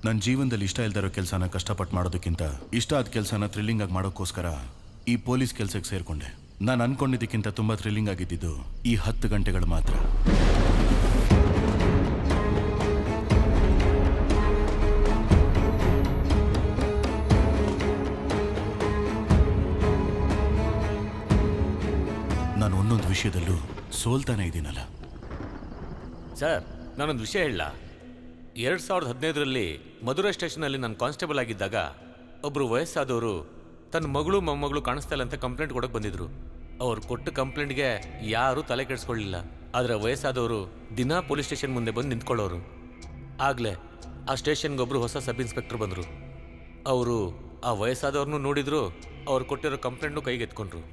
ನನ್ನ ಜೀವನದಲ್ಲಿ ಇಷ್ಟ ಇಲ್ದಿರೋ ಕೆಲಸನ ಕಷ್ಟಪಟ್ಟು ಮಾಡೋದಕ್ಕಿಂತ ಇಷ್ಟ ಆದ ಕೆಲಸನ ಥ್ರಿಲ್ಲಿಂಗ್ ಆಗಿ ಮಾಡೋಕ್ಕೋಸ್ಕರ ಈ ಪೊಲೀಸ್ ಕೆಲಸಕ್ಕೆ ಸೇರಿಕೊಂಡೆ. ನಾನು ಅನ್ಕೊಂಡಿದ್ದಕ್ಕಿಂತ ತುಂಬ ಥ್ರಿಲ್ಲಿಂಗ್ ಆಗಿದ್ದಿದ್ದು ಈ 10 ಗಂಟೆಗಳು ಮಾತ್ರ. ನಾನು ಒಂದೊಂದು ವಿಷಯದಲ್ಲೂ ಸೋಲ್ತಾನೆ ಇದ್ದೀನಲ್ಲ. ಸರ್, ನಾನೊಂದು ವಿಷಯ ಹೇಳ. 2015ರಲ್ಲಿ ಮಧುರೈ ಸ್ಟೇಷನಲ್ಲಿ ನಾನು ಕಾನ್ಸ್ಟೇಬಲ್ ಆಗಿದ್ದಾಗ ಒಬ್ಬರು ವಯಸ್ಸಾದವರು ತನ್ನ ಮಗಳು ಮೊಮ್ಮಗಳು ಕಾಣಿಸ್ತಾ ಇಲ್ಲ ಅಂತ ಕಂಪ್ಲೇಂಟ್ ಕೊಡೋಕೆ ಬಂದಿದ್ರು. ಅವ್ರು ಕೊಟ್ಟ ಕಂಪ್ಲೇಂಟ್ಗೆ ಯಾರೂ ತಲೆ ಕೆಡಿಸ್ಕೊಳ್ಳಿಲ್ಲ. ಆದರೆ ವಯಸ್ಸಾದವರು ದಿನಾ ಪೊಲೀಸ್ ಸ್ಟೇಷನ್ ಮುಂದೆ ಬಂದು ನಿಂತ್ಕೊಳ್ಳೋರು. ಆಗಲೇ ಆ ಸ್ಟೇಷನ್ಗೊಬ್ಬರು ಹೊಸ ಸಬ್ ಇನ್ಸ್ಪೆಕ್ಟರ್ ಬಂದರು. ಅವರು ಆ ವಯಸ್ಸಾದವ್ರನ್ನೂ ನೋಡಿದ್ರು, ಅವ್ರು ಕೊಟ್ಟಿರೋ ಕಂಪ್ಲೇಂಟ್ನು ಕೈಗೆ ಎತ್ಕೊಂಡ್ರು.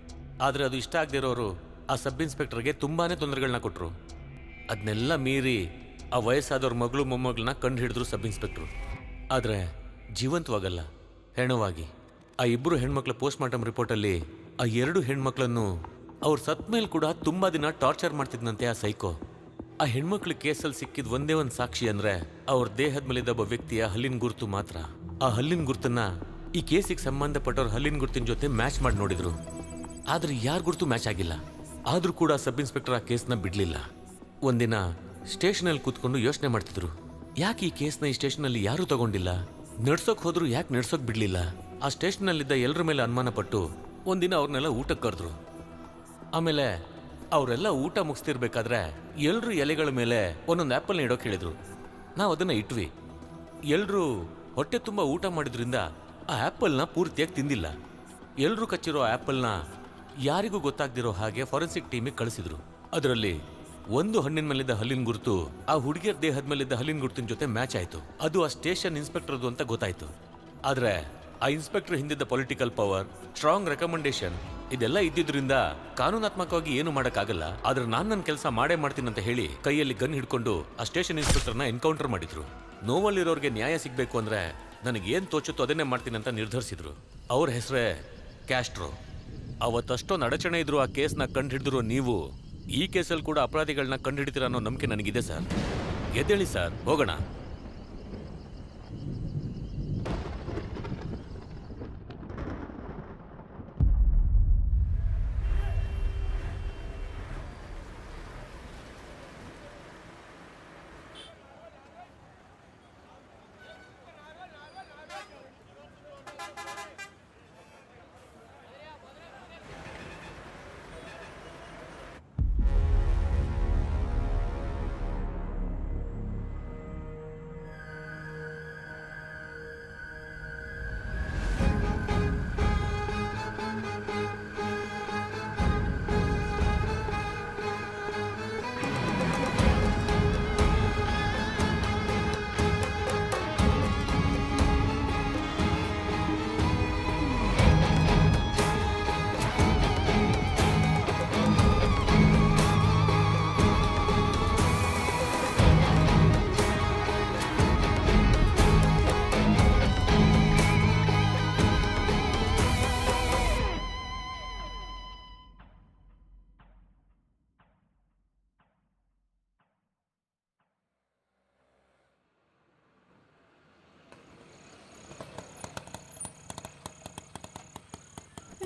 ಆದರೆ ಅದು ಇಷ್ಟ ಆಗದಿರೋರು ಆ ಸಬ್ ಇನ್ಸ್ಪೆಕ್ಟರ್ಗೆ ತುಂಬಾ ತೊಂದರೆಗಳನ್ನ ಕೊಟ್ಟರು. ಅದನ್ನೆಲ್ಲ ಮೀರಿ ಆ ವಯಸ್ಸಾದವ್ರ ಮಗಳು ಮೊಮ್ಮಗಳನ್ನ ಕಂಡು ಹಿಡಿದ್ರು ಸಬ್ ಇನ್ಸ್ಪೆಕ್ಟ್ರು. ಆದರೆ ಜೀವಂತವಾಗಲ್ಲ, ಹೆಣವಾಗಿ. ಆ 2 ಹೆಣ್ಮಕ್ಳ ಪೋಸ್ಟ್ ಮಾರ್ಟಮ್ ರಿಪೋರ್ಟಲ್ಲಿ ಆ 2 ಹೆಣ್ಮಕ್ಳನ್ನು ಅವ್ರು ಸತ್ ಮೇಲೆ ಕೂಡ ತುಂಬ ದಿನ ಟಾರ್ಚರ್ ಮಾಡ್ತಿದ್ನಂತೆ ಆ ಸೈಕೋ. ಆ ಹೆಣ್ಮಕ್ಳ ಕೇಸಲ್ಲಿ ಸಿಕ್ಕಿದ ಒಂದೇ ಒಂದು ಸಾಕ್ಷಿ ಅಂದರೆ ಅವ್ರ ದೇಹದ ಮೇಲಿದ್ದ ಒಬ್ಬ ವ್ಯಕ್ತಿಯ ಹಲ್ಲಿನ ಗುರುತು ಮಾತ್ರ. ಆ ಹಲ್ಲಿನ ಗುರುತನ್ನ ಈ ಕೇಸಿಗೆ ಸಂಬಂಧಪಟ್ಟವ್ರ ಹಲ್ಲಿನ ಗುರುತಿನ ಜೊತೆ ಮ್ಯಾಚ್ ಮಾಡಿ ನೋಡಿದ್ರು. ಆದರೆ ಯಾರ ಗುರುತು ಮ್ಯಾಚ್ ಆಗಿಲ್ಲ. ಆದರೂ ಕೂಡ ಸಬ್ ಇನ್ಸ್ಪೆಕ್ಟರ್ ಆ ಕೇಸ್ನ ಬಿಡಲಿಲ್ಲ. ಒಂದಿನ ಸ್ಟೇಷನಲ್ಲಿ ಕೂತ್ಕೊಂಡು ಯೋಚನೆ ಮಾಡ್ತಿದ್ರು, ಯಾಕೆ ಈ ಕೇಸ್ನ ಈ ಸ್ಟೇಷನಲ್ಲಿ ಯಾರೂ ತಗೊಂಡಿಲ್ಲ, ನಡ್ಸೋಕೆ ಹೋದ್ರು ಯಾಕೆ ನಡ್ಸೋಕೆ ಬಿಡಲಿಲ್ಲ. ಆ ಸ್ಟೇಷನಲ್ಲಿದ್ದ ಎಲ್ಲರ ಮೇಲೆ ಅನುಮಾನ ಪಟ್ಟು ಒಂದಿನ ಅವ್ರನ್ನೆಲ್ಲ ಊಟಕ್ಕೆ ಕರೆದ್ರು. ಆಮೇಲೆ ಅವರೆಲ್ಲ ಊಟ ಮುಗಿಸ್ತಿರ್ಬೇಕಾದ್ರೆ ಎಲ್ಲರೂ ಎಲೆಗಳ ಮೇಲೆ ಒಂದೊಂದು ಆ್ಯಪಲ್ನ ಇಡೋಕೆ ಹೇಳಿದ್ರು. ನಾವು ಅದನ್ನು ಇಟ್ವಿ. ಎಲ್ಲರೂ ಹೊಟ್ಟೆ ತುಂಬ ಊಟ ಮಾಡಿದ್ರಿಂದ ಆ ಆ್ಯಪಲ್ನ ಪೂರ್ತಿಯಾಗಿ ತಿಂದಿಲ್ಲ. ಎಲ್ಲರೂ ಕಚ್ಚಿರೋ ಆ್ಯಪಲ್ನ ಯಾರಿಗೂ ಗೊತ್ತಾಗ್ದಿರೋ ಹಾಗೆ ಫಾರೆನ್ಸಿಕ್ ಟೀಮಿಗೆ ಕಳಿಸಿದ್ರು. ಅದರಲ್ಲಿ ಒಂದು ಹಣ್ಣಿನ ಮೇಲಿದ್ದ ಹಲ್ಲಿನ ಗುರುತು ಆ ಹುಡುಗಿಯರ ದೇಹದ ಮೇಲಿದ್ದ ಹಲ್ಲಿನ ಗುರುತಿನ ಜೊತೆ ಮ್ಯಾಚ್ ಆಯಿತು. ಅದು ಆ ಸ್ಟೇಷನ್ ಇನ್ಸ್ಪೆಕ್ಟರ್ದು ಅಂತ ಗೊತ್ತಾಯ್ತು. ಆದರೆ ಆ ಇನ್ಸ್ಪೆಕ್ಟರ್ ಹಿಂದಿದ್ದ ಪೊಲಿಟಿಕಲ್ ಪವರ್, ಸ್ಟ್ರಾಂಗ್ ರೆಕಮೆಂಡೇಶನ್ ಇದೆಲ್ಲ ಇದ್ದಿದ್ರಿಂದ ಕಾನೂನಾತ್ಮಕವಾಗಿ ಏನು ಮಾಡೋಕ್ಕಾಗಲ್ಲ. ಆದ್ರೆ ನಾನು ನನ್ನ ಕೆಲಸ ಮಾಡೇ ಮಾಡ್ತೀನಂತ ಹೇಳಿ ಕೈಯಲ್ಲಿ ಗನ್ ಹಿಡ್ಕೊಂಡು ಆ ಸ್ಟೇಷನ್ ಇನ್ಸ್ಪೆಕ್ಟರ್ನ ಎನ್ಕೌಂಟರ್ ಮಾಡಿದ್ರು. ನೋವಲ್ಲಿರೋರಿಗೆ ನ್ಯಾಯ ಸಿಗಬೇಕು ಅಂದ್ರೆ ನನಗೇನು ತೋಚುತ್ತೋ ಅದನ್ನೇ ಮಾಡ್ತೀನಂತ ನಿರ್ಧರಿಸಿದ್ರು. ಅವ್ರ ಹೆಸರೇ ಕ್ಯಾಸ್ಟ್ರೋ. ಅವತ್ತಷ್ಟೊಂದು ಅಡಚಣೆ ಇದ್ರು ಆ ಕೇಸ್ನ ಕಂಡು ಹಿಡಿದ್ರು. ನೀವು ಈ ಕೇಸಲ್ಲಿ ಕೂಡ ಅಪರಾಧಿಗಳನ್ನ ಕಂಡು ಹಿಡಿತೀರ ಅನ್ನೋ ನಂಬಿಕೆ ನನಗಿದೆ ಸರ್. ಎದ್ದೇಳಿ ಸರ್, ಹೋಗೋಣ.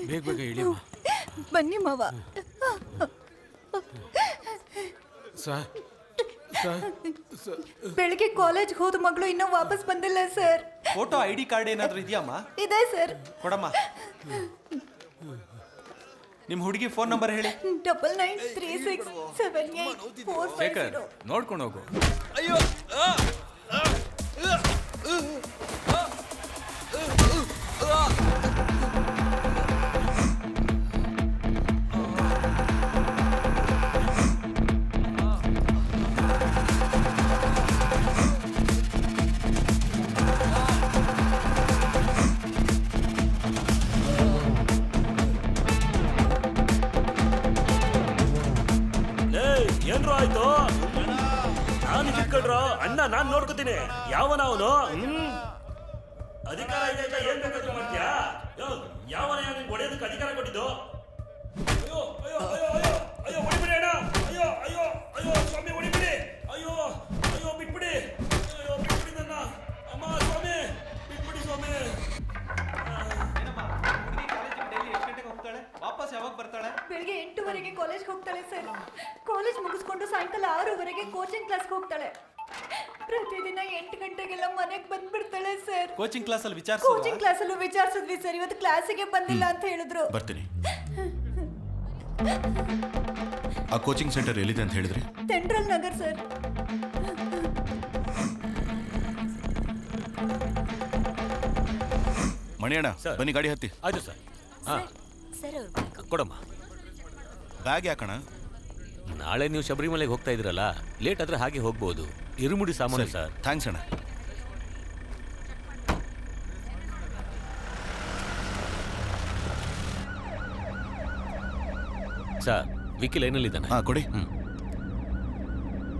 ಬೇಗ ಬೇಗ ಇಳಿಯಮ್ಮ. ಬನ್ನಿ ಮಾವ. ಬೆಳಿಗ್ಗೆ ಕಾಲೇಜ್ಗೆ ಹೋದ ಮಗಳು ಇನ್ನೂ ವಾಪಸ್ ಬಂದಿಲ್ಲ ಸರ್. ಫೋಟೋ ID ಕಾರ್ಡ್ ಏನಾದರೂ ಇದೆಯಮ್ಮ? ಇದೆ ಸರ್. ಕೊಡಮ್ಮ. ನಿಮ್ಮ ಹುಡುಗಿ ಫೋನ್ ನಂಬರ್ ಹೇಳಿ. 99367845. ಶೇಖರ್, ನೋಡ್ಕೊಂಡು ಹೋಗು. ಅಯ್ಯೋ, ಏನ್ರೋ ಆಯ್ತು? ನಾನು ಚಿಕ್ಕಡ್ರೋ ಅಣ್ಣ, ನಾನ್ ನೋಡ್ಕೋತೀನಿ. ಯಾವನ ಅವನು? ಅಧಿಕಾರ ಇದೆ ಅಂತ ಏನ್ ಬೇಕಾದ್ರೂ ಮಾಡ್ತೀಯಾ? ಯಾವನ ನಿನ್ಗೆ ಹೊಡೆಯೋದಕ್ಕೆ ಅಧಿಕಾರ ಕೊಟ್ಟಿದ್ದು? ಅಯ್ಯೋ ಅಯ್ಯೋ ಅಯ್ಯೋ ಅಯ್ಯೋ ಅಯ್ಯೋ, ಹೊಡಿಬಿಡಿ ಅಣ್ಣ. ಅಯ್ಯೋ ಅಯ್ಯೋ ಅಯ್ಯೋ ಸ್ವಾಮಿ, ಹೊಡಿಬಿಡಿ. ಅಯ್ಯೋ ಅಯ್ಯೋ, ಬಿಟ್ಬಿಡಿ. ಅಯ್ಯೋ ಬಿಟ್ಬಿಡಿ ನನ್ನ. ಅಮ್ಮ ಸ್ವಾಮಿ. ಬೆಳಿಗ್ಗೆ 8:00 ಕಾಲೇಜ್ಗೆ ಹೋಗ್ತಾಳೆ ಸರ್. ಕಾಲೇಜ್ ಮುಗಿಸ್ಕೊಂಡು ಸಾಯಂಕಾಲ 6:00 ಕೋಚಿಂಗ್ ಕ್ಲಾಸ್ಗೆ ಹೋಗ್ತಾಳೆ. ಪ್ರತಿದಿನ 8 ಗಂಟೆಗೆಲ್ಲ ಮನೆಗೆ ಬಂದ್ಬಿಡ್ತಾಳೆ ಸರ್. ಕೋಚಿಂಗ್ ಕ್ಲಾಸಲ್ಲಿ ಕೋಚಿಂಗ್ ಕ್ಲಾಸಲ್ಲೂ ವಿಚಾರಿಸಿದ್ವಿ ಸರ್, ಇವತ್ತು ಕ್ಲಾಸಿಗೆ ಬಂದಿಲ್ಲ ಅಂತ ಹೇಳಿದ್ರು. ಬರ್ತೀನಿ. ಆ ಕೋಚಿಂಗ್ ಸೆಂಟರ್ ಎಲ್ಲಿದೆ ಅಂತ ಹೇಳಿದ್ರಿ? Central Nagar sir. Maniyanna sir. ಬನ್ನಿ, ಗಾಡಿ ಹತ್ತಿ. ಆಯ್ತು ಸರ್. ಹಾಂ ಕೊಡಮ್ಮ. ಬ್ಯಾಗ್ ಯಾಕಣ? ನಾಳೆ ನೀವು ಶಬರಿಮಲೆಗೆ ಹೋಗ್ತಾ ಇದ್ದೀರಲ್ಲ, ಲೇಟ್ ಆದ್ರೆ ಹಾಗೆ ಹೋಗ್ಬೋದು. ಇರುಮುಡಿ ಸಾಮಾನು ಸರ್. ಥ್ಯಾಂಕ್ಸ್ ಅಣ್ಣ. ಸರ್, ವಿಕಿ ಲೈನಲ್ಲಿದ್ದಾನೆ. ಹಾ ಕೊಡಿ.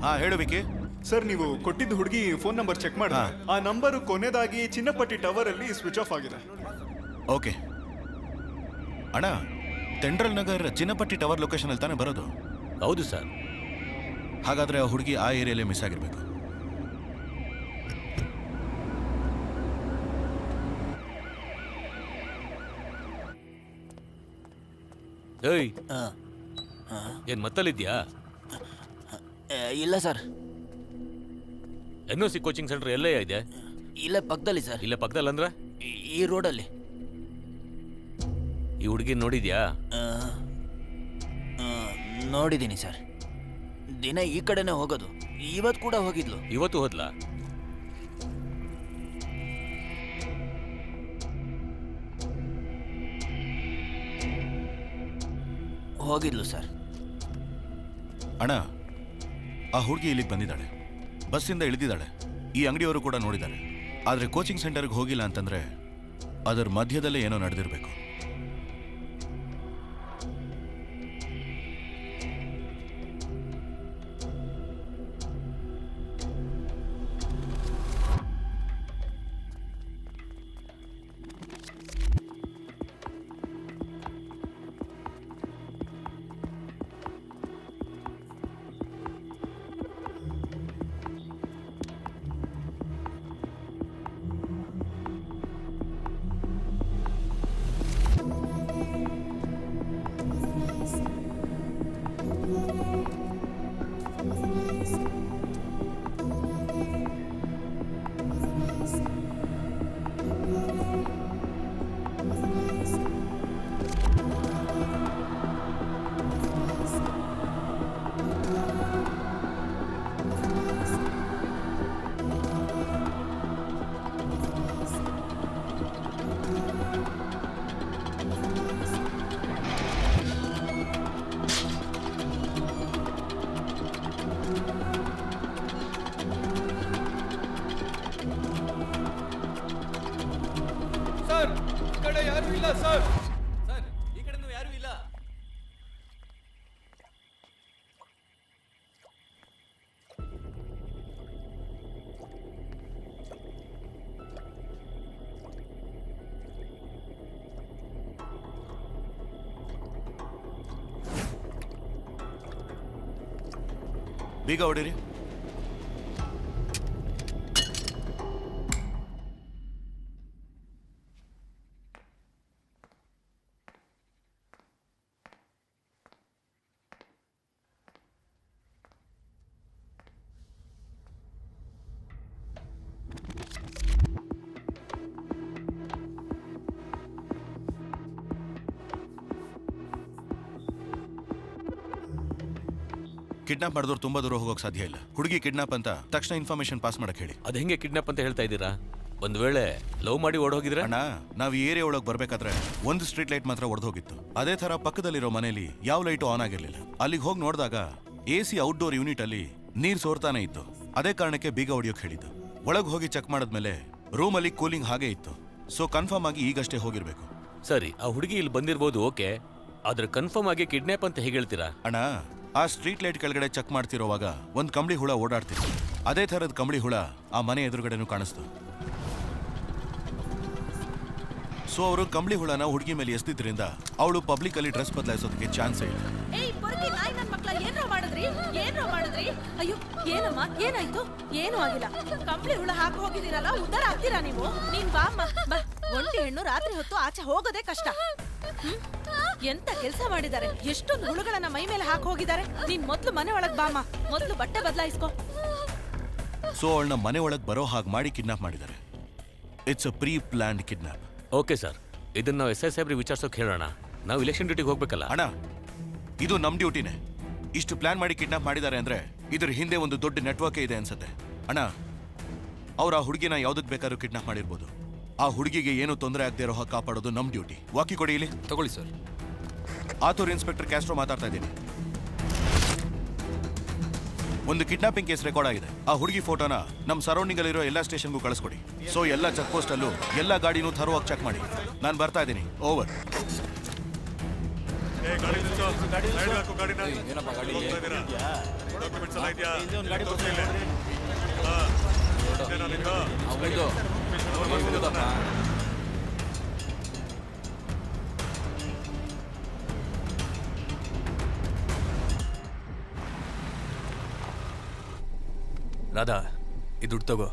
ಹಾ ಹೇಳು ವಿಕಿ. ಸರ್, ನೀವು ಕೊಟ್ಟಿದ್ದ ಹುಡುಗಿ ಫೋನ್ ನಂಬರ್ ಚೆಕ್ ಮಾಡಿ. ಆ ನಂಬರ್ ಕೊನೆದಾಗಿ ಚಿನ್ನಪಟ್ಟಿ ಟವರ್ ಅಲ್ಲಿ ಸ್ವಿಚ್ ಆಫ್ ಆಗಿದೆ. ಓಕೆ ಅಣ್ಣ, ಸೆಂಟ್ರಲ್ ನಗರ್ ಚಿನ್ನಪಟ್ಟಿ ಟವರ್ ಲೊಕೇಶನ್ ಅಲ್ಲಿ ತಾನೇ ಬರೋದು? ಹೌದು ಸರ್. ಹಾಗಾದ್ರೆ ಆ ಹುಡುಗಿ ಆ ಏರಿಯಾಲೇ ಮಿಸ್ ಆಗಿರ್ಬೇಕು. ಏಯ್, ಏನ್ ಮತ್ತಲ್ಲಿದ್ಯಾ? ಇಲ್ಲ ಸರ್, NOC ಕೋಚಿಂಗ್ ಸೆಂಟರ್ ಎಲ್ಲೇ ಇದೆ? ಇಲ್ಲೇ ಪಕ್ಕದಲ್ಲಿ ಸರ್. ಇಲ್ಲೇ ಪಕ್ಕದಲ್ಲಿ ಅಂದ್ರೆ ಈ ರೋಡಲ್ಲಿ. ಈ ಹುಡುಗಿನ ನೋಡಿದ್ಯಾ? ನೋಡಿದ್ದೀನಿ ಸರ್. ದಿನ ಈ ಕಡೆನೇ ಹೋಗೋದು. ಇವತ್ತು ಕೂಡ ಹೋಗಿದ್ಲು. ಇವತ್ತು ಹೋದ್ಲಾ? ಹೋಗಿದ್ಲು ಸರ್. ಅಣ್ಣ, ಆ ಹುಡುಗಿ ಇಲ್ಲಿಗೆ ಬಂದಿದ್ದಾಳೆ, ಬಸ್ಸಿಂದ ಇಳಿದಿದ್ದಾಳೆ. ಈ ಅಂಗಡಿಯವರು ಕೂಡ ನೋಡಿದ್ದಾರೆ. ಆದರೆ ಕೋಚಿಂಗ್ ಸೆಂಟರ್ಗೆ ಹೋಗಿಲ್ಲ ಅಂತಂದ್ರೆ ಅದರ ಮಧ್ಯದಲ್ಲೇ ಏನೋ ನಡೆದಿರಬೇಕು. ಸರ್, ಈ ಕಡೆ ಯಾರು ಇಲ್ಲ ಸರ್. ಸರ್, ಈ ಕಡೆ ಯಾರು ಇಲ್ಲ. ಬೀಗ ಹೊಡೀರಿ. ಕಿಡ್ನಾಪ್ ಮಾಡಿದವ್ರು ತುಂಬಾ ದೂರ ಹೋಗೋಕೆ ಸಾಧ್ಯ ಇಲ್ಲ. ಹುಡುಗಿ ಕಿಡ್ನಾಪ್ ಅಂತ ತಕ್ಷಣ ಇನ್ಫಾರ್ಮೇಶನ್ ಪಾಸ್ ಮಾಡಕ್ ಹೇಳಿ. ಅದು ಹೆಂಗೆ ಕಿಡ್ನಾಪ್ ಅಂತ ಹೇಳ್ತಾ ಇದ್ದೀರಾ? ಒಂದ್ ವೇಳೆ ಲವ್ ಮಾಡಿ ಓಡೋಗಿದ್ರೆ? ಅಣ್ಣ, ನಾವು ಈ ಏರಿಯಾ ಒಳಗೆ ಬರ್ಬೇಕಾದ್ರೆ ಒಂದು ಸ್ಟ್ರೀಟ್ ಲೈಟ್ ಮಾತ್ರ ಒಡೆದೋಗಿತ್ತು. ಅದೇ ತರ ಪಕ್ಕದಲ್ಲಿರೋ ಮನೆಯಲ್ಲಿ ಯಾವ ಲೈಟು ಆನ್ ಆಗಿರ್ಲಿಲ್ಲ. ಅಲ್ಲಿಗೆ ಹೋಗಿ ನೋಡಿದಾಗ AC ಔಟ್ಡೋರ್ ಯೂನಿಟ್ ಅಲ್ಲಿ ನೀರ್ ಸೋರ್ತಾನೆ ಇತ್ತು. ಅದೇ ಕಾರಣಕ್ಕೆ ಬೀಗ ಹೊಡಿಯೋಕೆ ಹೇಳಿದ್ದು. ಒಳಗೆ ಹೋಗಿ ಚೆಕ್ ಮಾಡಿದ್ಮೇಲೆ ರೂಮ್ ಅಲ್ಲಿ ಕೂಲಿಂಗ್ ಹಾಗೆ ಇತ್ತು. ಸೊ ಕನ್ಫರ್ಮ್ ಆಗಿ ಈಗಷ್ಟೇ ಹೋಗಿರ್ಬೇಕು. ಸರಿ, ಆ ಹುಡುಗಿ ಇಲ್ಲಿ ಬಂದಿರ್ಬೋದು, ಓಕೆ. ಆದ್ರೆ ಕನ್ಫರ್ಮ್ ಆಗಿ ಕಿಡ್ನಾಪ್ ಅಂತ ಹೇಗೆ ಹೇಳ್ತೀರಾ? ಅಣ್ಣ, ಆ ಸ್ಟ್ರೀಟ್ ಲೈಟ್ ಕೆಳಗಡೆ ಚೆಕ್ ಮಾಡ್ತಿರೋವಾಗ ಒಂದು ಕಂಬಳಿ ಹುಳ ಓಡಾಡ್ತಿತ್ತು. ಅದೇ ಥರದ ಕಂಬಳಿ ಹುಳ ಆ ಮನೆ ಎದುರುಗಡೆನೂ ಕಾಣಿಸ್ತು. ಸೊ ಅವರು ಕಂಬಳಿ ಹುಳನ ಹುಡುಗಿ ಮೇಲೆ ಎಸ್ದಿದ್ರಿಂದ ಅವಳು ಪಬ್ಲಿಕ್ ಅಲ್ಲಿ ಡ್ರೆಸ್ ಬದಲಾಯಿಸೋದಕ್ಕೆ ಚಾನ್ಸೇ ಇಲ್ಲ. ಏಯ್ ಪೊರ್ಕಿ ನಾಯಿ ನನ್ನ ಮಕ್ಕಳ, ಏನೋ ಮಾಡಿದ್ರಿ? ಅಯ್ಯೋ, ಏನಮ್ಮ, ಏನಾಯ್ತು? ಏನೂ ಆಗಿಲ್ಲ. ಕಂಬಳಿ ಹುಳ ಹಾಕಿ ಹೋಗಿದ್ದೀರಲ್ಲ, ಉದ್ದಾರ ಆಗ್ತೀರಾ ನೀವು? ನೀನ್ ಬಾ ಅಮ್ಮ, ಬಾ. ಒಂಟಿ ಹೆಣ್ಣು ರಾತ್ರಿ ಹೊತ್ತು ಆಚೆ ಹೋಗೋದೇ ಕಷ್ಟ. ಎಂತ ಕೆಲಸ ಮಾಡಿದ್ದಾರೆ, ಎಷ್ಟೊಂದು ಹುಳುಗಳನ್ನ ಮೈ ಮೇಲೆ ಹಾಕಿ ಹೋಗಿದ್ದಾರೆ. ನೀನ್ ಮೊದ್ಲು ಮನೆ ಒಳಗ್ ಬಾಮ, ಮೊದ್ಲು ಬಟ್ಟೆ ಬದಲಾಯಿಸ್ಕೊ. ಸೊ ಅವಳನ್ನ ಮನೆ ಒಳಗೆ ಬರೋ ಹಾಗೆ ಮಾಡಿ ಕಿಡ್ನಾಪ್ ಮಾಡಿದ್ದಾರೆ. It's a pre planned kidnap. Okay sir, ಇದನ್ನ ನಾವು ಎಸ್ ಸಾಹೇಬ್ರಿಗೆ ವಿಚಾರಿಸೋಕೆ ಹೇಳೋಣ. ನಾವು ಇಲೆಕ್ಷನ್ ಡ್ಯೂಟಿಗೆ ಹೋಗ್ಬೇಕಲ್ಲ. ಅಣ್ಣ, ಇದು ನಮ್ ಡ್ಯೂಟಿನೇ. ಇಷ್ಟು ಪ್ಲಾನ್ ಮಾಡಿ ಕಿಡ್ನಾಪ್ ಮಾಡಿದ್ದಾರೆ ಅಂದ್ರೆ ಇದ್ರ ಹಿಂದೆ ಒಂದು ದೊಡ್ಡ ನೆಟ್ವರ್ಕ್ ಇದೆ ಅನ್ಸುತ್ತೆ. ಅಣ್ಣ, ಅವ್ರ ಆ ಹುಡುಗಿನ ಯಾವ್ದಕ್ ಬೇಕಾದ್ರೂ ಕಿಡ್ನಾಪ್ ಮಾಡಿರ್ಬೋದು. ಆ ಹುಡುಗಿಗೆ ಏನು ತೊಂದರೆ ಆಗದೆ ಇರೋ ಹಾಗೆ ಕಾಪಾಡೋದು ನಮ್ ಡ್ಯೂಟಿ. ವಾಕಿ ಕೊಡಿ ಇಲ್ಲಿ. ತಗೊಳ್ಳಿ ಸರ್. ಆತೂರ್ ಇನ್ಸ್ಪೆಕ್ಟರ್ ಕ್ಯಾಸ್ಟ್ರೋ ಮಾತಾಡ್ತಾ ಇದ್ದೀನಿ. ಒಂದು ಕಿಡ್ನಾಪಿಂಗ್ ಕೇಸ್ ರೆಕಾರ್ಡ್ ಆಗಿದೆ. ಆ ಹುಡುಗಿ ಫೋಟೋನ ನಮ್ಮ ಸರೌಂಡಿಂಗ್ ಅಲ್ಲಿರೋ ಎಲ್ಲ ಸ್ಟೇಷನ್ಗೂ ಕಳಿಸ್ಕೊಡಿ. ಸೊ ಎಲ್ಲ ಚೆಕ್ ಪೋಸ್ಟ್ ಅಲ್ಲೂ ಎಲ್ಲ ಗಾಡಿನೂ ಥರೋವಾಗಿ ಚೆಕ್ ಮಾಡಿ. ನಾನು ಬರ್ತಾ ಇದ್ದೀನಿ. ಓವರ್. ರಾಧಾ, ಈ ದುಡ್ಡು ತಗೋ.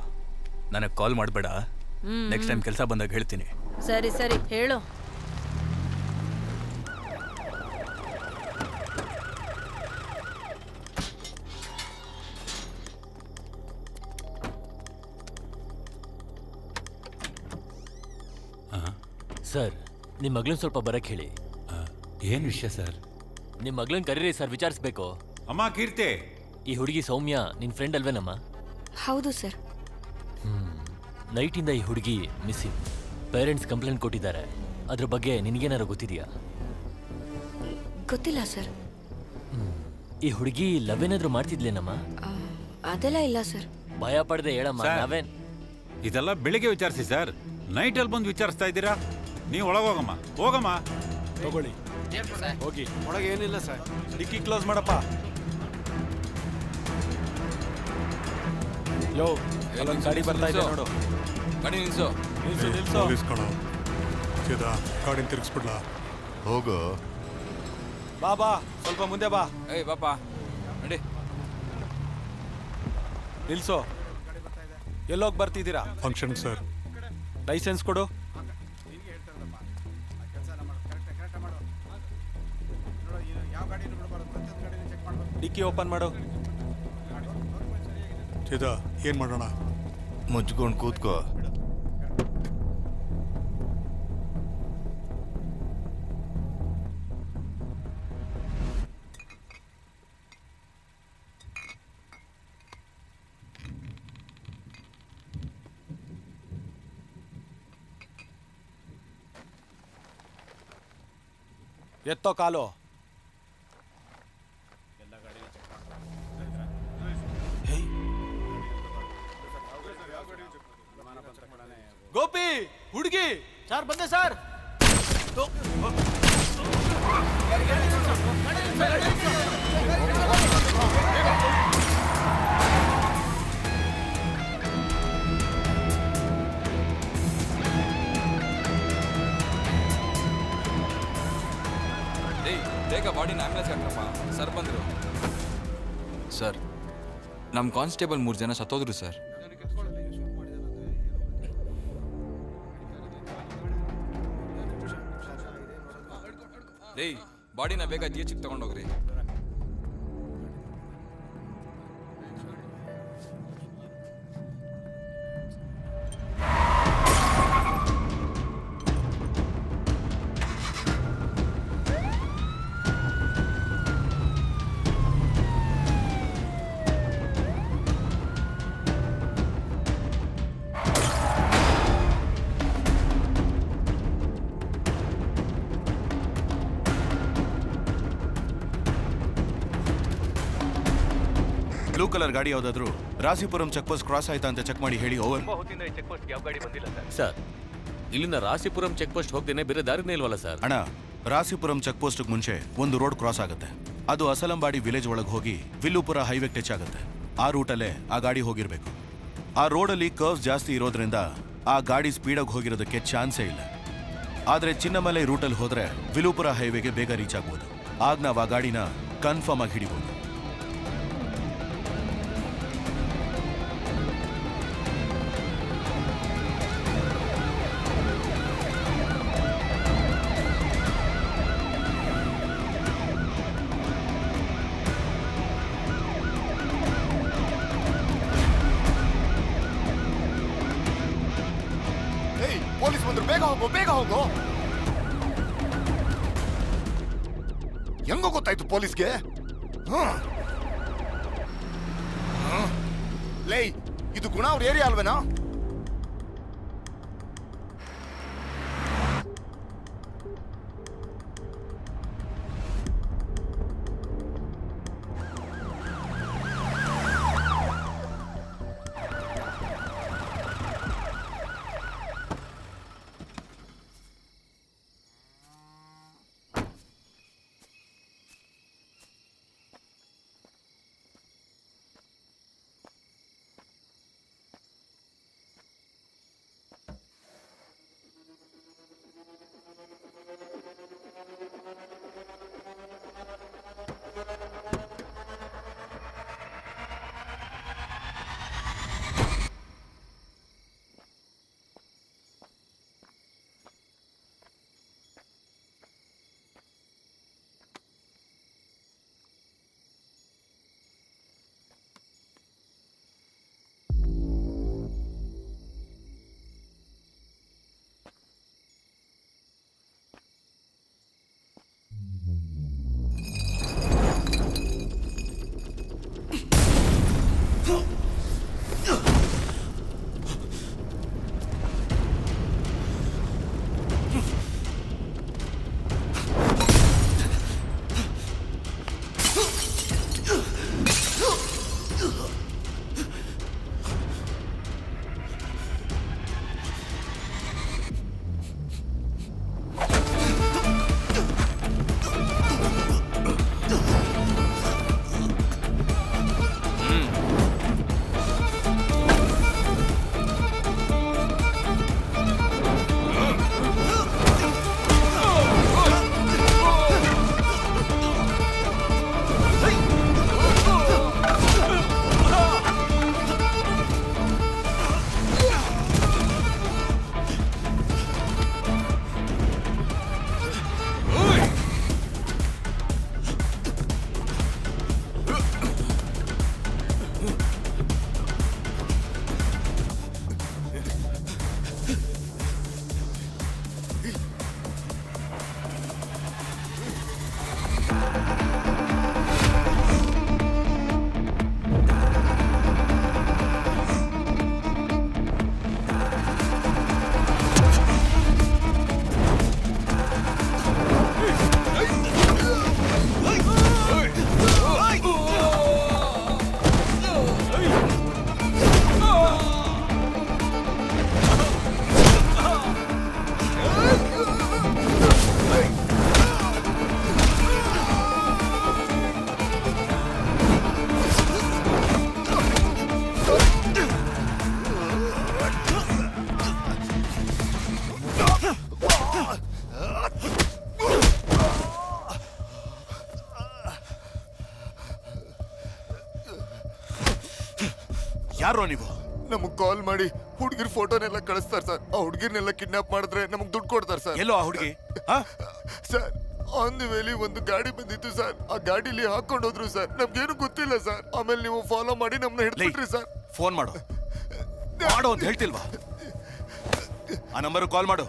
ನನಗೆ ಕಾಲ್ ಮಾಡಬೇಡ. ನೆಕ್ಸ್ಟ್ ಟೈಮ್ ಕೆಲಸ ಬಂದಾಗ ಹೇಳ್ತೀನಿ. ಸರಿ ಸರಿ ಹೇಳು. ಸರ್, ನಿಮ್ಮ ಮಗಳನ್ನ ಸ್ವಲ್ಪ ಬರಕ್ಕೆ ಹೇಳಿ. ಏನು ವಿಷಯ ಸರ್? ನಿಮ್ಮ ಮಗಳನ್ನ ಕರೀರಿ ಸರ್, ವಿಚಾರಿಸ್ಬೇಕು. ಅಮ್ಮ ಕೀರ್ತಿ, ಈ ಹುಡುಗಿ ಸೌಮ್ಯ ನಿನ್ನ ಫ್ರೆಂಡ್ ಅಲ್ವೇನಮ್ಮ? ಹೌದು ಸರ್. ನೈಟಿಂದ ಈ ಹುಡುಗಿ ಮಿಸ್ಸಿಂಗ್. ಪೇರೆಂಟ್ಸ್ ಕಂಪ್ಲೇಂಟ್ ಕೊಟ್ಟಿದ್ದಾರೆ. ಅದ್ರ ಬಗ್ಗೆ ನಿನಗೇನಾರು ಗೊತ್ತಿದೆಯಾ? ಗೊತ್ತಿಲ್ಲ ಸರ್. ಈ ಹುಡುಗಿ ಲವ್ ಏನಾದ್ರು ಮಾಡ್ತಿದ್ಲೇನಮ್ಮ? ಅದೆಲ್ಲ ಇಲ್ಲ ಸರ್. ಭಯ ಪಡದೆ ಹೇಳಮ್ಮ. ಸರ್. ನಾವೇನ್ ಇದೆಲ್ಲ ಬೆಳಿಗ್ಗೆ ವಿಚಾರಿಸಿ ಸರ್. ನೈಟಲ್ಲಿ ಬಂದು ವಿಚಾರಿಸ್ತಾ ಇದ್ದೀರಾ? ನೀವು ಒಳಗೋಗಮ್ಮ, ಹೋಗಮ್ಮ. ತಗೊಳ್ಳಿ, ಹೋಗಿ. ಒಳಗೆ ಏನಿಲ್ಲ ಸರ್. ಡಿಕ್ಕಿ ಕ್ಲೋಸ್ ಮಾಡಪ್ಪ. ಯೋ, ಅಲ್ಲೊಂದು ಗಾಡಿ ಬರ್ತಾ ಇದೆ ನೋಡು. ಗಾಡಿ ನಿಲ್ಸು. ನಿಲ್ಸು. ಗಾಡಿನ ತಿರ್ಗಿಸ್ಬಿಡ್ಲಾ? ಹೋಗು. ಬಾ, ಸ್ವಲ್ಪ ಮುಂದೆ ಬಾ. ಏಯ್ ಬಾಪ, ನಡಿ. ನಿಲ್ಸು. ಎಲ್ಲೋಗಿ ಬರ್ತಿದ್ದೀರಾ? Function sir. ಲೈಸೆನ್ಸ್ ಕೊಡು. ಡಿಕ್ಕಿ ಓಪನ್ ಮಾಡು. ಏನ್ ಮಾಡೋಣ? ಮುಚ್ಕೊಂಡು ಕೂತ್ಕೋ. ಎತ್ತೋ ಕಾಲು. ಗೋಪಿ, ಹುಡುಗಿ. ಸರ್ ಬಂದೆ ಸರ್. ಬೇಗ ಬಾಡಿನ ಆಂಬ್ಯುಲೆನ್ಸ್ ಹಾಕ್ರಪ್ಪ. ಸರ್ ಬಂದರು. ಸರ್, ನಮ್ಮ ಕಾನ್ಸ್ಟೇಬಲ್ 3 ಜನ ಸತ್ತೋದ್ರು ಸರ್. ಬಾಡಿನ ಬೇಗ GH ಗೆ ತಗೊಂಡೋಗ್ರಿ. ಬ್ಲೂ ಕಲರ್ ಗಾಡಿ ಯಾವ್ದಾದ್ರು ರಾಸಿಪುರಂ ಚೆಕ್ ಪೋಸ್ಟ್ ಕ್ರಾಸ್ ಆಯ್ತಾ ಅಂತ ಚೆಕ್ ಮಾಡಿ ಹೇಳಿ. ಓವರ್. ಸರ್, ಇಲ್ಲಿಂದ ರಾಸಿಪುರಂ ಚೆಕ್ ಪೋಸ್ಟ್ ಹೋಗ್ದೇನೆ ಬೇರೆ ದಾರಿನೇ ಇಲ್ವಲ್ಲ ಸರ್? ಅಣ್ಣ, ರಾಸಿಪುರಂ ಚೆಕ್ ಪೋಸ್ಟ್ ಮುಂಚೆ ಒಂದು ರೋಡ್ ಕ್ರಾಸ್ ಆಗುತ್ತೆ. ಅದು ಅಸಲಂಬಾಡಿ ವಿಲೇಜ್ ಒಳಗೆ ಹೋಗಿ ವಿಲ್ಲುಪುರ ಹೈವೇ ಟಚ್ ಆಗುತ್ತೆ. ಆ ರೂಟಲ್ಲೇ ಆ ಗಾಡಿ ಹೋಗಿರ್ಬೇಕು. ಆ ರೋಡಲ್ಲಿ ಕರ್ವ್ಸ್ ಜಾಸ್ತಿ ಇರೋದ್ರಿಂದ ಆ ಗಾಡಿ ಸ್ಪೀಡಾಗಿ ಹೋಗಿರೋದಕ್ಕೆ ಚಾನ್ಸೇ ಇಲ್ಲ. ಆದ್ರೆ ಚಿನ್ನಮಲೈ ರೂಟಲ್ಲಿ ಹೋದ್ರೆ ವಿಲ್ಲುಪುರ ಹೈವೇಗೆ ಬೇಗ ರೀಚ್ ಆಗ್ಬೋದು. ಆಗ ನಾವು ಆ ಗಾಡಿನ ಕನ್ಫರ್ಮ್ ಆಗಿ ಹಿಡಿಬೋದು. ಬೇಗ ಹೋಗು ಬೇಗ ಹೋಗು. ಹೆಂಗೋ ಗೊತ್ತಾಯ್ತು ಪೊಲೀಸ್ಗೆ? ಲೈ, ಇದು ಗುಣ ಅವ್ರ ಏರಿಯಾ ಅಲ್ವೇನಾ? ಯಾರೋ ನೀವು? ನಮಗ್ ಕಾಲ್ ಮಾಡಿ ಹುಡುಗಿರ್ ಫೋಟೋನೆಲ್ಲ ಕಳಿಸ್ತಾರೆ ಸರ್. ಆ ಹುಡುಗಿರ್ನೆಲ್ಲ ಕಿಡ್ನಾಪ್ ಮಾಡಿದ್ರೆ ನಮಗ್ ದುಡ್ಡು ಕೊಡ್ತಾರೆ ಸರ್. ಎಲ್ಲೋ ಆ ಹುಡುಗಿ? ಸರ್ ಆನ್ ದಿ ವೇಲಿ ಒಂದು ಗಾಡಿ ಬಂದಿತ್ತು ಸರ್. ಆ ಗಾಡಿಲಿ ಹಾಕೊಂಡು ಹೋದ್ರು ಸರ್. ನಮ್ಗೇನು ಗೊತ್ತಿಲ್ಲ ಸರ್. ಆಮೇಲೆ ನೀವು ಫಾಲೋ ಮಾಡಿ ನಮ್ನ ಹಿಡ್ಬಿಟ್ರಿ ಸರ್. ಫೋನ್ ಮಾಡು ಮಾಡು ಅಂತ ಹೇಳ್ತಿಲ್ವಾ? ಆ ನಂಬರ್ ಕಾಲ್ ಮಾಡು.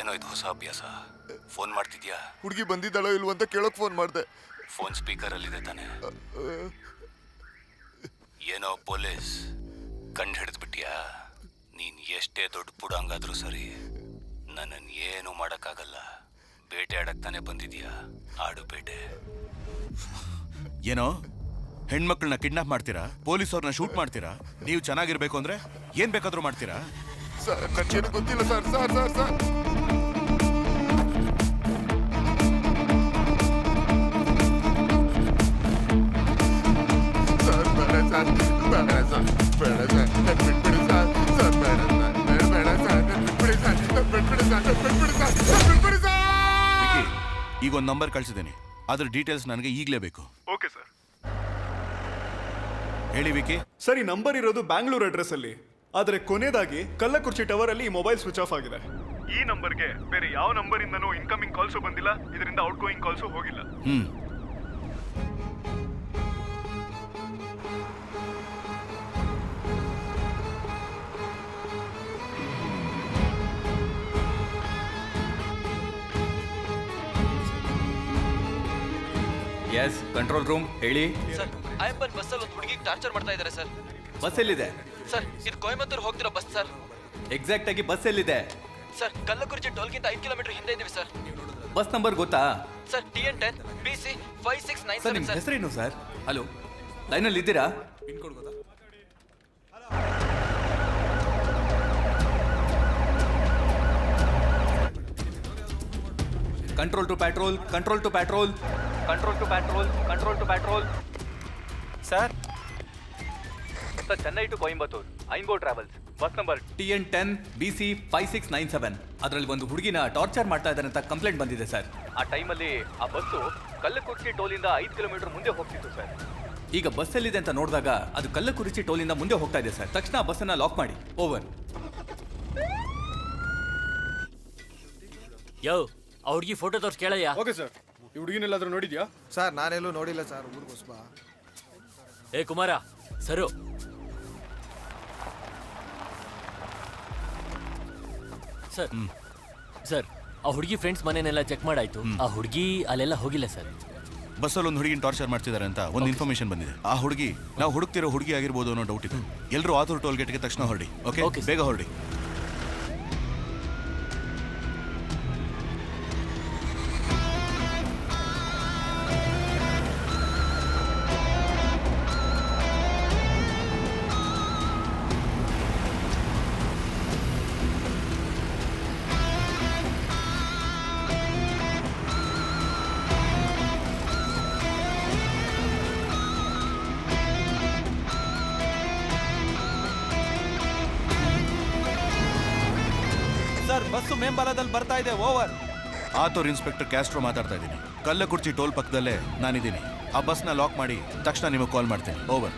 ಏನೋ ಇದು ಹೊಸ ಅಭ್ಯಾಸ. ಫೋನ್ ಮಾಡ್ತಿದ್ಯಾ? ಹುಡುಗಿ ಬಂದಿದ್ದಾಳೋ ಇಲ್ವೋ ಅಂತ ಕೇಳೋಕ್ ಫೋನ್ ಮಾಡಿದೆ. ಫೋನ್ ಸ್ಪೀಕರ್ ಅಲ್ಲಿದೆ ತಾನೆ? ಏನೋ ಪೊಲೀಸ್ ಕಂಡು ಹಿಡಿದ್ಬಿಟ್ಯಾ? ನೀನ್ ಎಷ್ಟೇ ದೊಡ್ಡ ಪುಡಂಗಾದ್ರೂ ಸರಿ, ನನ್ನನ್ನು ಏನು ಮಾಡಕ್ಕಾಗಲ್ಲ. ಬೇಟೆ ಆಡಕ್ ತಾನೆ ಬಂದಿದ್ಯಾ? ಆಡು ಬೇಟೆ. ಏನೋ ಹೆಣ್ಮಕ್ಳನ್ನ ಕಿಡ್ನಾಪ್ ಮಾಡ್ತೀರಾ, ಪೊಲೀಸವ್ರನ್ನ ಶೂಟ್ ಮಾಡ್ತೀರಾ. ನೀವು ಚೆನ್ನಾಗಿರ್ಬೇಕು ಅಂದ್ರೆ ಏನ್ ಬೇಕಾದ್ರೂ ಮಾಡ್ತೀರಾ? ಸರ್ ನನ್ಗೇನು ಗೊತ್ತಿಲ್ಲ ಸರ್. ಸರ್ ಸರ್ ಸರ್ ಈಗ ಒಂದು ನಂಬರ್ ಕಳ್ಸಿದ್ದೀನಿ. ಅದ್ರ ಡೀಟೇಲ್ಸ್ ನನಗೆ ಈಗಲೇ ಬೇಕು. Okay sir. ಹೇಳಿ ವಿಕಿ. ಸರ್ ಈ ನಂಬರ್ ಇರೋದು ಬ್ಯಾಂಗ್ಳೂರ್ ಅಡ್ರೆಸ್ ಅಲ್ಲಿ, ಆದ್ರೆ ಕೊನೆಯದಾಗಿ ಕಲ್ಲಕುರ್ಚಿ ಟವರ್ ಅಲ್ಲಿ ಮೊಬೈಲ್ ಸ್ವಿಚ್ ಆಫ್ ಆಗಿದೆ. ಈ ನಂಬರ್ಗೆ ಬೇರೆ ಯಾವ ನಂಬರ್ ಇಂದನೂ ಇನ್ಕಮಿಂಗ್ ಕಾಲ್ಸು ಬಂದಿಲ್ಲ, ಇದರಿಂದ ಔಟ್ ಗೋಯಿಂಗ್ ಕಾಲ್ಸು ಹೋಗಿಲ್ಲ. ಎಸ್ ಕಂಟ್ರೋಲ್ ರೂಮ್ ಹೇಳಿ. ಸರ್ ಆಯಪ್ಪನ್ ಬಸ್ಸಲ್ಲಿ ಒಂದು ಹುಡುಗಿಗೆ ಟಾರ್ಚರ್ ಮಾಡ್ತಾ ಇದ್ದಾರೆ ಸರ್. ಬಸ್ ಎಲ್ಲಿದೆ ಸರ್ ಇದು ಕೊಯಮತ್ತೂರು ಹೋಗ್ತಿರೋ ಬಸ್ ಸರ್. ಎಕ್ಸಾಕ್ಟ್ ಆಗಿ ಬಸ್ ಎಲ್ಲಿದೆ? ಸರ್ ಕಲ್ಲಕುರ್ಚಿ ಟೋಲ್ಗಿಂತ 5 ಕಿಲೋಮೀಟರ್ ಹಿಂದೆ ಇದೀವಿ ಸರ್. ಬಸ್ ನಂಬರ್ ಗೊತ್ತಾ? ಸರ್ TN10 BC ಸರ್ 5697 ನಿಮ್ಮ ಸರ್. ಹೆಸರೇನು ಸರ್? ಹಲೋ ಲೈನಲ್ಲಿ ಇದ್ದೀರಾ? ಪಿನ್ಕೋಡ್ ಗೊತ್ತಾ? Control to patrol, control to patrol, control to patrol, control to patrol. Sir sir Chennai to Coimbatore Ainbo travels bus number TN10 BC 5697. ಅದರಲ್ಲಿ ಒಂದು ಹುಡುಗಿನ torture ಮಾಡ್ತಾ ಇದ್ದಾರೆ ಅಂತ ಕಂಪ್ಲೇಂಟ್ ಬಂದಿದೆ ಸರ್. ಆ ಟೈಮಲ್ಲಿ ಆ ಬಸ್ಸು ಕಲ್ಲಕುರ್ಚಿ ಟೋಲಿಂದ 5 ಕಿಲೋಮೀಟರ್ ಮುಂದೆ ಹೋಗ್ತಿತ್ತು ಸರ್. ಈಗ ಬಸ್ ಎಲ್ಲಿದೆ ಅಂತ ನೋಡಿದಾಗ ಅದು ಕಲ್ಲಕುರಿಚಿ ಟೋಲಿಂದ ಮುಂದೆ ಹೋಗ್ತಾ ಇದೆ ಸರ್. ತಕ್ಷಣ ಬಸ್ಸನ್ನ ಲಾಕ್ ಮಾಡಿ. ಓವರ್. ಯೋ ಆ ಹುಡುಗಿ ಫೋಟೋ ತೋರ್ಸಿ ಕೇಳಯ್ಯ. Okay sir. ಈ ಹುಡುಗಿನೆಲ್ಲಾದ್ರೂ ನೋಡಿದ್ಯಾ? ಸರ್ ನಾನೆಲ್ಲೂ ನೋಡಿಲ್ಲ ಸರ್. ಊರಿಗೋಸ್ಬ ಏ ಕುಮಾರ ಸರು. ಸರ್ ಸರ್ ಆ ಹುಡುಗಿ ಫ್ರೆಂಡ್ಸ್ ಮನೆನೆಲ್ಲ ಚೆಕ್ ಮಾಡಾಯ್ತು. ಆ ಹುಡುಗಿ ಅಲ್ಲೆಲ್ಲ ಹೋಗಿಲ್ಲ ಸರ್. ಬಸ್ಸಲ್ಲಿ ಒಂದು ಹುಡುಗಿನ ಟಾರ್ಚರ್ ಮಾಡ್ತಿದ್ದಾರೆ ಅಂತ ಒಂದು ಇನ್ಫಾರ್ಮೇಶನ್ ಬಂದಿದೆ. ಆ ಹುಡುಗಿ ನಾವು ಹುಡುಕ್ತಿರೋ ಹುಡುಗಿ ಆಗಿರ್ಬೋದು ಅನ್ನೋ ಡೌಟ್ ಇದೆ. ಎಲ್ಲರೂ ಆತೂರು ಟೋಲ್ ಗೇಟ್ಗೆ ತಕ್ಷಣ ಹೊರಡಿ. ಓಕೆ ಬೇಗ ಹೊರಡಿ. ಸರ್ ಬಸ್ಸು ಮೇಂಬಾಲದಲ್ಲಿ ಬರ್ತಾ ಇದೆ. ಓವರ್. ಆತೂರು ಇನ್ಸ್ಪೆಕ್ಟರ್ ಕ್ಯಾಸ್ಟ್ರೋ ಮಾತಾಡ್ತಾ ಇದ್ದೀನಿ. ಕಲ್ಲಕುರ್ಚಿ ಟೋಲ್ ಪಕ್ಕದಲ್ಲೇ ನಾನಿದ್ದೀನಿ. ಆ ಬಸ್ನ ಲಾಕ್ ಮಾಡಿ ತಕ್ಷಣ ನಿಮಗೆ ಕಾಲ್ ಮಾಡ್ತೀನಿ. ಓವರ್.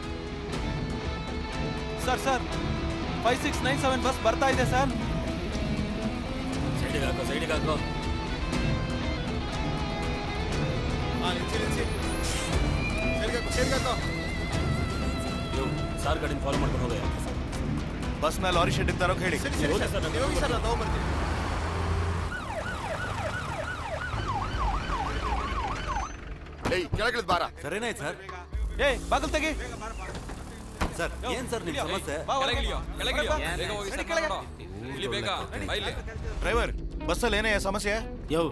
ಸರ್ 5697 ಬಸ್ ಬರ್ತಾ ಇದೆ ಸರ್. ಸೈಡಿಗೆ ಹಾಕೋ, ಸೈಡಿಗೆ ಹಾಕೋ. ಸಾರ್ ಗಾಡಿನ ಫಾಲೋ ಮಾಡ್ಕೊಂಡು ಹೋಗ. ಬಸ್ನ ಲಾರಿ ಶೆಡ್ಗೆ ತರೋಕೆ ಹೇಳಿ. ಕೆಳಗಿಳಿದ್ ಬಾರ. ಸರಿನಾಯ್ತು ಸರ್. ಏ ಬಾಗಲ್ ತೆಗಿ. ಸರ್ ಏನ್ ಸರ್ ನಿಮ್ಮ ಸಮಸ್ಯೆ? ಡ್ರೈವರ್ ಬಸ್ಸಲ್ಲಿ ಏನೇ ಸಮಸ್ಯೆ? ಯೋ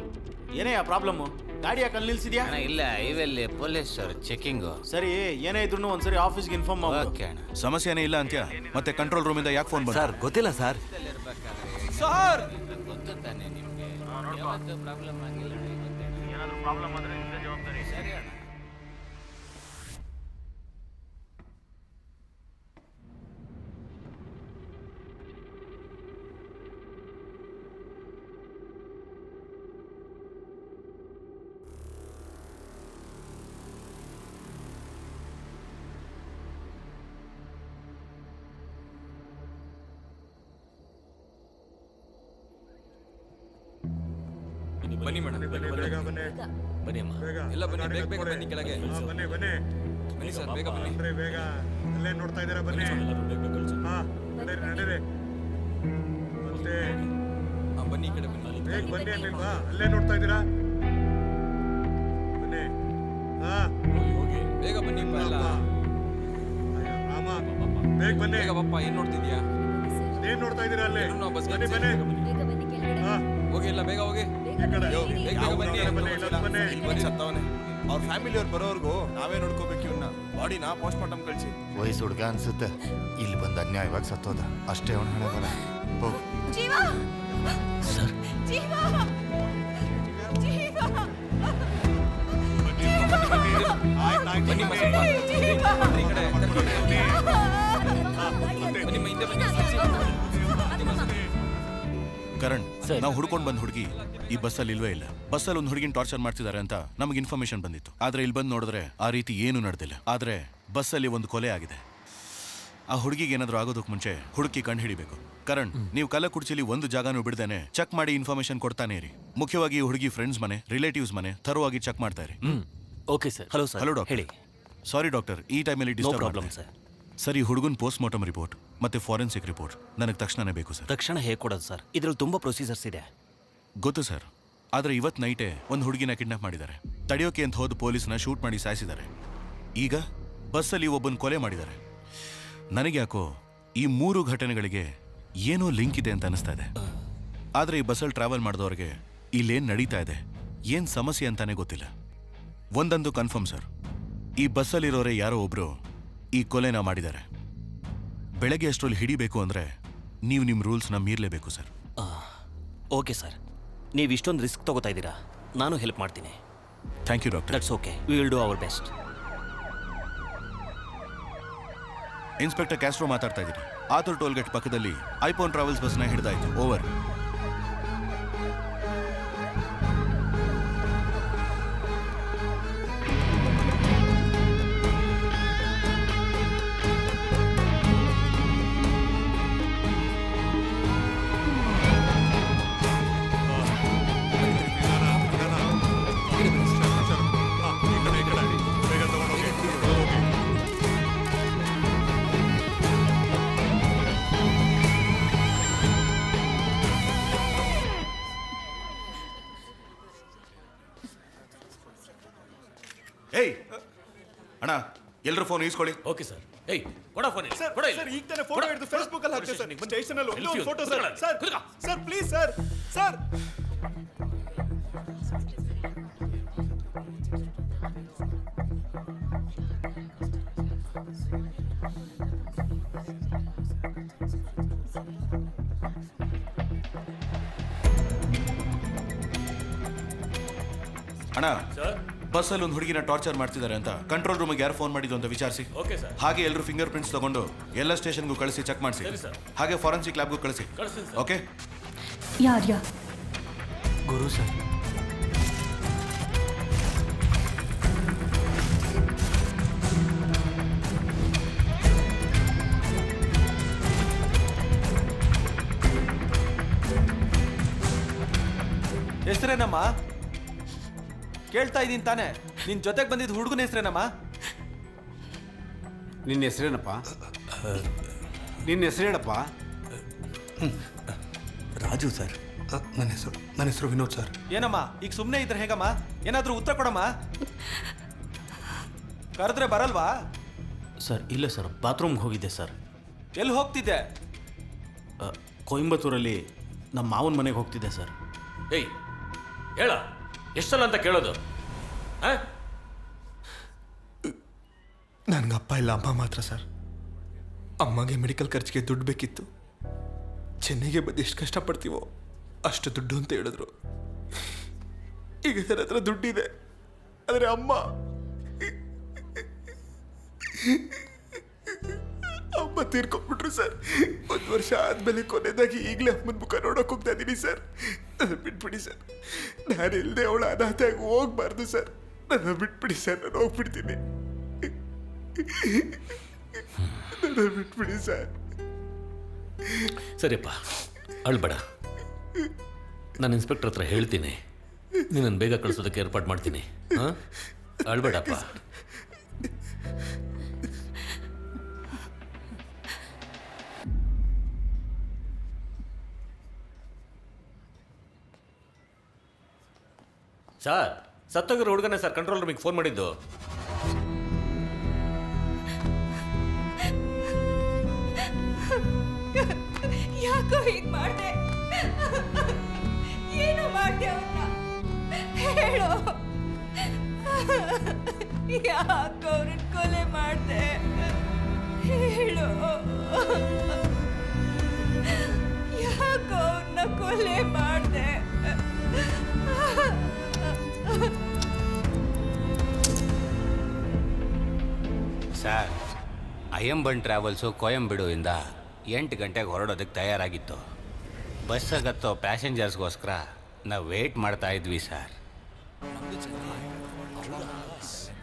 ಏನೇ ಪ್ರಾಬ್ಲಮ್ಮು? ಗಾಡಿ ಯಾಕೆ ಅಲ್ಲಿ ನಿಲ್ಸಿದ್ಯಾ? ಇಲ್ಲ ಇವೆಲ್ಲಿ ಪೊಲೀಸ್ ಚೆಕಿಂಗ್. ಸರಿ ಏನೇ ಇದ್ರು ಒಂದ್ಸರಿ ಆಫೀಸ್ಗೆ ಇನ್ಫಾರ್ಮ್ ಮಾಡು. ಸಮಸ್ಯೆನೇ ಇಲ್ಲ ಅಂತ್ಯ. ಮತ್ತೆ ಕಂಟ್ರೋಲ್ ರೂಮಿಂದ ಯಾಕೆ ಫೋನ್ ಬಂತು? ಸರ್ ಗೊತ್ತಿಲ್ಲ ಸರ್. ಸರ್ ಗೊತ್ತು ತಾನೆ ನಿಮ್ಗೆ ಯಾವತ್ತೂ ಪ್ರಾಬ್ಲಮ್ ಆಗಿಲ್ಲ. ಏನಾದರೂ ಪ್ರಾಬ್ಲಮ್ ಆದ್ರೆ ನಿಮ್ದೇ ಜವಾಬ್ದಾರಿ. ಸರಿ ಅಣ್ಣ. ಬನ್ನಿ ಮೇಡಮ್. ಬನ್ನಿ ಅಮ್ಮ. ಎಲ್ಲ ಬನ್ನಿ, ಬೇಗ ಬೇಗ ಬನ್ನಿ ಕೆಳಗೆ. ಬನ್ನಿ ಸರ್, ಬೇಗ ಬನ್ನಿ. ಬೇಗ ಅಲ್ಲೇ ನೋಡ್ತಾ ಇದ್ದೀರಾ? ಬನ್ನಿ. ನಡೀರಿ. ಮತ್ತೆ ಬನ್ನಿ ಈ ಕಡೆ ಬನ್ನಿ. ಬೇಗ ಬನ್ನಿ ಅಲ್ಲಿಲ್ವಾ? ಅಲ್ಲೇ ನೋಡ್ತಾ ಇದ್ದೀರಾ? ಬನ್ನಿ. ಬೇಗ ಬನ್ನಿ. ರಾಮ ಬೇಗ ಬನ್ನಿ. ಬೇಗ ಬಪ್ಪ. ಏನ್ ನೋಡ್ತಿದ್ಯಾ? ಏನ್ ನೋಡ್ತಾ ಇದ್ದೀರಾ? ಅಲ್ಲೇ ಬಸ್ ಬನ್ನಿ. ಹೋಗಿ, ಎಲ್ಲ ಬೇಗ ಹೋಗಿ. ಅವ್ರ ಫ್ಯಾಮಿಲಿಯವ್ರು ಬರೋರ್ಗು ನಾವೇ ನೋಡ್ಕೋಬೇಕು. ಇವನ್ನ ಬಾಡಿನ ಪೋಸ್ಟ್ ಮಾರ್ಟಮ್ ಕಳಿಸಿ. ವಯಸ್ಸು ಹುಡುಗ ಅನ್ಸುತ್ತೆ. ಇಲ್ಲಿ ಬಂದು ಅನ್ಯಾಯವಾಗಿ ಸತ್ತೋದ ಅಷ್ಟೇ. ಅವನ ಹಣೆ ಬರ. ಹೋಗು. ಜೀವ ಸರ್ ಜೀವ ಜೀವ ಬನ್ನಿ ಮ ಸ್ವಲ್ಪ. ಈ ಕಡೆ ಬನ್ನಿ ಮ, ಹಿಂದೆ ಬನ್ನಿ. ಕರಣ್, ನಾವು ಹುಡ್ಕೊಂಡು ಬಂದ್ ಹುಡುಗಿ ಈ ಬಸ್ಸಲ್ಲಿ ಇಲ್ವೇ ಇಲ್ಲ. ಬಸ್ಸಲ್ಲಿ ಒಂದು ಹುಡುಗಿನ ಟಾರ್ಚರ್ ಮಾಡ್ತಿದ್ದಾರೆ ಅಂತ ನಮಗೆ ಇನ್ಫಾರ್ಮೇಶನ್ ಬಂದಿತ್ತು. ಆದ್ರೆ ಇಲ್ಲಿ ಬಂದು ನೋಡಿದ್ರೆ ಆ ರೀತಿ ಏನು ನಡೆದಿಲ್ಲ. ಆದ್ರೆ ಬಸ್ಸಲ್ಲಿ ಒಂದು ಕೊಲೆ ಆಗಿದೆ. ಆ ಹುಡುಗಿಗೆ ಏನಾದರೂ ಆಗೋದಕ್ಕೆ ಮುಂಚೆ ಹುಡುಕಿ ಕಂಡು ಹಿಡಿಬೇಕು. ಕರಣ್, ನೀವು ಕಲ್ಲಕುರ್ಚಿಲಿ ಒಂದು ಜಾಗನೂ ಬಿಡ್ದೇನೆ ಚೆಕ್ ಮಾಡಿ ಇನ್ಫಾರ್ಮೇಶನ್ ಕೊಡ್ತಾನೆ ಇರಿ. ಮುಖ್ಯವಾಗಿ ಈ ಹುಡುಗಿ ಫ್ರೆಂಡ್ಸ್ ಮನೆ, ರಿಲೇಟಿವ್ಸ್ ಮನೆ ಥರವಾಗಿ ಚೆಕ್ ಮಾಡ್ತಾ ಇರಿ. Okay sir. Hello sir. Hello doctor. ಹೇಳಿ. ಸಾರಿ ಡಾಕ್ಟರ್, ಈ ಟೈಮಲ್ಲಿ ಡಿಸ್ಟರ್ಬ್ ಪ್ರಾಬ್ಲಮ್ ಸರ್. ಸರಿ, ಹುಡುಗನ ಪೋಸ್ಟ್ ಮಾರ್ಟಮ್ ರಿಪೋರ್ಟ್ ಮತ್ತೆ ಫಾರೆನ್ಸಿಕ್ ರಿಪೋರ್ಟ್ ನನಗೆ ತಕ್ಷಣನೇ ಬೇಕು ಸರ್. ತಕ್ಷಣ ಹೇಗೆ ಕೊಡೋದು ಸರ್? ಇದ್ರಲ್ಲಿ ತುಂಬಾ ಪ್ರೊಸೀಜರ್ಸ್ ಇದೆ. ಗೊತ್ತು ಸರ್, ಆದರೆ ಇವತ್ತು ನೈಟೇ ಒಂದು ಹುಡುಗಿನ ಕಿಡ್ನಾಪ್ ಮಾಡಿದ್ದಾರೆ. ತಡೆಯೋಕೆ ಅಂತ ಹೋದ ಪೊಲೀಸ್ನ ಶೂಟ್ ಮಾಡಿ ಸಾಯಿಸಿದ್ದಾರೆ. ಈಗ ಬಸ್ಸಲ್ಲಿ ಒಬ್ಬನ ಕೊಲೆ ಮಾಡಿದ್ದಾರೆ. ನನಗೆ ಯಾಕೋ ಈ 3 ಘಟನೆಗಳಿಗೆ ಏನೋ ಲಿಂಕ್ ಇದೆ ಅಂತ ಅನಿಸ್ತಾ ಇದೆ. ಆದರೆ ಈ ಬಸ್ಸಲ್ಲಿ ಟ್ರಾವೆಲ್ ಮಾಡಿದವ್ರಿಗೆ ಇಲ್ಲೇನು ನಡೀತಾ ಇದೆ, ಏನು ಸಮಸ್ಯೆ ಅಂತಾನೆ ಗೊತ್ತಿಲ್ಲ. ಒಂದಂದು ಕನ್ಫರ್ಮ್ ಸರ್, ಈ ಬಸ್ಸಲ್ಲಿರೋರೇ ಯಾರೋ ಒಬ್ರು ಈ ಕೊಲೆನ ಮಾಡಿದ್ದಾರೆ. ಬೆಳಗ್ಗೆ ಅಷ್ಟರಲ್ಲಿ ಹಿಡಿಬೇಕು ಅಂದರೆ ನೀವು ನಿಮ್ಮ ರೂಲ್ಸ್ನ ಮೀರಲೇಬೇಕು ಸರ್. ಓಕೆ ಸರ್, ನೀವು ಇಷ್ಟೊಂದು ರಿಸ್ಕ್ ತಗೋತಾ ಇದ್ದೀರಾ, ನಾನು ಹೆಲ್ಪ್ ಮಾಡ್ತೀನಿ. Thank you doctor. That's okay, we will do our best. Inspector Castro ಮಾತಾಡ್ತಾ ಇದ್ದೀನಿ. ಆತುರ್ ಟೋಲ್ಗೇಟ್ ಪಕ್ಕದಲ್ಲಿ ಐಫೋನ್ ಟ್ರಾವೆಲ್ಸ್ ಬಸ್ನ ಹಿಡಿದಾಯ್ತು. ಓವರ್. ಏಯ್ ಅಣ್ಣ, ಎಲ್ಲರೂ ಫೋನ್ ಈಸ್ಕೊಳ್ಳಿ. Okay sir. ಏಯ್ ಕೊಡ ಫೋನ್. ಸರ್ ಈಗ ತಾನೇ ಫೋಟೋ ಹಿಡಿದು ಫೇಸ್ಬುಕ್ ಅಲ್ಲಿ ಹಾಕ್ತೀವಿ ಸರ್. ಸ್ಟೇಷನ್ ಅಲ್ಲಿ ಒಂದು photo sir. Sir please sir. Sir ಅಣ್ಣ, ಸರ್. ಬಸ್ಸಲ್ಲಿ ಒಂದು ಹುಡುಗಿನ ಟಾರ್ಚರ್ ಮಾಡ್ತಿದ್ದಾರೆ ಅಂತ ಕಂಟ್ರೋಲ್ ರೂಮಿಗೆ ಯಾರು ಫೋನ್ ಮಾಡಿದ್ದು ಅಂತ ವಿಚಾರಿಸಿ. Okay sir. ಹಾಗೆ ಎಲ್ಲರೂ ಫಿಂಗರ್ ಪ್ರಿಂಟ್ಸ್ ತಗೊಂಡು ಎಲ್ಲ ಸ್ಟೇಷನ್ಗೂ ಕಳಿಸಿ ಚೆಕ್ ಮಾಡಿಸಿ. ಸರಿ ಸರ್. ಹಾಗೆ ಫಾರೆನ್ಸಿಕ್ ಲ್ಯಾಬ್ಗೂ ಕಳಿಸಿ. ಕಳಿಸ್ತೀನಿ ಸರ್. ಓಕೆ. ಯಾರ್ಯಾ? ಗುರು ಸರ್. ಹೆಸರೇನಮ್ಮ? ಕೇಳ್ತಾ ಇದ್ದೀನಿ ತಾನೆ. ನಿನ್ ಜೊತೆಗೆ ಬಂದಿದ್ದು ಹುಡುಗನ ಹೆಸರೇನಮ್ಮ? ನಿನ್ನ ಹೆಸರೇನಪ್ಪ? ನಿನ್ನ ಹೆಸರೇನಪ್ಪ? ರಾಜು ಸರ್. ನನ್ನ ಹೆಸರು ವಿನೋದ್ ಸರ್. ಏನಮ್ಮ ಈಗ ಸುಮ್ಮನೆ ಇದ್ರೆ ಹೇಗಮ್ಮ? ಏನಾದರೂ ಉತ್ತರ ಕೊಡಮ್ಮ. ಕರೆದ್ರೆ ಬರಲ್ವಾ? ಸರ್ ಇಲ್ಲ ಸರ್, ಬಾತ್ರೂಮ್ಗೆ ಹೋಗಿದ್ದೆ ಸರ್. ಎಲ್ಲಿ ಹೋಗ್ತಿದ್ದೆ? ಕೊಯಂಬತ್ತೂರಲ್ಲಿ ನಮ್ಮ ಮಾವನ ಮನೆಗೆ ಹೋಗ್ತಿದ್ದೆ ಸರ್. ಏಯ್ ಹೇಳ, ಎಷ್ಟಲ್ಲ ಅಂತ ಕೇಳೋದು? ನನಗೆ ಅಪ್ಪ ಇಲ್ಲ, ಅಮ್ಮ ಮಾತ್ರ ಸರ್. ಅಮ್ಮಗೆ ಮೆಡಿಕಲ್ ಖರ್ಚಿಗೆ ದುಡ್ಡು ಬೇಕಿತ್ತು. ಚೆನ್ನೈಗೆ ಬಂದು ಎಷ್ಟು ಕಷ್ಟಪಡ್ತೀವೋ ಅಷ್ಟು ದುಡ್ಡು ಅಂತ ಹೇಳಿದ್ರು. ಈಗ ನನ್ನ ಹತ್ರ ದುಡ್ಡಿದೆ, ಆದರೆ ಅಮ್ಮ ತೀರ್ಕೊಂಡ್ಬಿಟ್ರು ಸರ್. 1 ವರ್ಷ ಆದ್ಮೇಲೆ ಕೊನೆಯದಾಗಿ ಈಗಲೇ ಅಮ್ಮನ ಮುಖ ನೋಡೋಕೆ ಹೋಗ್ತಾ ಇದ್ದೀನಿ ಸರ್. ನನ್ನ ಬಿಟ್ಬಿಡಿ ಸರ್. ನಾನು ಇಲ್ಲದೆ ಅವಳು ಅನಾಥೆಯಾಗಿ ಹೋಗ್ಬಾರ್ದು ಸರ್. ನನ್ನ ಬಿಟ್ಬಿಡಿ ಸರ್, ನಾನು ಹೋಗ್ಬಿಡ್ತೀನಿ. ನನ್ನ ಬಿಟ್ಬಿಡಿ ಸರ್. ಸರಿಯಪ್ಪ, ಅಳ್ಬೇಡ. ನಾನು ಇನ್ಸ್ಪೆಕ್ಟರ್ ಹತ್ರ ಹೇಳ್ತೀನಿ, ನೀನನ್ನು ಬೇಗ ಕಳಿಸೋದಕ್ಕೆ ಏರ್ಪಾಡು ಮಾಡ್ತೀನಿ. ಹಾಂ, ಅಳ್ಬೇಡಪ್ಪ. ಸರ್, ಸತ್ತೋಗಿರೋ ಹುಡುಗನೇ ಸರ್ ಕಂಟ್ರೋಲ್ ರೂಮಿಗೆ ಫೋನ್ ಮಾಡಿದ್ದು. ಯಾಕೋ ಹೀಗೆ ಮಾಡಿದೆ? ಏನು ಮಾಡಿದೆ ಅವನ್ನ? ಹೇಳು. ಯಾಕೋ ಅವ್ರನ್ನ ಕೊಲೆ ಮಾಡಿದೆ? ಹೇಳು. ಯಾಕೋ ಅವ್ರನ್ನ ಕೊಲೆ ಮಾಡಿದೆ? ಸರ್, ಅಯ್ಯಂಬನ್ ಟ್ರಾವೆಲ್ಸು ಕೊಯಂಬೆಡುವಿಂದ 8 ಗಂಟೆಗೆ ಹೊರಡೋದಕ್ಕೆ ತಯಾರಾಗಿತ್ತು. ಬಸ್ಸಾಗತ್ತೋ ಪ್ಯಾಸೆಂಜರ್ಸ್ಗೋಸ್ಕರ ನಾವು ವೇಟ್ ಮಾಡ್ತಾ ಇದ್ವಿ ಸರ್.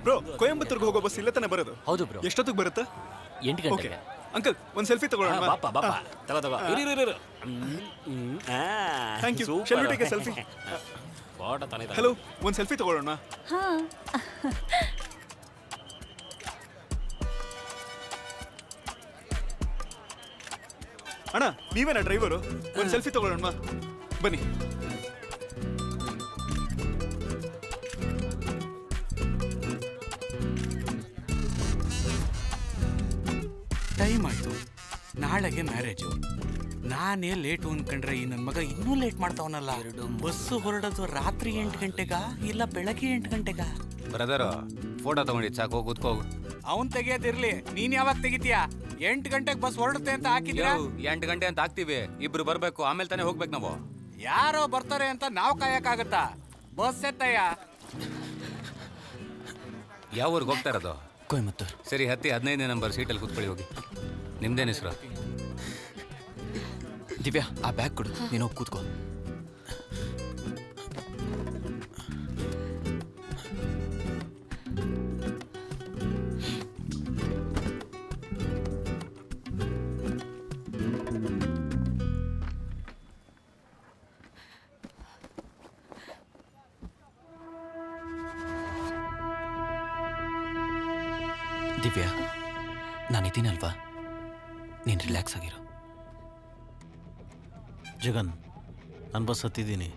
ಬ್ರೋ, ಕೊಯಂಬತ್ತೂರ್ಗೆ ಹೋಗೋ ಬಸ್ ಇಲ್ಲ ತಾನೆ ಬರೋದು? ಹೌದು ಬ್ರೋ. ಎಷ್ಟೊತ್ತಿಗೆ ಬರುತ್ತೆ? 8 ಗಂಟೆಗೆ. ಅಂಕಲ್, ಒಂದು ಸೆಲ್ಫಿ ತಗೊಳ್ಳೋಣ. ಬಾಪ ತಗೋ. Thank you. Shall we take a selfie? Hello, ಒಂದು ಸೆಲ್ಫಿ ತಗೊಳ್ಳೋಣ. ಅಣ್ಣ, ನೀವೇನಾ ಡ್ರೈವರು? ಒಂದು ಸೆಲ್ಫಿ ತಗೊಳ್ಳೋಣ ಬನ್ನಿ. ನಾಳೆಗೆ ಮ್ಯಾರೇಜು. ನಾನೇ ಲೇಟು ಅನ್ಕೊಂಡ್ರೆ ಈ ನನ್ನ ಮಗ ಇನ್ನೂ ಲೇಟ್ ಮಾಡ್ತಾವನಲ್ಲ. ಬಸ್ಸು ಹೊರಡೋದು ರಾತ್ರಿ 8 ಗಂಟೆಗ ಇಲ್ಲ ಬೆಳಗ್ಗೆ 8 ಗಂಟೆಗ? ಬ್ರದರ್ ಫೋಟೋ ತಗೊಂಡಿದ್ದು ಸಾಕು, ಹೋಗಿ ಕೂತ್ಕೋಗು. ಅವನ್ ತೆಗಿಯೋದಿರ್ಲಿ, ನೀನ್ ಯಾವಾಗ ತೆಗಿತೀಯಾ? 8 ಗಂಟೆಗೆ ಬಸ್ ಹೊರಡುತ್ತೆ ಅಂತ ಹಾಕಿದ್ಯಾ? 8 ಗಂಟೆ ಅಂತ ಹಾಕ್ತಿವಿ, ಇಬ್ರು ಬರ್ಬೇಕು, ಆಮೇಲೆ ತಾನೇ ಹೋಗ್ಬೇಕು ನಾವು. ಯಾರೋ ಬರ್ತಾರೆ ಅಂತ ನಾವು ಕಾಯಕ್ಕಾಗತ್ತಾ? ಬಸ್ ಎತ್ತಯ್ಯ. ಯಾವ ಊರಿಗೆ ಹೋಗ್ತಾ ಇರೋದು? ಕೊಯಮತ್ತೂರ್. ಸರಿ, ಹತ್ತಿ 15ನೇ ನಂಬರ್ ಸೀಟಲ್ಲಿ ಕೂತ್ಕೊಳ್ಳಿ ಹೋಗಿ. ನಿಮ್ದೇನು ಹೆಸರು? ದಿವ್ಯಾ, ಆ ಬ್ಯಾಗ್ ಕೊಡು, ನೀನು ಹೋಗಿ ಕೂತ್ಕೋ. ದಿವ್ಯಾ, ನಾನಿದ್ದೀನಲ್ವಾ, ನೀನು ರಿಲ್ಯಾಕ್ಸ್ ಆಗಿರು. ಜಗನ್, ನಾನು ಬಸ್ ಹತ್ತಿದ್ದೀನಿ,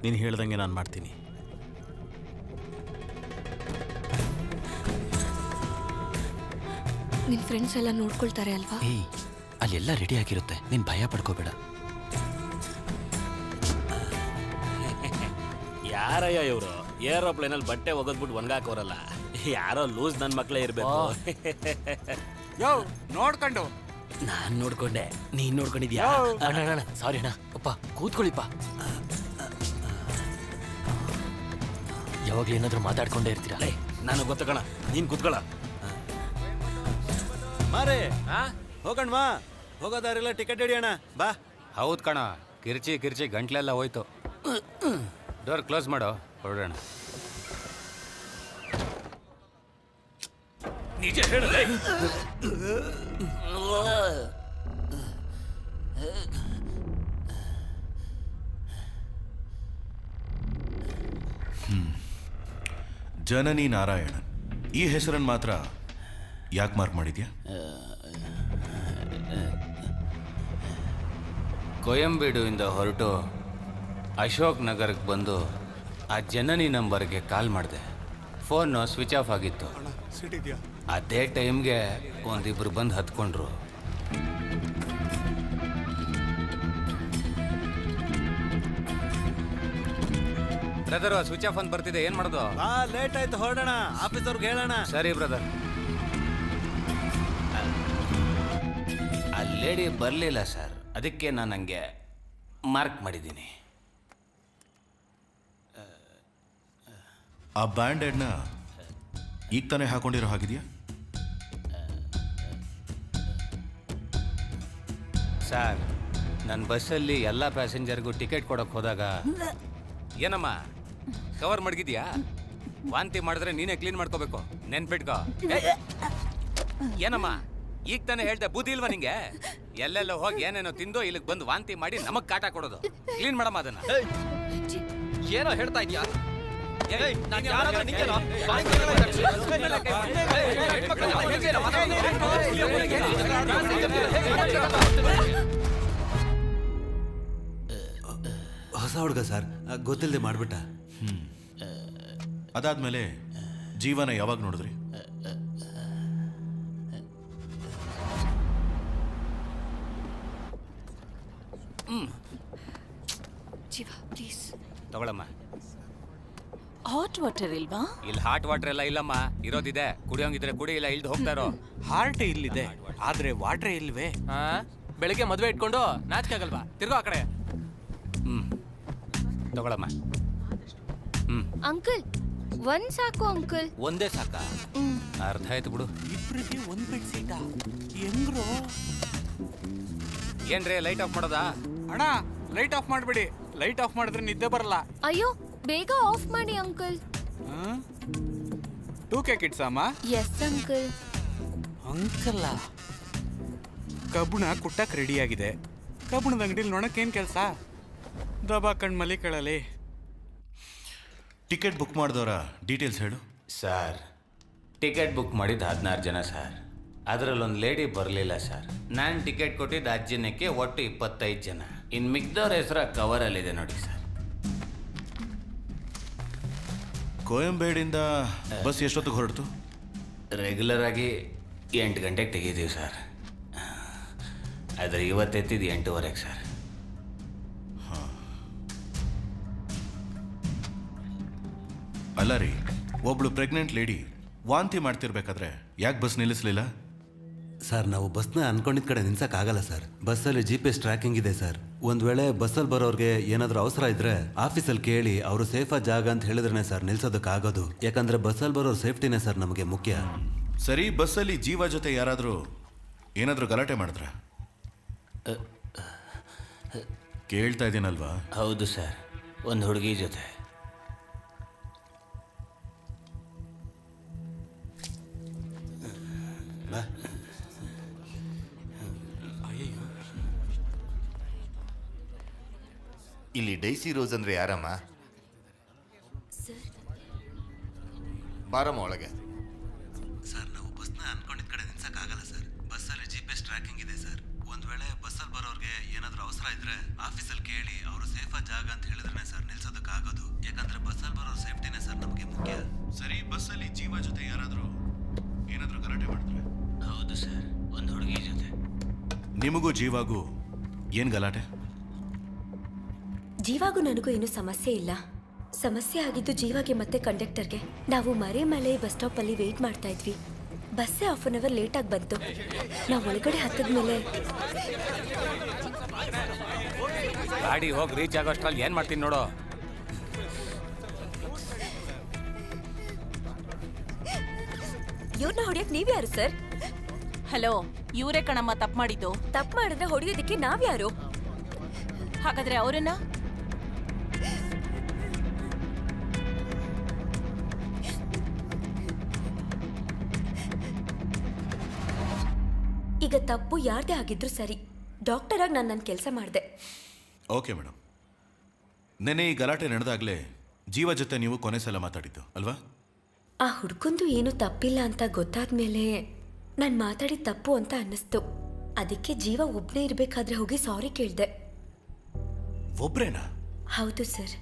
ನೀನು ಹೇಳ್ದಂಗೆ ನಾನು ಮಾಡ್ತೀನಿ. ನಿನ್ನ ಫ್ರೆಂಡ್ಸ್ ಎಲ್ಲ ನೋಡ್ಕೊಳ್ತಾರೆ ಅಲ್ವಾ? ಏಯ್, ಅಲ್ಲೆಲ್ಲ ರೆಡಿ ಆಗಿರುತ್ತೆ, ನೀನು ಭಯ ಪಡ್ಕೋಬೇಡ. ಯಾರಯ್ಯ ಇವರು ಏರೋಪ್ಲೇನಲ್ಲಿ ಬಟ್ಟೆ ಒಗದ್ಬಿಟ್ಟು ಒಣಗಾಕೋರಲ್ಲ? ಯಾರೋ ಲೂಸ್ ನನ್ನ ಮಕ್ಕಳೇ ಇರಬೇಕು. ಯೋ, ನೋಡ್ಕೊಂಡು. ನಾನ್ ನೋಡ್ಕೊಂಡೆ, ನೀನ್ ನೋಡ್ಕೊಂಡಿದ್ಯಾ? ಅಣ್ಣ ಸಾರಿ ಅಣ್ಣ. ಅಪ್ಪ ಕೂತ್ಕೊಳ್ಳಿಪ್ಪ. ಯಾವಾಗಲೂ ಏನಾದರೂ ಮಾತಾಡ್ಕೊಂಡೇ ಇರ್ತೀರಾ? ನಾನು ಗೊತ್ತಕಣ, ನೀನ್ ಕೂತ್ಕೊಳ್ಳ. ಮಾರೇ ಹೋಗಣ್ವಾ, ಹೋಗೋದಾರೆಲ್ಲ ಟಿಕೆಟ್ ಹಿಡಿಯೋಣ ಬಾ. ಹೌದು ಕಣ, ಕಿರ್ಚಿ ಕಿರ್ಚಿ ಗಂಟ್ಲೆಲ್ಲ ಹೋಯ್ತು. ಡೋರ್ ಕ್ಲೋಸ್ ಮಾಡೋ, ಹೊರಡೋಣ. ನಿಜ ಹೇಳಲೇ. ಜನನಿ ನಾರಾಯಣನ್, ಈ ಹೆಸರನ್ನು ಮಾತ್ರ ಯಾಕೆ ಮಾರ್ಕ್ ಮಾಡಿದ್ಯಾ? ಕೊಯಂಬೇಡುವಿಂದ ಹೊರಟು ಅಶೋಕ್ ನಗರಕ್ಕೆ ಬಂದು ಆ ಜನನಿ ನಂಬರ್ಗೆ ಕಾಲ್ ಮಾಡಿದೆ. ಫೋನು ಸ್ವಿಚ್ ಆಫ್ ಆಗಿತ್ತು. ಅದೇ ಟೈಮ್ಗೆ ಒಂದಿಬ್ರು ಬಂದು ಹತ್ಕೊಂಡ್ರು. ಬ್ರದರ್, ಸ್ವಿಚ್ ಆಫ್ ಅಂತ ಬರ್ತಿದೆ, ಏನ್ ಮಾಡೋದು? ಲೇಟ್ ಆಯ್ತು, ಹೊರಡೋಣ, ಆಫೀಸರ್ಗೆ ಹೇಳೋಣ. ಸರಿ ಬ್ರದರ್. ಆ ಲೇಡಿ ಬರಲಿಲ್ಲ ಸರ್, ಅದಕ್ಕೆ ನಾನು ಹಂಗೆ ಮಾರ್ಕ್ ಮಾಡಿದ್ದೀನಿ. ಆ ಬ್ಯಾಂಡೇಡ್ನ ಈಗ ತಾನೇ ಹಾಕೊಂಡಿರೋ ಹಾಗಿದೆಯಾ? ಸರ್, ನನ್ನ ಬಸ್ಸಲ್ಲಿ ಎಲ್ಲ ಪ್ಯಾಸೆಂಜರ್ಗೂ ಟಿಕೆಟ್ ಕೊಡೋಕೆ ಹೋದಾಗ, ಏನಮ್ಮ ಕವರ್ ಮಡಗಿದ್ಯಾ? ವಾಂತಿ ಮಾಡಿದ್ರೆ ನೀನೇ ಕ್ಲೀನ್ ಮಾಡ್ಕೋಬೇಕು, ನೆನ್ಪಿಟ್ಕೋ. ಏನಮ್ಮ ಈಗ ತಾನೇ ಹೇಳ್ದೆ, ಬುದ್ಧಿ ಇಲ್ವಾ ನಿಂಗೆ? ಎಲ್ಲೆಲ್ಲ ಹೋಗಿ ಏನೇನೋ ತಿಂದು ಇಲ್ಲಿಗೆ ಬಂದು ವಾಂತಿ ಮಾಡಿ ನಮಗ್ ಕಾಟ ಕೊಡೋದು. ಕ್ಲೀನ್ ಮಾಡಮ್ಮ ಅದನ್ನ. ಏನೋ ಹೇಳ್ತಾ ಇದೀಯಾ? ಹೊಸ ಹುಡುಗ ಸರ್, ಗೊತ್ತಿಲ್ಲದೆ ಮಾಡ್ಬಿಟ್ಟ. ಅದಾದ್ಮೇಲೆ ಜೀವನ ಯಾವಾಗ ನೋಡಿದ್ರಿ? ಜೀವ ಪ್ಲೀಸ್ ತಗೊಳಮ್ಮ. ಹಾಟ್ ವಾಟರ್ ಇಲ್ವಾ? ಇಲ್ಲಿ ಹಾಟ್ ವಾಟರ್ ಎಲ್ಲ ಇಲ್ಲಮ್ಮ, ಇರೋದಿದೆ. ಕುಡಿಯೋಂಗಿದ್ರೆ ಕುಡಿ, ಇಲ್ಲ ಇಲ್ದು ಹೋಗ್ತಾರೋ. ಹಾರ್ಟ್ ಇಲ್ಲಿದೆ, ಆದ್ರೆ ವಾಟ್ರೇ ಇಲ್ವೇ? ಬೆಳಿಗ್ಗೆ ಮದುವೆ ಇಟ್ಕೊಂಡು ನಾಚಿಕೆ ಆಗಲ್ವಾ? ತಿರ್ಗೋ ಆ ಕಡೆ. ತಗೊಳಮ್ಮ. ಅಂಕಲ್, ಒಂದ್ ಸಾಕು ಅಂಕಲ್. ಒಂದೇ ಸಾಕ? ಅರ್ಧ ಆಯ್ತು ಬಿಡು. ಇಬ್ರಿಗೆ ಒಂದ್ ಬೆಡ್ ಸೀಟಾ? ಹೆಂಗ್ರೋ? ಏನ್ರಿ ಲೈಟ್ ಆಫ್ ಮಾಡೋದಾ? ಅಣ್ಣ, ಲೈಟ್ ಆಫ್ ಮಾಡ್ಬಿಡಿ. ಲೈಟ್ ಆಫ್ ಮಾಡಿದ್ರೆ ನಿದ್ದೆ ಬರಲ್ಲ. ಅಯ್ಯೋ, ಬೇಗ ಆಫ್ ಮಾಡಿ ಅಂಕಲ್. 2K ಕಿಡ್ಸ್ ಅಮ್ಮ? Yes uncle. ಅಂಕಲ್ಲ, ಕಬ್ಬುಣ ಕುಟ್ಟಕ್ ರೆಡಿ ಆಗಿದೆ. ಕಬ್ಬುಣದ ಅಂಗಡಿಲಿ ನೋಡಕ್ಕೇನ್ ಕೆಲಸ? ದಬಾ ಕಣ್ಮಲಿ ಕಳಲಿ. ಟಿಕೆಟ್ ಬುಕ್ ಮಾಡಿದವರ ಡೀಟೇಲ್ಸ್ ಹೇಳು. ಸರ್, ಟಿಕೆಟ್ ಬುಕ್ ಮಾಡಿದ್ದು 16 ಜನ ಸರ್. ಅದರಲ್ಲೊಂದು ಲೇಡಿ ಬರಲಿಲ್ಲ ಸರ್. ನಾನು ಟಿಕೆಟ್ ಕೊಟ್ಟಿದ್ದು 10 ಜನಕ್ಕೆ, ಒಟ್ಟು 25 ಜನ. ಇನ್ನು ಮಿಕ್ದವ್ರ ಹೆಸರ ಕವರಲ್ಲಿದೆ ನೋಡಿ ಸರ್. ಕೊಯಂಬೇಡಿಂದ ಬಸ್ ಎಷ್ಟೊತ್ತಿಗೆ ಹೊರಡ್ತು? ರೆಗ್ಯುಲರ್ ಆಗಿ 8 ಗಂಟೆಗೆ ತೆಗೀತೀವಿ ಸರ್. ಆದರೆ ಇವತ್ತೆತ್ತಿದ್ದು 8:30 ಸರ್. ಅಲ್ಲ ರೀ, ಒಬ್ಳು ಪ್ರೆಗ್ನೆಂಟ್ ಲೇಡಿ ವಾಂತಿ ಮಾಡ್ತಿರ್ಬೇಕಾದ್ರೆ ಯಾಕೆ ಬಸ್ ನಿಲ್ಲಿಸ್ಲಿಲ್ಲ? ಸರ್, ನಾವು ಬಸ್ನ ಅನ್ಕೊಂಡಿದ್ದ ಕಡೆ ನಿಲ್ಸಕ್ಕಾಗಲ್ಲ ಸರ್. ಬಸ್ಸಲ್ಲಿ GPS ಟ್ರ್ಯಾಕಿಂಗ್ ಇದೆ ಸರ್. ಒಂದು ವೇಳೆ ಬಸ್ಸಲ್ಲಿ ಬರೋರಿಗೆ ಏನಾದರೂ ಅವಸರ ಇದ್ರೆ ಆಫೀಸಲ್ಲಿ ಕೇಳಿ ಅವರು ಸೇಫಾದ ಜಾಗ ಅಂತ ಹೇಳಿದ್ರೇ ಸರ್ ನಿಲ್ಸೋದಕ್ಕಾಗೋದು. ಯಾಕಂದ್ರೆ ಬಸ್ಸಲ್ಲಿ ಬರೋರು ಸೇಫ್ಟಿನೇ ಸರ್ ನಮಗೆ ಮುಖ್ಯ. ಸರಿ, ಬಸ್ಸಲ್ಲಿ ಜೀವ ಜೊತೆ ಯಾರಾದರೂ ಏನಾದರೂ ಗಲಾಟೆ ಮಾಡಿದ್ರ? ಕೇಳ್ತಾ ಇದ್ದೀನಲ್ವಾ? ಹೌದು ಸರ್, ಒಂದು ಹುಡುಗಿ ಜೊತೆ. ಇಲ್ಲಿ ಡೈಸಿ ರೋಸ್ ಅಂದ್ರೆ ಯಾರಮ್ಮ? ಬಾರಮ್ಮ ಒಳಗೆ. ಸರ್, ನಾವು ಬಸ್ನ ಅನ್ಕೊಂಡಿದ್ದ ಕಡೆ ನಿಲ್ಸಕ್ಕಾಗಲ್ಲ ಸರ್. ಬಸ್ಸಲ್ಲಿ GPS ಟ್ರ್ಯಾಕಿಂಗ್ ಇದೆ ಸರ್. ಒಂದು ವೇಳೆ ಬಸ್ಸಲ್ಲಿ ಬರೋರಿಗೆ ಏನಾದರೂ ಅವಸರ ಇದ್ರೆ ಆಫೀಸಲ್ಲಿ ಕೇಳಿ ಅವರು ಸೇಫಾದ ಜಾಗ ಅಂತ ಹೇಳಿದ್ರೇ ಸರ್ ನಿಲ್ಸೋದಕ್ಕಾಗೋದು. ಯಾಕಂದ್ರೆ ಬಸ್ಸಲ್ಲಿ ಬರೋರು ಸೇಫ್ಟಿನೇ ಸರ್ ನಮಗೆ ಮುಖ್ಯ. ಸರಿ, ಬಸ್ಸಲ್ಲಿ ಜೀವ ಜೊತೆ ಯಾರಾದರೂ ಏನಾದರೂ ಗಲಾಟೆ ಮಾಡಿದ್ರೆ? ಹೌದು ಸರ್, ಒಂದು ಹುಡುಗಿ ಜೊತೆ. ನಿಮಗೂ ಜೀವಾಗೂ ಏನು ಗಲಾಟೆ? ಜೀವಾಗೂ ನನಗೂ ಏನೂ ಸಮಸ್ಯೆ ಇಲ್ಲ. ಸಮಸ್ಯೆ ಆಗಿದ್ದು ಜೀವಾಗೆ ಮತ್ತೆ ಕಂಡಕ್ಟರ್ಗೆ. ನಾವು ಮರೆಮಲೆ ಬಸ್ ಸ್ಟಾಪಲ್ಲಿ ವೆಯ್ಟ್ ಮಾಡ್ತಾ ಇದ್ವಿ. ಬಸ್ಸೇ 1/2 ಅವರ್ ಲೇಟಾಗಿ ಬಂತು. ನಾವು ಒಳಗಡೆ ಹತ್ತದ್ಮೇಲೆ ಗಾಡಿ ಹೋಗಿ ರೀಚ್ ಆಗೋಷ್ಟ್ರಲ್ಲಿ ಏನು ಮಾಡ್ತೀನಿ ನೋಡು. ಇವ್ರನ್ನ ಹೊಡಿಯಕ್ ನೀವ್ಯಾರು ಸರ್? ಹಲೋ, ಇವರೇ ಕಣಮ್ಮ ತಪ್ಪು ಮಾಡಿದ್ದು. ತಪ್ಪು ಮಾಡಿದ್ರೆ ಹೊಡಿಯೋದಕ್ಕೆ ನಾವ್ಯಾರು? ಹಾಗಾದ್ರೆ ಅವರನ್ನ ಈಗ ತಪ್ಪು ಯಾರ್ದೇ ಆಗಿದ್ರು ಸರಿ. ಡಾಕ್ಟರ್ ಆಗಿ ನಾನು ನನ್ನ ಕೆಲಸ ಮಾಡಿದೆ. ಓಕೆ ಮೇಡಮ್, ನೆನ್ನೆ ಈ ಗಲಾಟೆ ನಡೆದಾಗಲೇ ಜೀವ ಜೊತೆ ನೀವು ಕೊನೆ ಸಲ ಮಾತಾಡಿದ್ದು ಅಲ್ವಾ? ಆ ಹುಡ್ಕೊಂದು ಏನು ತಪ್ಪಿಲ್ಲ ಅಂತ ಗೊತ್ತಾದ್ಮೇಲೆ ನಾನು ಮಾತಾಡಿದ ತಪ್ಪು ಅಂತ ಅನ್ನಿಸ್ತು. ಅದಕ್ಕೆ ಜೀವ ಒಬ್ಬನೇ ಇರಬೇಕಾದ್ರೆ ಹೋಗಿ ಸಾರಿ ಕೇಳಿದೆ. ಒಬ್ರೇನಾ? ಹೌದು ಸರ್.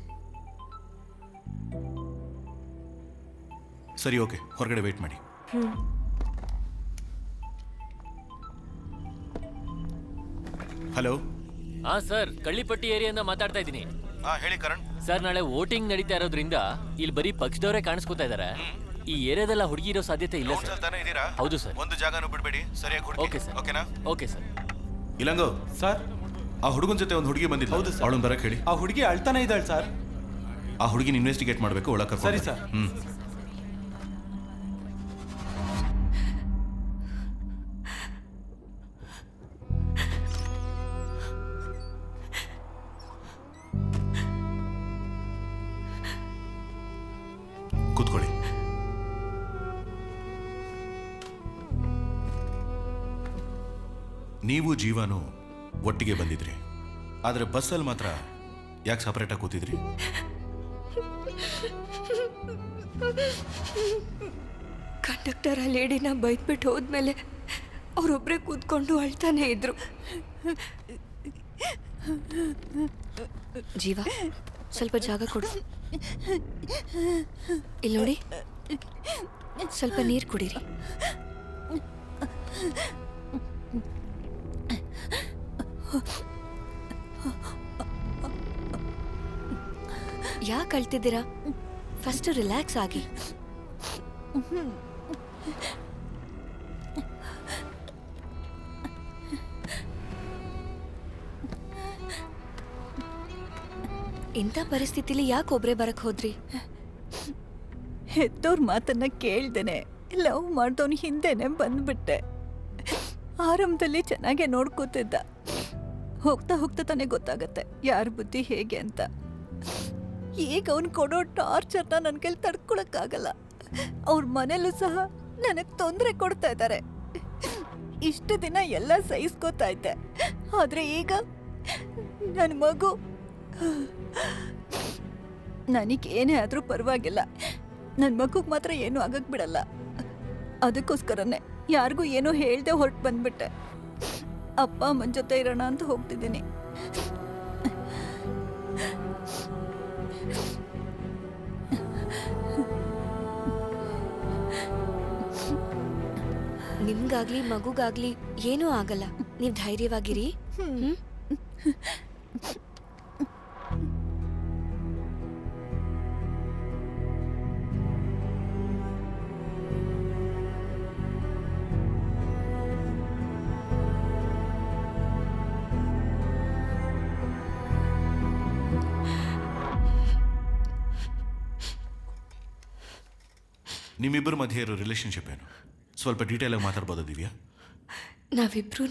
ಸರಿ, ಓಕೆ, ಹೊರಗಡೆ ವೇಟ್ ಮಾಡಿ. ಹಲೋ. ಸರ್, ಕಳ್ಳಿಪಟ್ಟಿ ಏರಿಯಿಂದ ಮಾತಾಡ್ತಾ ಇದ್ದೀನಿ. ಹೇಳಿ ಕರಣ್. ಸರ್, ನಾಳೆ ವೋಟಿಂಗ್ ನಡೀತಾ ಇರೋದ್ರಿಂದ ಇಲ್ಲಿ ಬರೀ ಪಕ್ಷದವರೇ ಕಾಣಿಸ್ಕೊತಾ ಇದಾರೆ. ಈ ಏರಿಯಾದಲ್ಲ ಹುಡುಗಿ ಇರೋ ಸಾಧ್ಯತೆ ಇಲ್ಲ ಸರ್. ಹೌದು ಸರ್. ಒಂದು ಜಾಗನೂ ಬಿಡಬೇಡಿ, ಸರಿಯಾಗಿ ಹುಡುಕಿ. Okay sir. ಓಕೆನಾ? Okay sir. ಇಲ್ಲಂಗೋ ಸರ್, ಆ ಹುಡುಗನ ಜೊತೆ ಒಂದು ಹುಡುಗಿ ಬಂದಿಲ್ಲ. ಹೌದು ಸರ್. ಅವಳನ್ನ ಬರಕ್ಕೆ ಹೇಳಿ. ಆ ಹುಡುಗಿ ಅಳ್ತಾನೆ ಇದ್ದಾಳೆ ಸರ್. ಆ ಹುಡುಗಿನ ಇನ್ವೆಸ್ಟಿಗೇಟ್ ಮಾಡಬೇಕು, ಒಳಗೆ ಕರ್ಕೊಂಡು. ಸರಿ ಸರ್. ಕೂತ್ಕೊಳ್ಳಿ. ನೀವು ಜೀವನು ಒಟ್ಟಿಗೆ ಬಂದಿದ್ರಿ, ಆದ್ರೆ ಬಸ್ಸಲ್ಲಿ ಮಾತ್ರ ಯಾಕೆ ಸಪರೇಟಾಗಿ ಕೂತಿದ್ರಿ? ಕಂಡಕ್ಟರ್ ಆ ಲೇಡಿನ ಬೈದ್ಬಿಟ್ಟು ಹೋದ್ಮೇಲೆ ಅವರೊಬ್ಬರೇ ಕೂತ್ಕೊಂಡು ಅಳ್ತಾನೆ ಇದ್ರು. ಜೀವ, ಸ್ವಲ್ಪ ಜಾಗ ಕೊಡು. ಇಲ್ಲಿ ನೋಡಿ, ಸ್ವಲ್ಪ ನೀರು ಕುಡೀರಿ. ಯಾಕೆ ಅಳ್ತಿದ್ದೀರಾ? ಫಸ್ಟ್ ರಿಲ್ಯಾಕ್ಸ್ ಆಗಿ. ಇಂಥ ಪರಿಸ್ಥಿತಿಲಿ ಯಾಕೆ ಒಬ್ರೇ ಬರಕ್ ಹೋದ್ರಿ? ಹೆತ್ತೋರ್ ಮಾತನ್ನ ಕೇಳ್ದೇನೆ ಲವ್ ಮಾಡ್ದವನು ಹಿಂದೆನೆ ಬಂದ್ಬಿಟ್ಟೆ. ಆರಂಭದಲ್ಲಿ ಚೆನ್ನಾಗೆ ನೋಡ್ಕೋತಿದ್ದ. ಹೋಗ್ತಾ ಹೋಗ್ತಾ ತಾನೇ ಗೊತ್ತಾಗತ್ತೆ ಯಾರ ಬುದ್ಧಿ ಹೇಗೆ ಅಂತ. ಈಗ ಅವನು ಕೊಡೋ ಟಾರ್ಚರ್ನ ನನ್ನ ಕೈಲಿ ತಡ್ಕೊಳಕ್ಕಾಗಲ್ಲ. ಅವ್ರ ಮನೇಲೂ ಸಹ ನನಗೆ ತೊಂದರೆ ಕೊಡ್ತಾ ಇದ್ದಾರೆ. ಇಷ್ಟು ದಿನ ಎಲ್ಲ ಸಹಿಸ್ಕೋತಾ ಇದ್ದೆ, ಆದ್ರೆ ಈಗ ನನ್ನ ಮಗು. ನನಗೇನೇ ಆದರೂ ಪರವಾಗಿಲ್ಲ, ನನ್ನ ಮಗುಗೆ ಮಾತ್ರ ಏನೂ ಆಗಕ್ಕೆ ಬಿಡಲ್ಲ. ಅದಕ್ಕೋಸ್ಕರನೇ ಯಾರಿಗೂ ಏನೂ ಹೇಳ್ದೆ ಹೊರಟು ಬಂದ್ಬಿಟ್ಟೆ. ಅಪ್ಪ ಅಮ್ಮನ ಜೊತೆ ಇರೋಣ ಅಂತ ಹೋಗ್ತಿದ್ದೀನಿ. ನಿಮ್ಗಾಗ್ಲಿ ಮಗುಗಾಗ್ಲಿ ಏನೂ ಆಗಲ್ಲ. ನೀವು ಧೈರ್ಯವಾಗಿರಿ. ನಿಮ್ಮಿಬ್ಬರ ಮಧ್ಯೆ ಇರೋ ರಿಲೇಶನ್ಶಿಪ್ ಏನು? ಸ್ವಲ್ಪ ಡೀಟೇಲ್ ಆಗಿ ಮಾತಾಡ್ಬೋದಾ ದಿವ್ಯಾ? ನಾವಿಬ್ರು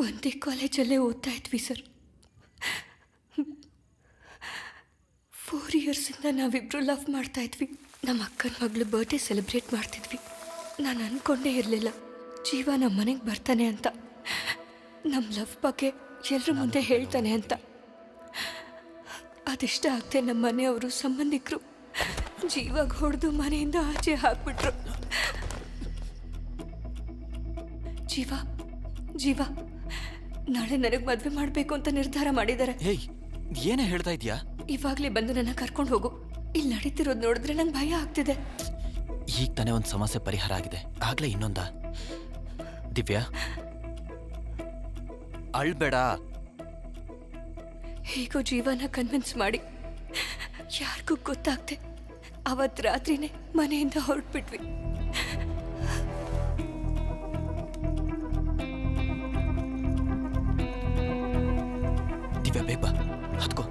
ಒಂದೇ ಕಾಲೇಜಲ್ಲೇ ಓದ್ತಾ ಇದ್ವಿ ಸರ್. 4 ಇಯರ್ಸಿಂದ ನಾವಿಬ್ರು ಲವ್ ಮಾಡ್ತಾ ಇದ್ವಿ. ನಮ್ಮ ಅಕ್ಕನ ಮಗಳು ಬರ್ಡೇ ಸೆಲೆಬ್ರೇಟ್ ಮಾಡ್ತಿದ್ವಿ. ನಾನು ಅಂದ್ಕೊಂಡೇ ಇರಲಿಲ್ಲ ಜೀವ ನಮ್ಮ ಮನೆಗೆ ಬರ್ತಾನೆ ಅಂತ, ನಮ್ಮ ಲವ್ ಬಗ್ಗೆ ಎಲ್ಲರ ಮುಂದೆ ಹೇಳ್ತಾನೆ ಅಂತ. ಅದಿಷ್ಟ ಆಗದೆ ನಮ್ಮ ಮನೆಯವರು ಸಂಬಂಧಿಕರು ಜೀವಾಗ ಹೊಡೆದು ಮನೆಯಿಂದ ಆಚೆ ಹಾಕ್ಬಿಟ್ರು. ಜೀವ ನಾಳೆ ನನಗೆ ಮದುವೆ ಮಾಡಬೇಕು ಅಂತ ನಿರ್ಧಾರ ಮಾಡಿದ್ದಾರೆ. ಏಯ್, ಏನೇ ಹೇಳ್ತಾ ಇದೀಯಾ? ಇವಾಗಲೇ ಬಂದು ನನ್ನ ಕರ್ಕೊಂಡು ಹೋಗು. ಇಲ್ಲಿ ನಡೀತಿರೋದು ನೋಡಿದ್ರೆ ನಂಗೆ ಭಯ ಆಗ್ತಿದೆ. ಈಗ ತಾನೇ ಒಂದು ಸಮಸ್ಯೆ ಪರಿಹಾರ ಆಗಿದೆ, ಆಗ್ಲೇ ಇನ್ನೊಂದ? ದಿವ್ಯಾ, ಅಳ್ಬೇಡ. ಹೇಗೋ ಜೀವನ ಕನ್ವಿನ್ಸ್ ಮಾಡಿ ಯಾರಿಗೂ ಗೊತ್ತಾಗ್ದೆ ಅವತ್ತು ರಾತ್ರಿನೇ ಮನೆಯಿಂದ ಹೊರಟ್ಬಿಟ್ವಿ. ದಿವ್ಯಾ, ಬೇಗ ಹತ್ಕೋ.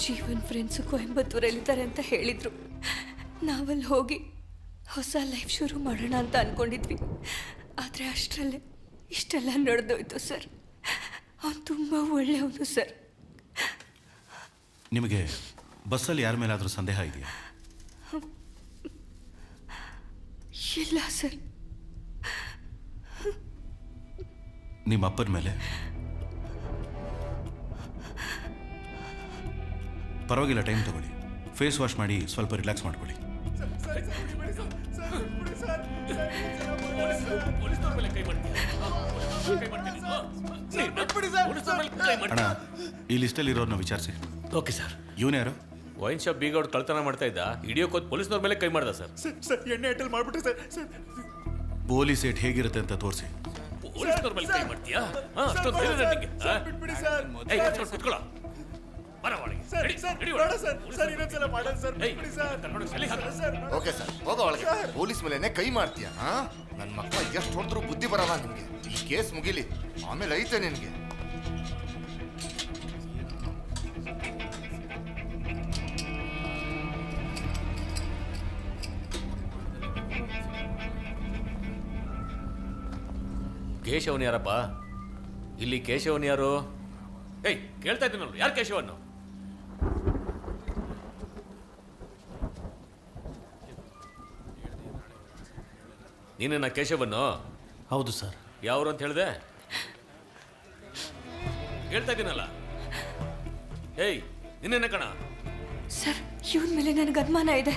ಜೀವನ್ ಫ್ರೆಂಡ್ಸು ಕೊಯಂಬತ್ತೂರಲ್ಲಿದ್ದಾರೆ ಅಂತ ಹೇಳಿದ್ರು. ನಾವಲ್ಲಿ ಹೋಗಿ ಹೊಸ ಲೈಫ್ ಶುರು ಮಾಡೋಣ ಅಂತ ಅಂದ್ಕೊಂಡಿದ್ವಿ. ಆದರೆ ಅಷ್ಟರಲ್ಲೇ ಇಷ್ಟೆಲ್ಲ ನಡೆದೋಯ್ತು ಸರ್. ಅವನು ತುಂಬ ಒಳ್ಳೆಯವನು ಸರ್. ನಿಮಗೆ ಬಸ್ಸಲ್ಲಿ ಯಾರ ಮೇಲಾದರೂ ಸಂದೇಹ ಇದೆಯಾ? ಇಲ್ಲ ಸರ್. ನಿಮ್ಮ ಅಪ್ಪನ ಮೇಲೆ? ಪರವಾಗಿಲ್ಲ, ಟೈಮ್ ತಗೊಳ್ಳಿ. ಫೇಸ್ ವಾಶ್ ಮಾಡಿ ಸ್ವಲ್ಪ ರಿಲ್ಯಾಕ್ಸ್ ಮಾಡ್ಕೊಳ್ಳಿ. ಅಣ್ಣ, ಈ ಲಿಸ್ಟಲ್ಲಿ ಇರೋರ್ನ ವಿಚಾರಿಸಿ. Okay sir. ಇವನು ಯಾರು? ವೈನ್ ಶಾಪ್ ಬೀಗ ಅವ್ರು ಕಳ್ತನ ಮಾಡ್ತಾ ಇದ್ದ. ಹಿಡಿಯೋಕೋದ್ ಪೊಲೀಸ್ನವ್ರ ಮೇಲೆ ಕೈ ಮಾಡ್ದ ಸರ್. ಎಣ್ಣೆ ಐಟಲ್ ಮಾಡ್ಬಿಟ್ರಿ ಸರ್. ಪೊಲೀಸ್ ಏಟ್ ಹೇಗಿರುತ್ತೆ ಅಂತ ತೋರಿಸಿ. ಪೊಲೀಸ್ನವ್ರ ಮೇಲೆ ಕೈ ಮಾಡ್ತೀಯಾ? ಅಷ್ಟೊಂದು ಧೈರ್ಯ ನಿನಗೆ? ಏಯ್, ಕೂತ್ಕೊಳ್ಳೋ, ಕೂತ್ಕೊಳ್ಳೋ. ಬರ ಒಳಗೆ. ನಡಿ, ನಡಿ ಒಳಗೆ. ಓಕೆ ಸರ್, ಹೋಗೋ ಒಳಗೆ. ಪೊಲೀಸ್ ಮೇಲೆನೆ ಕೈ ಮಾಡ್ತೀಯ? ನನ್ನ ಮಕ್ಕಳ ಎಷ್ಟು ಹೊಡೆದ್ರು ಬುದ್ಧಿ ಬರಲ್ಲ ನಿನ್ಗೆ. ಈ ಕೇಸ್ ಮುಗಿಲಿ, ಆಮೇಲೆ ಐತೆ ನಿನ್ಗೆ. ಕೇಶವನ್ ಯಾರಪ್ಪ? ಇಲ್ಲಿ ಕೇಶವನ್ ಯಾರು? ಏಯ್, ಕೇಳ್ತಾ ಇದ್ದೀನಲ್ಲ, ಯಾರು ಕೇಶವನ್ನು? ನೀನೇನ ಕೇಶವನ್ನು? ಹೌದು ಸರ್. ಯಾವ್ರು ಅಂತ ಹೇಳಿದೆ? ಹೇಳ್ತಾ ಇದ್ದೀನಲ್ಲ. ಏಯ್, ನಿನ್ನೇನ ಕಣ? ಸರ್, ಇವನ ಮೇಲೆ ನನಗೆ ಅನುಮಾನ ಇದೆ.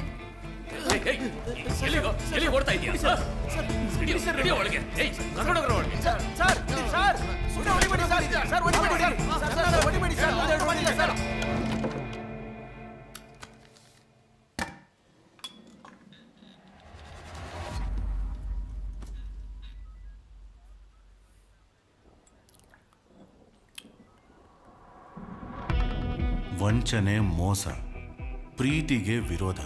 ಎಲ್ಲಿ ಓಡ್ತಾ ಇದೀಯಾ? ಒಳಗೆ. ಏಯ್, ಕರ್ಕೊಂಡೋಗ್ರ ಒಳಗೆ. ವಂಚನೆ, ಮೋಸ, ಪ್ರೀತಿಗೆ ವಿರೋಧ,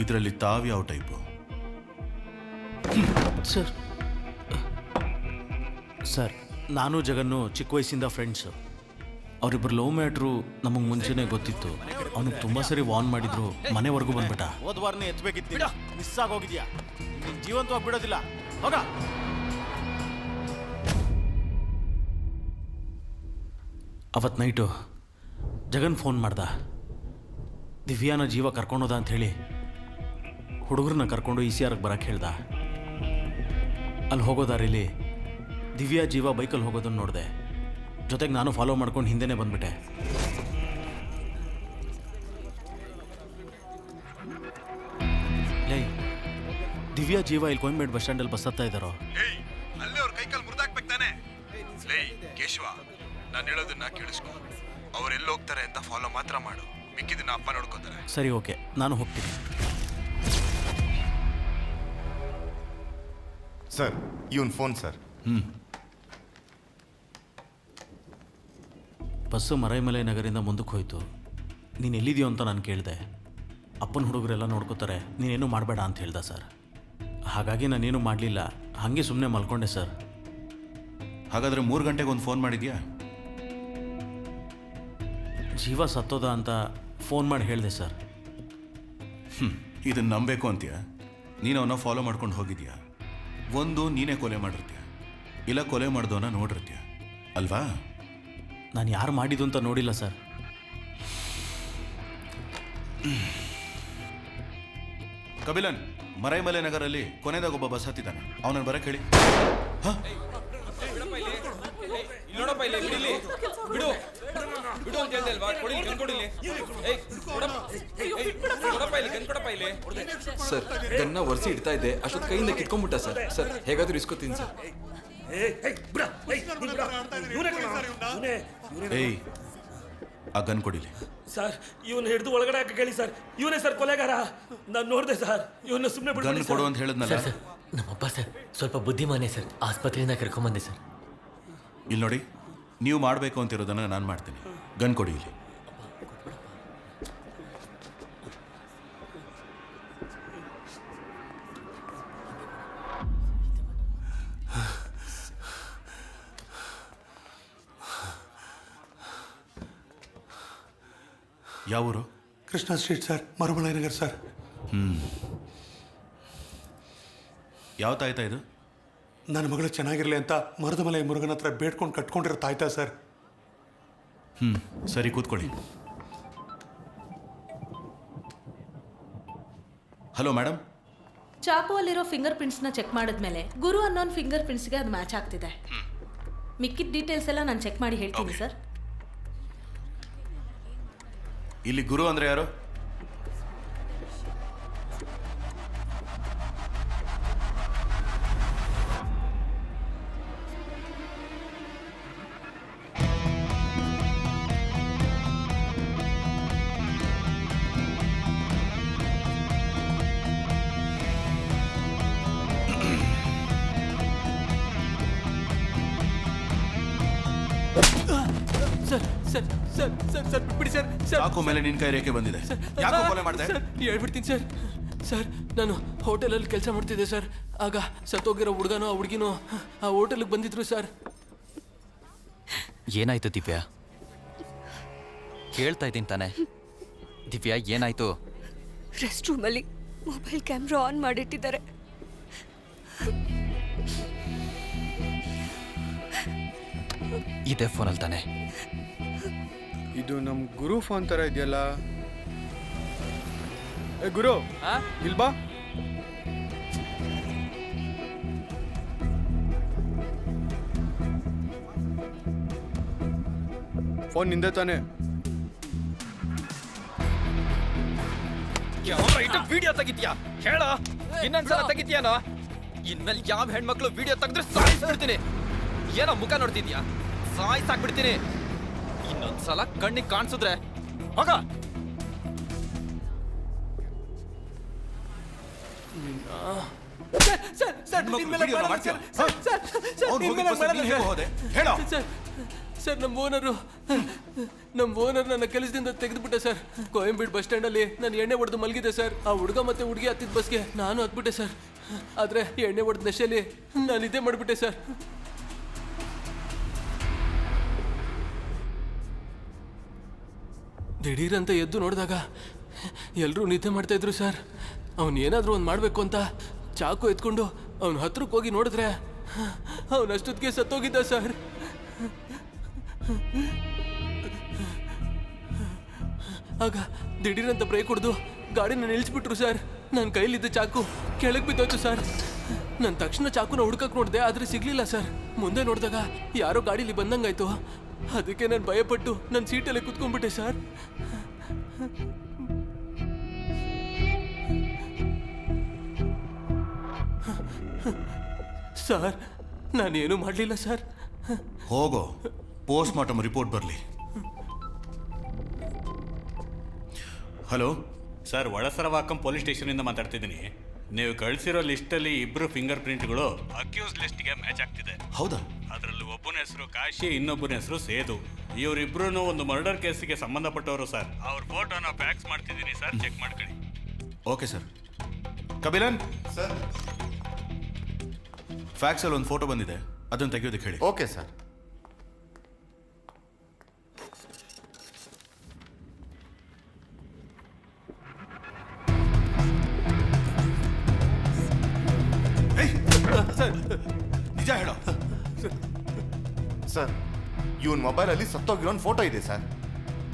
ಇದರಲ್ಲಿ ತಾವ್ಯಾವ ಟೈಪು? ಸರ್, ನಾನು ಜಗನ್ನು ಚಿಕ್ಕ ವಯಸ್ಸಿಂದ ಫ್ರೆಂಡ್ಸು. ಅವರಿಬ್ಬರು ಲವ್ ಮ್ಯಾಟ್ರು ನಮಗೆ ಮುಂಚೆನೇ ಗೊತ್ತಿತ್ತು. ಅವನಿಗೆ ತುಂಬ ಸರಿ ವಾರ್ನ್ ಮಾಡಿದ್ರು, ಮನೆವರೆಗೂ ಬಂದ್ಬಿಟ್ಟ. ಹೋದ ವಾರನೇ ಎತ್ತಬೇಕಿತ್ತು, ಮಿಸ್ ಆಗೋಗಿದ್ಯಾ? ನೀನು ಜೀವಂತವಾಗಿ ಬಿಡೋದಿಲ್ಲ, ಹೋಗ. ಅವತ್ತು ನೈಟು ಜಗನ್ ಫೋನ್ ಮಾಡ್ದ. ದಿವ್ಯಾನ ಜೀವ ಕರ್ಕೊಂಡೋದ ಅಂಥೇಳಿ ಹುಡುಗರನ್ನ ಕರ್ಕೊಂಡು ECRಗೆ ಬರೋಕ್ಕೆ ಹೇಳ್ದ. ಅಲ್ಲಿ ಹೋಗೋ ದಾರಿಲಿ ದಿವ್ಯಾ ಜೀವ ಬೈಕಲ್ಲಿ ಹೋಗೋದನ್ನು ನೋಡಿದೆ. ಜೊತೆಗೆ ನಾನು ಫಾಲೋ ಮಾಡ್ಕೊಂಡು ಹಿಂದೆನೇ ಬಂದ್ಬಿಟ್ಟೆ. ಲೈ, ದಿವ್ಯಾ ಜೀವ ಇಲ್ಲಿ ಕೊಯಂಬೇಡ್ ಬಸ್ ಸ್ಟ್ಯಾಂಡಲ್ಲಿ ಬಸ್ ಹತ್ತಾ ಇದ್ದಾರೋ? ಅಲ್ಲೇ ಅವ್ರ ಕೈಕಲ್ಲಿ ಮುರಿದಾಕ್ಬೇಕು ತಾನೆ. ಲೇ ಕೇಶವ, ನಾನು ಹೇಳೋದನ್ನ ಕೇಳಿಸ್ಕೊ. ಅವ್ರು ಎಲ್ಲಿ ಹೋಗ್ತಾರೆ ಅಂತ ಫಾಲೋ ಮಾತ್ರ ಮಾಡು, ಮಿಕ್ಕಿದನ್ನ ಅಪ್ಪ ನೋಡ್ಕೋತಾರೆ. ಸರಿ, ಓಕೆ, ನಾನು ಹೋಗ್ತೀನಿ. ಸರ್, ಇವನ್ ಫೋನ್ ಸರ್. ಬಸ್ಸು ಮರೈಮಲೆ ನಗರಿಂದ ಮುಂದಕ್ಕೆ ಹೋಯ್ತು. ನೀನು ಎಲ್ಲಿದೆಯೋ ಅಂತ ನಾನು ಕೇಳಿದೆ. ಅಪ್ಪನ ಹುಡುಗರೆಲ್ಲ ನೋಡ್ಕೋತಾರೆ, ನೀನೇನು ಮಾಡಬೇಡ ಅಂತ ಹೇಳ್ದ ಸರ್. ಹಾಗಾಗಿ ನಾನೇನು ಮಾಡಲಿಲ್ಲ, ಹಾಗೆ ಸುಮ್ಮನೆ ಮಲ್ಕೊಂಡೆ ಸರ್. ಹಾಗಾದರೆ 3 ಗಂಟೆಗೆ ಒಂದು ಫೋನ್ ಮಾಡಿದ್ಯಾ? ಜೀವ ಸತ್ತೋದ ಅಂತ ಫೋನ್ ಮಾಡಿ ಹೇಳಿದೆ ಸರ್. ಇದನ್ನು ನಂಬಬೇಕು ಅಂತೀಯ? ನೀನು ಅವನ್ನ ಫಾಲೋ ಮಾಡ್ಕೊಂಡು ಹೋಗಿದ್ಯಾ? ಒಂದು ನೀನೇ ಕೊಲೆ ಮಾಡಿರ್ತೀಯ, ಇಲ್ಲ ಕೊಲೆ ಮಾಡಿದವನ್ನ ನೋಡಿರ್ತೀಯ ಅಲ್ವಾ? ನಾನು ಯಾರು ಮಾಡಿದ್ದು ಅಂತ ನೋಡಿಲ್ಲ ಸರ್. ಕಬಿಲನ್, ಮರೈಮಲೆ ನಗರಲ್ಲಿ ಕೊನೆದಾಗ ಒಬ್ಬ ಬಸ್ ಹತ್ತಿದ್ದಾನೆ, ಅವನನ್ನು ಬರಕ್ಕೆ ಹೇಳಿ. ನೋಡಪ್ಪ ಇಲ್ಲಿ ಬಿಡಿಲಿ, ಬಿಡು ಬಿಡು ಅಂತ ಹೇಳ್ದೆ ಅಲ್ವಾ? ಕೊಡಿ ಗನ್ ಕೊಡಿಲಿ. ಕೊಡಪ್ಪ ಇಲ್ಲಿ ಗನ್ ಕೊಡಪ್ಪ ಇಲ್ಲಿ. ಸರ್ ಗನ್ನ ಒರೆಸಿ ಇಡ್ತಾ ಇದ್ದೆ, ಅಷ್ಟೊತ್ತು ಕೈಯಿಂದ ಕಿತ್ಕೊಂಡ್ಬಿಟ್ಟ ಸರ್. ಸರ್ ಹೇಗಾದ್ರೂ ಇಸ್ಕೊತೀನಿ ಸರ್. ಏಯ್, ಆ ಗನ್ ಕೊಡಿಲಿ. ಸರ್ ಇವನು ಹಿಡಿದು ಒಳಗಡೆ ಹಾಕಿ ಕೇಳಿ ಸರ್. ಇವನೇ ಸರ್ ಕೊಲೆಗಾರ. ನಾನು ನೋಡಿದೆ ಸರ್, ಇವನ್ನ ಸುಮ್ಮನೆ ಗನ್ ಕೊಡು ಅಂತ ಹೇಳಿದ್ನಲ್ಲ. ಸರ್ ನಮ್ಮಪ್ಪ ಸರ್ ಸ್ವಲ್ಪ ಬುದ್ಧಿಮಾನೆ ಸರ್, ಆಸ್ಪತ್ರೆಯಿಂದ ಕರ್ಕೊಂಬಂದೆ ಸರ್. ಇಲ್ಲಿ ನೋಡಿ, ನೀವು ಮಾಡಬೇಕು ಅಂತಿರೋದನ್ನ ನಾನು ಮಾಡ್ತೀನಿ. ಗನ್ ಕೊಡಿ ಇಲ್ಲಿ. ಯಾವ ಊರು? Krishna street sir, Maraimalai Nagar sir. ಯಾವ ತಾಯ್ತಾ ಇದು? ನನ್ನ ಮಗಳು ಚೆನ್ನಾಗಿರಲಿ ಅಂತ ಮರುದಮಲೈ ಮುರುಗನ ಹತ್ರ ಬೇಡ್ಕೊಂಡು ಕಟ್ಕೊಂಡಿರೋ ತಾಯ್ತಾ ಸರ್. ಸರಿ, ಕೂತ್ಕೊಳ್ಳಿ. Hello madam. ಚಾಕು ಅಲ್ಲಿರೋ ಫಿಂಗರ್ ಪ್ರಿಂಟ್ಸ್ನ ಚೆಕ್ ಮಾಡಿದ್ಮೇಲೆ ಗುರು ಅನ್ನೋನ್ ಫಿಂಗರ್ ಪ್ರಿಂಟ್ಸ್ಗೆ ಅದು ಮ್ಯಾಚ್ ಆಗ್ತಿದೆ. ಮಿಕ್ಕಿದ ಡೀಟೇಲ್ಸ್ ಎಲ್ಲ ನಾನು ಚೆಕ್ ಮಾಡಿ ಹೇಳ್ತೀನಿ ಸರ್. ಇಲ್ಲಿ ಗುರು ಅಂದ್ರೆ ಯಾರು? Sir sir sir sir sir ಬಿಡಿ ಸರ್. ಸಾಕು ಮೇಲೆ ನಿನ್ ಕೈ ರೇಖೆ ಬಂದಿದೆ. ಯಾಕೋ ಕೊಲೆ ಮಾಡಿದೆ? ಸರ್ ಹೇಳ್ಬಿಡ್ತೀನಿ ಸರ್. ಸರ್ ನಾನು ಹೋಟೆಲಲ್ಲಿ ಕೆಲಸ ಮಾಡ್ತಿದ್ದೆ ಸರ್. ಆಗ ಸತ್ತೋಗಿರೋ ಹುಡುಗನೋ ಆ ಹುಡುಗಿನೋ ಆ ಹೋಟೆಲ್ಗೆ ಬಂದಿದ್ರು ಸರ್. ಏನಾಯ್ತು ದಿವ್ಯಾ? ಹೇಳ್ತಾ ಇದ್ದೀನಿ ತಾನೆ. ದಿವ್ಯಾ ಏನಾಯ್ತು? ರೆಸ್ಟ್ ರೂಮಲ್ಲಿ ಮೊಬೈಲ್ ಕ್ಯಾಮ್ರಾ ಆನ್ ಮಾಡಿಟ್ಟಿದ್ದಾರೆ. ಇದೇ ಫೋನಲ್ಲಿ ತಾನೆ? ಇದು ನಮ್ಮ ಗುರು ಫೋನ್ ಥರ ಇದೆಯಲ್ಲ. ಏ ಗುರು, ಇಲ್ಲಿ ಬಾ. ಫೋನ್ ನಿಂದೆ ತಾನೆ? ವಿಡಿಯೋ ತೆಗಿತೀಯಾ ಹೇಳ? ಇನ್ನೊಂದ್ಸಲ ತೆಗಿತೀಯಾನೋ? ಇನ್ಮೇಲೆ ಯಾವ ಹೆಣ್ಮಕ್ಳು ವಿಡಿಯೋ ತೆಗೆದ್ರೆ ಸಾಯಿಸ್ಬಿಡ್ತೀನಿ. ಏನೋ ಮುಖ ನೋಡ್ತಿದ್ಯಾ? ಸಾಯಿಸಾಕ್ಬಿಡ್ತೀನಿ. ಇನ್ನೊಂದ್ಸಲ ಕಣ್ಣಿಗೆ ಕಾಣಿಸಿದ್ರೆ ಹೋಗ. ಸರ್ ನಮ್ಮ ಓನರ್ ನನ್ನ ಕೆಲಸದಿಂದ ತೆಗೆದುಬಿಟ್ಟೆ ಸರ್. ಕೊಯಂಬೀಡ್ ಬಸ್ ಸ್ಟ್ಯಾಂಡಲ್ಲಿ ನಾನು ಎಣ್ಣೆ ಹೊಡೆದು ಮಲಗಿದೆ ಸರ್. ಆ ಹುಡುಗ ಮತ್ತೆ ಹುಡುಗಿ ಹತ್ತಿದ ಬಸ್ಗೆ ನಾನು ಹತ್ಬಿಟ್ಟೆ ಸರ್. ಆದರೆ ಎಣ್ಣೆ ಹೊಡೆದ ನಶೆಯಲ್ಲಿ ನಾನು ಇದೇ ಮಾಡಿಬಿಟ್ಟೆ ಸರ್. ದಿಢೀರಂತ ಎದ್ದು ನೋಡಿದಾಗ ಎಲ್ಲರೂ ನಿದ್ದೆ ಮಾಡ್ತಾ ಇದ್ರು ಸರ್. ಅವನು ಏನಾದರೂ ಒಂದು ಮಾಡಬೇಕು ಅಂತ ಚಾಕು ಎತ್ಕೊಂಡು ಅವನ ಹತ್ರಕ್ಕೆ ಹೋಗಿ ನೋಡಿದ್ರೆ ಅವನಷ್ಟೊತ್ತಿಗೆ ಸತ್ತೋಗಿದ್ದ ಸರ್. ಆಗ ದಿಢೀರಂತ ಬ್ರೇಕ್ ಹೊಡೆದು ಗಾಡಿನ ನಿಲ್ಲಿಸ್ಬಿಟ್ರು ಸರ್. ನನ್ನ ಕೈಲಿದ್ದ ಚಾಕು ಕೆಳಗೆ ಬಿದ್ದೋಯ್ತು ಸರ್. ನಾನು ತಕ್ಷಣ ಚಾಕುನ ಹುಡ್ಕಕ್ಕೆ ನೋಡಿದೆ, ಆದರೆ ಸಿಗ್ಲಿಲ್ಲ ಸರ್. ಮುಂದೆ ನೋಡಿದಾಗ ಯಾರೋ ಗಾಡೀಲಿ ಬಂದಂಗಾಯ್ತು. ಅದಕ್ಕೆ ನಾನು ಭಯಪಟ್ಟು ನನ್ನ ಸೀಟಲ್ಲಿ ಕುತ್ಕೊಂಡ್ಬಿಟ್ಟೆ ಸರ್. ಸರ್ ನಾನೇನು ಮಾಡಲಿಲ್ಲ ಸರ್. ಹೋಗೋ, ಪೋಸ್ಟ್ ಮಾರ್ಟಮ್ ರಿಪೋರ್ಟ್ ಬರಲಿ. ಹಲೋ ಸರ್, ಒಳಸರವಾಕಂ ಪೊಲೀಸ್ ಸ್ಟೇಷನಿಂದ ಮಾತಾಡ್ತಿದ್ದೀನಿ. ನೀವು ಕಳಿಸಿರೋ ಲಿಸ್ಟಲ್ಲಿ ಇಬ್ಬರು ಫಿಂಗರ್ ಪ್ರಿಂಟ್ಗಳು ಅಕ್ಯೂಸ್ ಲಿಸ್ಟ್ಗೆ ಮ್ಯಾಚ್ ಆಗ್ತಿದೆ. ಹೌದಾ? ಅದರಲ್ಲಿ ಒಬ್ಬನ ಹೆಸರು ಕಾಶಿ, ಇನ್ನೊಬ್ಬನ ಹೆಸರು ಸೇದು. ಇವರಿಬ್ರು ಒಂದು ಮರ್ಡರ್ ಕೇಸಿಗೆ ಸಂಬಂಧಪಟ್ಟವರು ಸರ್. ಅವ್ರ ಫೋಟೋನ ಫ್ಯಾಕ್ಸ್ ಮಾಡ್ತಿದ್ದೀನಿ ಸರ್, ಚೆಕ್ ಮಾಡ್ಕೊಳ್ಳಿ. Okay sir. ಕಬಿಲನ್ ಸರ್, ಫ್ಯಾಕ್ಸಲ್ಲಿ ಒಂದು ಫೋಟೋ ಬಂದಿದೆ, ಅದನ್ನು ತೆಗೆಯೋದಕ್ಕೆ ಹೇಳಿ. Okay sir. ಸರ್ ನಿಜ ಹೇಳೋ. ಸರ್, ಇವನ್ ಮೊಬೈಲಲ್ಲಿ ಸತ್ತೋಗಿರೋನ್ ಫೋಟೋ ಇದೆ ಸರ್.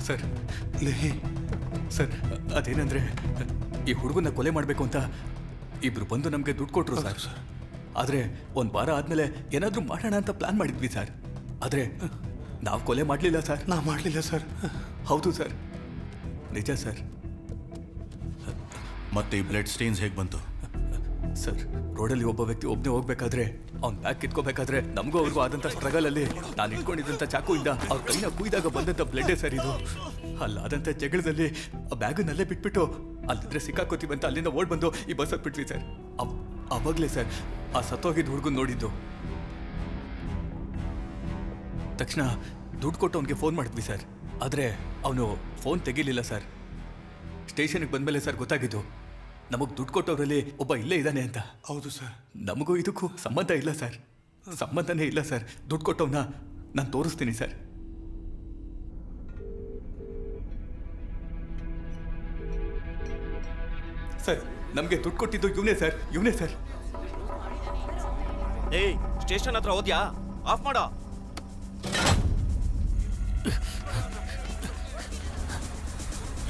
ಸರ್ ಸರ್, ಅದೇನಂದ್ರೆ ಈ ಹುಡುಗನ ಕೊಲೆ ಮಾಡಬೇಕು ಅಂತ ಇಬ್ರು ಬಂದು ನಮಗೆ ದುಡ್ಡು ಕೊಟ್ರು ಸರ್. ಆದರೆ ಒಂದು ವಾರ ಆದಮೇಲೆ ಏನಾದರೂ ಮಾಡೋಣ ಅಂತ ಪ್ಲಾನ್ ಮಾಡಿದ್ವಿ ಸರ್. ಆದರೆ ನಾವು ಕೊಲೆ ಮಾಡಲಿಲ್ಲ ಸರ್. ನಾ ಮಾಡಲಿಲ್ಲ ಸರ್. ಹೌದು ಸರ್, ನಿಜ ಸರ್. ಮತ್ತೆ ಈ ಬ್ಲಡ್ ಸ್ಟೇನ್ಸ್ ಹೇಗೆ ಬಂತು? ಸರ್, ರೋಡಲ್ಲಿ ಒಬ್ಬ ವ್ಯಕ್ತಿ ಒಬ್ಬನೇ ಹೋಗ್ಬೇಕಾದ್ರೆ ಅವ್ನ ಬ್ಯಾಗ್ ಕಿತ್ಕೋಬೇಕಾದ್ರೆ ನಮಗೂ ಅವ್ರಿಗೂ ಆದಂಥ ಸ್ಟ್ರಗಲಲ್ಲಿ ನಾನು ಇಟ್ಕೊಂಡಿದ್ದಂಥ ಚಾಕುಯಿಂದ ಅವ್ರ ಕೈನ ಕುಯ್ದಾಗ ಬಂದಂಥ ಬ್ಲಡ್ಡೇ ಸರ್ ಇದು. ಅಲ್ಲಾದಂಥ ಜಗಳದಲ್ಲಿ ಆ ಬ್ಯಾಗನ್ನಲ್ಲೇ ಬಿಟ್ಬಿಟ್ಟು ಅಲ್ಲಿದ್ರೆ ಸಿಕ್ಕಾಕೋತೀವಿ ಅಂತ ಅಲ್ಲಿಂದ ಓಡ್ ಬಂದು ಈ ಬಸ್ ಹತ್ಬಿಟ್ವಿ ಸರ್. ಅವಾಗಲೇ ಸರ್ ಆ ಸತ್ತೋಗಿದ್ದ ಹುಡುಗನ್ ನೋಡಿದ್ದು. ತಕ್ಷಣ ದುಡ್ಡು ಕೊಟ್ಟು ಅವನಿಗೆ ಫೋನ್ ಮಾಡಿದ್ವಿ ಸರ್. ಆದರೆ ಅವನು ಫೋನ್ ತೆಗಿಲಿಲ್ಲ ಸರ್. ಸ್ಟೇಷನ್ಗೆ ಬಂದಮೇಲೆ ಸರ್ ಗೊತ್ತಾಗಿದ್ದು ನಮಗೆ ದುಡ್ಡು ಕೊಟ್ಟವರಲ್ಲಿ ಒಬ್ಬ ಇಲ್ಲೇ ಇದ್ದಾನೆ ಅಂತ. ಹೌದು ಸರ್. ನಮಗೂ ಇದಕ್ಕೂ ಸಂಬಂಧ ಇಲ್ಲ ಸರ್, ಸಂಬಂಧನೇ ಇಲ್ಲ ಸರ್. ದುಡ್ಡು ಕೊಟ್ಟವನ್ನ ನಾನು ತೋರಿಸ್ತೀನಿ ಸರ್. ಸರ್, ನಮಗೆ ದುಡ್ಡು ಕೊಟ್ಟಿದ್ದು ಇವನೇ ಸರ್, ಇವನೇ ಸರ್. ಏಯ್, ಸ್ಟೇಷನ್ ಹತ್ರ ಹೋದ್ಯಾ? ಆಫ್ ಮಾಡೋ.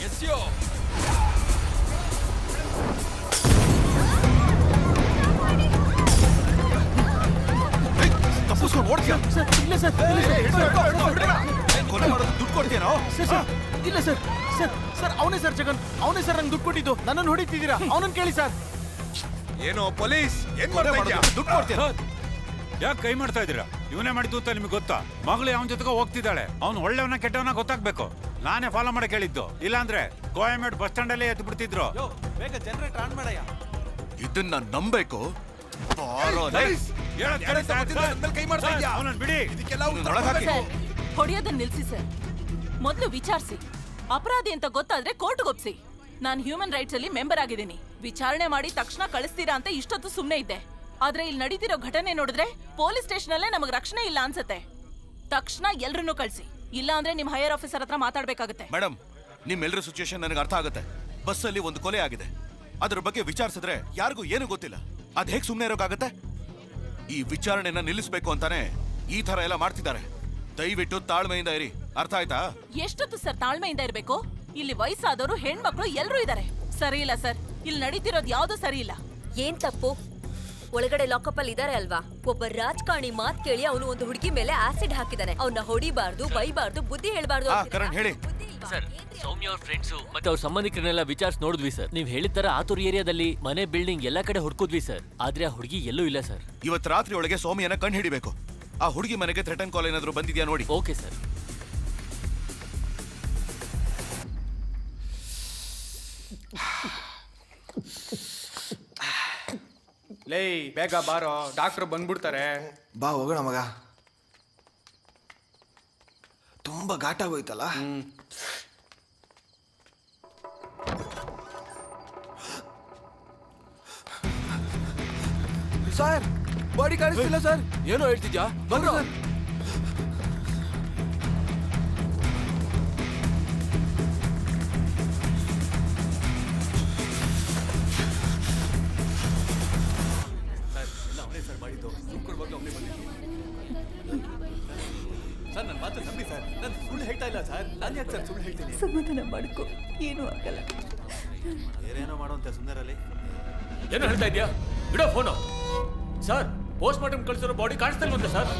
ಎಸ್ಯೋ ತಪ್ಪಿಸ್ಕೊಂಡು ಓಡ್ತೀಯ? ಇಲ್ಲ ಸರ್, ಕೊಲೆ ಮಾಡೋದು ದುಡ್ಡು ಕೊಡ್ತೀಯನೋ? ಇಲ್ಲ ಸರ್. ಸರ್ ಸರ್ ಅವನೇ ಸರ್ ಜಗನ್, ಅವನೇ ಸರ್ ನಂಗೆ ದುಡ್ಡು ಕೊಟ್ಟಿದ್ದು. ನನ್ನನ್ನು ಹೊಡಿತಿದ್ದೀರಾ? ಅವನನ್ನು ಕೇಳಿ ಸರ್. ಏನೋ ಪೊಲೀಸ್ ಏನ್ ಮಾಡ್ತಾ ಇದ್ಯಾ? ದುಡ್ಡು ಕೊಡ್ತೀಯ? ಯಾಕೆ ಕೈ ಮಾಡ್ತಾ ಇದ್ದೀರಾ? ಇವನೇ ಮಾಡಿದ್ದು ಅಂತ ನಿಮ್ಗೆ ಗೊತ್ತಾ? ಮಗಳು ಅವನ ಜೊತೆಗೆ ಹೋಗ್ತಿದ್ದಾಳೆ. ಅವ್ನು ಒಳ್ಳೆಯವನ ಕೆಟ್ಟವನ ಗೊತ್ತಾಗ್ಬೇಕು. ನಾನೇ ಫಾಲೋ ಮಾಡಕ್ ಹೇಳಿದ್ದು, ಇಲ್ಲಾಂದ್ರೆ ಕೋಯಂಬೇಡ್ ಬಸ್ ಸ್ಟ್ಯಾಂಡ್ ಅಲ್ಲೇ ಎದ್ದು ಬಿಡ್ತಿದ್ರು. ಬೇಗ ಜನರೇಟರ್ ಆನ್ ಮಾಡಯ್ಯ. ಇದನ್ನ ನಂಬೇಕು. ಕೈ ಮಾಡ್ತಾ ಇದ್ಯಾ? ಬಿಡಿ. ಹೊಡೆಯೋದನ್ನ ನಿಲ್ಸಿ ಸರ್. ಮೊದಲು ವಿಚಾರಿಸಿ. ಅಪರಾಧಿ ಅಂತ ಗೊತ್ತಾದ್ರೆ ಕೋರ್ಟ್ಗೆ ಒಪ್ಸಿ. ನಾನು ಹ್ಯೂಮನ್ ರೈಟ್ಸ್ ಅಲ್ಲಿ ಮೆಂಬರ್ ಆಗಿದ್ದೀನಿ. ವಿಚಾರಣೆ ಮಾಡಿ ತಕ್ಷಣ ಕಳಿಸ್ತೀರಾ ಅಂತ ಇಷ್ಟೊತ್ತು ಸುಮ್ಮನೆ ಇದ್ದೆ. ಆದ್ರೆ ಇಲ್ಲಿ ನಡೀತಿರೋ ಘಟನೆ ನೋಡಿದ್ರೆ ಪೊಲೀಸ್ ಸ್ಟೇಷನ್ ಅಲ್ಲೇ ನಮಗೆ ರಕ್ಷಣೆ ಇಲ್ಲ ಅನ್ಸತ್ತೆ. ತಕ್ಷಣ ಎಲ್ರನ್ನೂ ಕಳಿಸಿ, ಇಲ್ಲ ಅಂದ್ರೆ ನಿಮ್ ಹೈಯರ್ ಆಫೀಸರ್ ಹತ್ರ ಮಾತಾಡ್ಬೇಕಾಗತ್ತೆ. ಮೇಡಮ್, ನಿಮ್ಮೆಲ್ಲರ ಸಿಚುಯೇಷನ್ ನನಗೆ ಅರ್ಥ ಆಗುತ್ತೆ. ಬಸ್ಸಲ್ಲಿ ಒಂದು ಕೊಲೆ ಆಗಿದೆ, ಅದ್ರ ಬಗ್ಗೆ ವಿಚಾರಿಸಿದ್ರೆ ಯಾರಿಗೂ ಏನು ಗೊತ್ತಿಲ್ಲ. ಅದ್ ಹೇಗೆ ಸುಮ್ಮನೆ ಇರೋಕ್ಕಾಗತ್ತೆ? ಈ ವಿಚಾರಣೆನ ನಿಲ್ಲಿಸಬೇಕು ಅಂತಾನೆ ಈ ತರ ಎಲ್ಲ ಮಾಡ್ತಿದ್ದಾರೆ. ದಯವಿಟ್ಟು ತಾಳ್ಮೆಯಿಂದ ಇರಿ, ಅರ್ಥ ಆಯ್ತಾ? ಎಷ್ಟೊತ್ತು ಸರ್ ತಾಳ್ಮೆಯಿಂದ ಇರ್ಬೇಕು? ಇಲ್ಲಿ ವಯಸ್ಸಾದವರು, ಹೆಣ್ಮಕ್ಳು ಎಲ್ರೂ ಇದ್ದಾರೆ. ಸರಿ ಇಲ್ಲ ಸರ್, ಇಲ್ಲಿ ನಡೀತಿರೋದು ಯಾವ್ದು ಸರಿ ಇಲ್ಲ. ಏನ್ ತಪ್ಪು? ಒಳಗಡೆ ಲಾಕಪ್ ಅಲ್ಲಿ ಇದಾರೆ ಅಲ್ವಾ? ಒಬ್ಬ ರಾಜಕಾರಣಿ ಮಾತ್ ಕೇಳಿ ಅವನು ಒಂದು ಹುಡುಗಿ ಮೇಲೆ ಆಸಿಡ್ ಹಾಕಿದಾನೆ. ಅವನ್ನ ಹೊಡಿಬಾರ್ದು, ಬೈಬಾರ್ದು, ಬುದ್ಧಿ ಹೇಳ್ಬಾರ್ದು. ಹೇಳಿ ಸರ್, ಸೌಮ್ಯ ಅವ್ರ ಫ್ರೆಂಡ್ಸು ಮತ್ತೆ ಅವ್ರ ಸಂಬಂಧಿಕರನ್ನೆಲ್ಲ ವಿಚಾರಿಸಿ ನೋಡಿದ್ವಿ ಸರ್. ನೀವ್ ಹೇಳಿದ ತರ ಆತೂರ್ ಏರಿಯಾದಲ್ಲಿ ಮನೆ, ಬಿಲ್ಡಿಂಗ್ ಎಲ್ಲಾ ಕಡೆ ಹುಡ್ಕುದ್ವಿ ಸರ್. ಆದ್ರೆ ಆ ಹುಡುಗಿ ಎಲ್ಲೂ ಇಲ್ಲ ಸರ್. ಇವತ್ತು ರಾತ್ರಿ ಒಳಗೆ ಸೌಮ್ಯನ ಕಂಡು ಹಿಡಿಬೇಕು. ಆ ಹುಡುಗಿ ಮನೆಗೆ ಥ್ರೆಟನ್ ಕಾಲ್ ಏನಾದ್ರು ಬಂದಿದ್ಯಾ ನೋಡಿ. Okay sir. ಲೇ, ಬೇಗ ಬಾರೋ, ಡಾಕ್ಟರ್ ಬಂದ್ಬಿಡ್ತಾರೆ. ಬಾ ಹೋಗೋಣ ಮಗ. ತುಂಬಾ ಘಾಟ ಆಗೋಯ್ತಲ್ಲ. ಸರ್, ಬಾಡಿ ಕಾಣಿಸ್ತಿಲ್ಲ ಸರ್. ಏನೋ ಹೇಳ್ತಿದ್ಯಾ? ಬಂದ್ರು ಸರ್. ಸರ್, ನನ್ನ ಮಾತು ನಂಬಿ ಸರ್. ನಾನು ಸುಳ್ಳು ಹೇಳ್ತಾ ಇಲ್ಲ ಸರ್. ನಾನು ಯಾಕೆ ಸರ್ ಸುಳ್ಳು ಹೇಳ್ತೀನಿ? ಸಮಾಧಾನ ಮಾಡ್ಕೊ, ಏನೂ ಆಗಲ್ಲ. ಬೇರೇನೋ ಮಾಡುವಂತೆ ಸುಂದರಲ್ಲಿ. ಏನು ಹೇಳ್ತಾ ಇದ್ಯಾ? ಬಿಡೋ ಫೋನು. ಸರ್, ಪೋಸ್ಟ್ ಮಾರ್ಟಮ್ ಕಳಿಸಿರೋ ಬಾಡಿ ಕಾಣಿಸ್ತಾ ಇಲ್ವಂತೆ ಸರ್.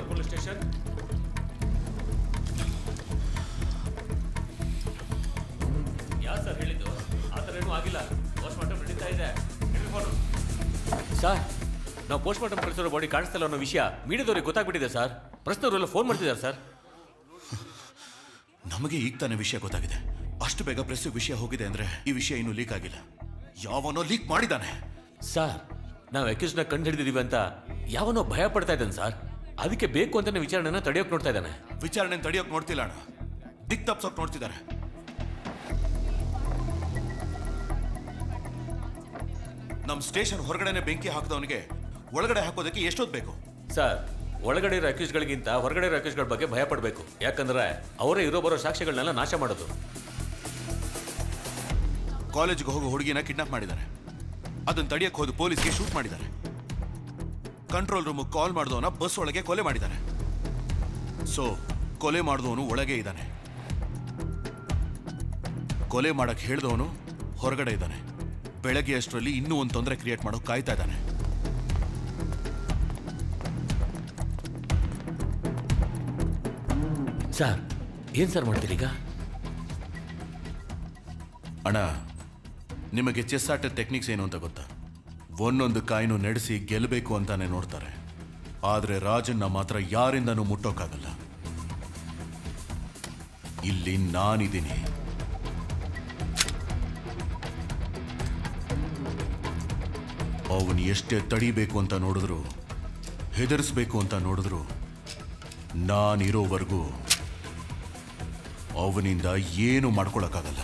Police station. ಯಾರು ಸರ್ ಹೇಳಿದ್ದು? ಆ ಥರ ಏನೂ ಆಗಿಲ್ಲ. ಪೋಸ್ಟ್ ಮಾರ್ಟಮ್ ನಡೀತಾ ಇದೆ. ಸರ್ ನಾವು ಪೋಸ್ಟ್ ಮಾರ್ಟಮ್ ಕಳಿಸಿರೋ ಬಾಡಿ ಕಾಣಿಸ್ತಿಲ್ಲ ಅನ್ನೋ ವಿಷಯ ಮೀಡಿಯಾದವ್ರಿಗೆ ಗೊತ್ತಾಗ್ಬಿಟ್ಟಿದೆ ಸರ್. ಪ್ರಶ್ನವರೆಲ್ಲ ಫೋನ್ ಮಾಡ್ತಿದ್ದಾರೆ ಸರ್. ನಮಗೆ ಈಗ ತಾನೇ ವಿಷಯ ಗೊತ್ತಾಗಿದೆ. ಅಷ್ಟು ಬೇಗ ಪ್ರೆಸ್ ವಿಷಯ ಹೋಗಿದೆ ಅಂದ್ರೆ ಈ ವಿಷಯ ಇನ್ನೂ ಲೀಕ್ ಆಗಿಲ್ಲ. ಯಾವನೋ ಲೀಕ್ ಮಾಡಿದ್ದಾನೆ ಸರ್. ನಾವು ಅಕ್ಯೂಸ್ನ ಕಂಡು ಹಿಡಿದಿದ್ದೀವಿ ಅಂತ ಯಾವನೋ ಭಯ ಪಡ್ತಾ ಇದ್ದಾನೆ ಸರ್. ಅದಕ್ಕೆ ಬೇಕು ಅಂತಾನೆ ವಿಚಾರಣೆನ ತಡೆಯೋಕೆ ನೋಡ್ತಾ ಇದ್ದಾನೆ. ವಿಚಾರಣೆ ತಡೆಯೋಕೆ ನೋಡ್ತಿಲ್ಲ ಅಣ್ಣ, ದಿಕ್ ತಪ್ಸೋಕ್ ನೋಡ್ತಿದ್ದಾರೆ. ನಮ್ಮ ಸ್ಟೇಷನ್ ಹೊರಗಡೆನೆ ಬೆಂಕಿ ಹಾಕಿದವನಿಗೆ ಒಳಗಡೆ ಹಾಕೋದಕ್ಕೆ ಎಷ್ಟೊತ್ತು ಬೇಕು ಸರ್? ಒಳಗಡೆ ಇರೋ ಅಕ್ಯೂಸ್ಗಳಿಗಿಂತ ಹೊರಗಡೆ ಇರೋ ಅಕ್ಯೂಸ್ಗಳ ಬಗ್ಗೆ ಭಯ ಪಡಬೇಕು. ಯಾಕಂದ್ರೆ ಅವರೇ ಇರೋ ಬರೋ ಸಾಕ್ಷ್ಯಗಳನ್ನೆಲ್ಲ ನಾಶ ಮಾಡೋದು. ಕಾಲೇಜ್ಗೆ ಹೋಗೋ ಹುಡುಗಿನ ಕಿಡ್ನಾಪ್ ಮಾಡಿದ್ದಾರೆ. ಅದನ್ನ ತಡೆಯಕ್ಕೆ ಹೋದ ಪೊಲೀಸ್ಗೆ ಶೂಟ್ ಮಾಡಿದ್ದಾರೆ. ಕಂಟ್ರೋಲ್ ರೂಮ್ ಕಾಲ್ ಮಾಡಿದವನ ಬಸ್ ಒಳಗೆ ಕೊಲೆ ಮಾಡಿದ್ದಾರೆ. ಸೊ ಕೊಲೆ ಮಾಡಿದವನು ಒಳಗೆ ಇದ್ದಾನೆ, ಕೊಲೆ ಮಾಡಕ್ ಹೇಳಿದವನು ಹೊರಗಡೆ ಇದ್ದಾನೆ. ಬೆಳಗ್ಗೆ ಅಷ್ಟರಲ್ಲಿ ಇನ್ನೂ ಒಂದು ತೊಂದರೆ ಕ್ರಿಯೇಟ್ ಮಾಡೋಕೆ ಕಾಯ್ತಾ ಇದ್ದಾನೆ. ಸರ್ ಏನ್ ಸರ್ ಮಾಡ್ತೀರೀಗ? ಅಣ್ಣ, ನಿಮಗೆ ಚೆಸ್ ಆಟದ ಟೆಕ್ನಿಕ್ಸ್ ಏನು ಅಂತ ಗೊತ್ತಾ? ಒಂದೊಂದು ಕಾಯಿನೂ ನಡೆಸಿ ಗೆಲ್ಲಬೇಕು ಅಂತಾನೆ ನೋಡ್ತಾರೆ. ಆದ್ರೆ ರಾಜನ್ನ ಮಾತ್ರ ಯಾರಿಂದನೂ ಮುಟ್ಟೋಕ್ಕಾಗಲ್ಲ. ಇಲ್ಲಿ ನಾನಿದ್ದೀನಿ. ಅವನು ಎಷ್ಟೇ ತಡಿಬೇಕು ಅಂತ ನೋಡಿದ್ರು, ಹೆದರಿಸ್ಬೇಕು ಅಂತ ನೋಡಿದ್ರು, ನಾನಿರೋವರೆಗೂ ಅವನಿಂದ ಏನು ಮಾಡ್ಕೊಳಕ್ಕಾಗಲ್ಲ.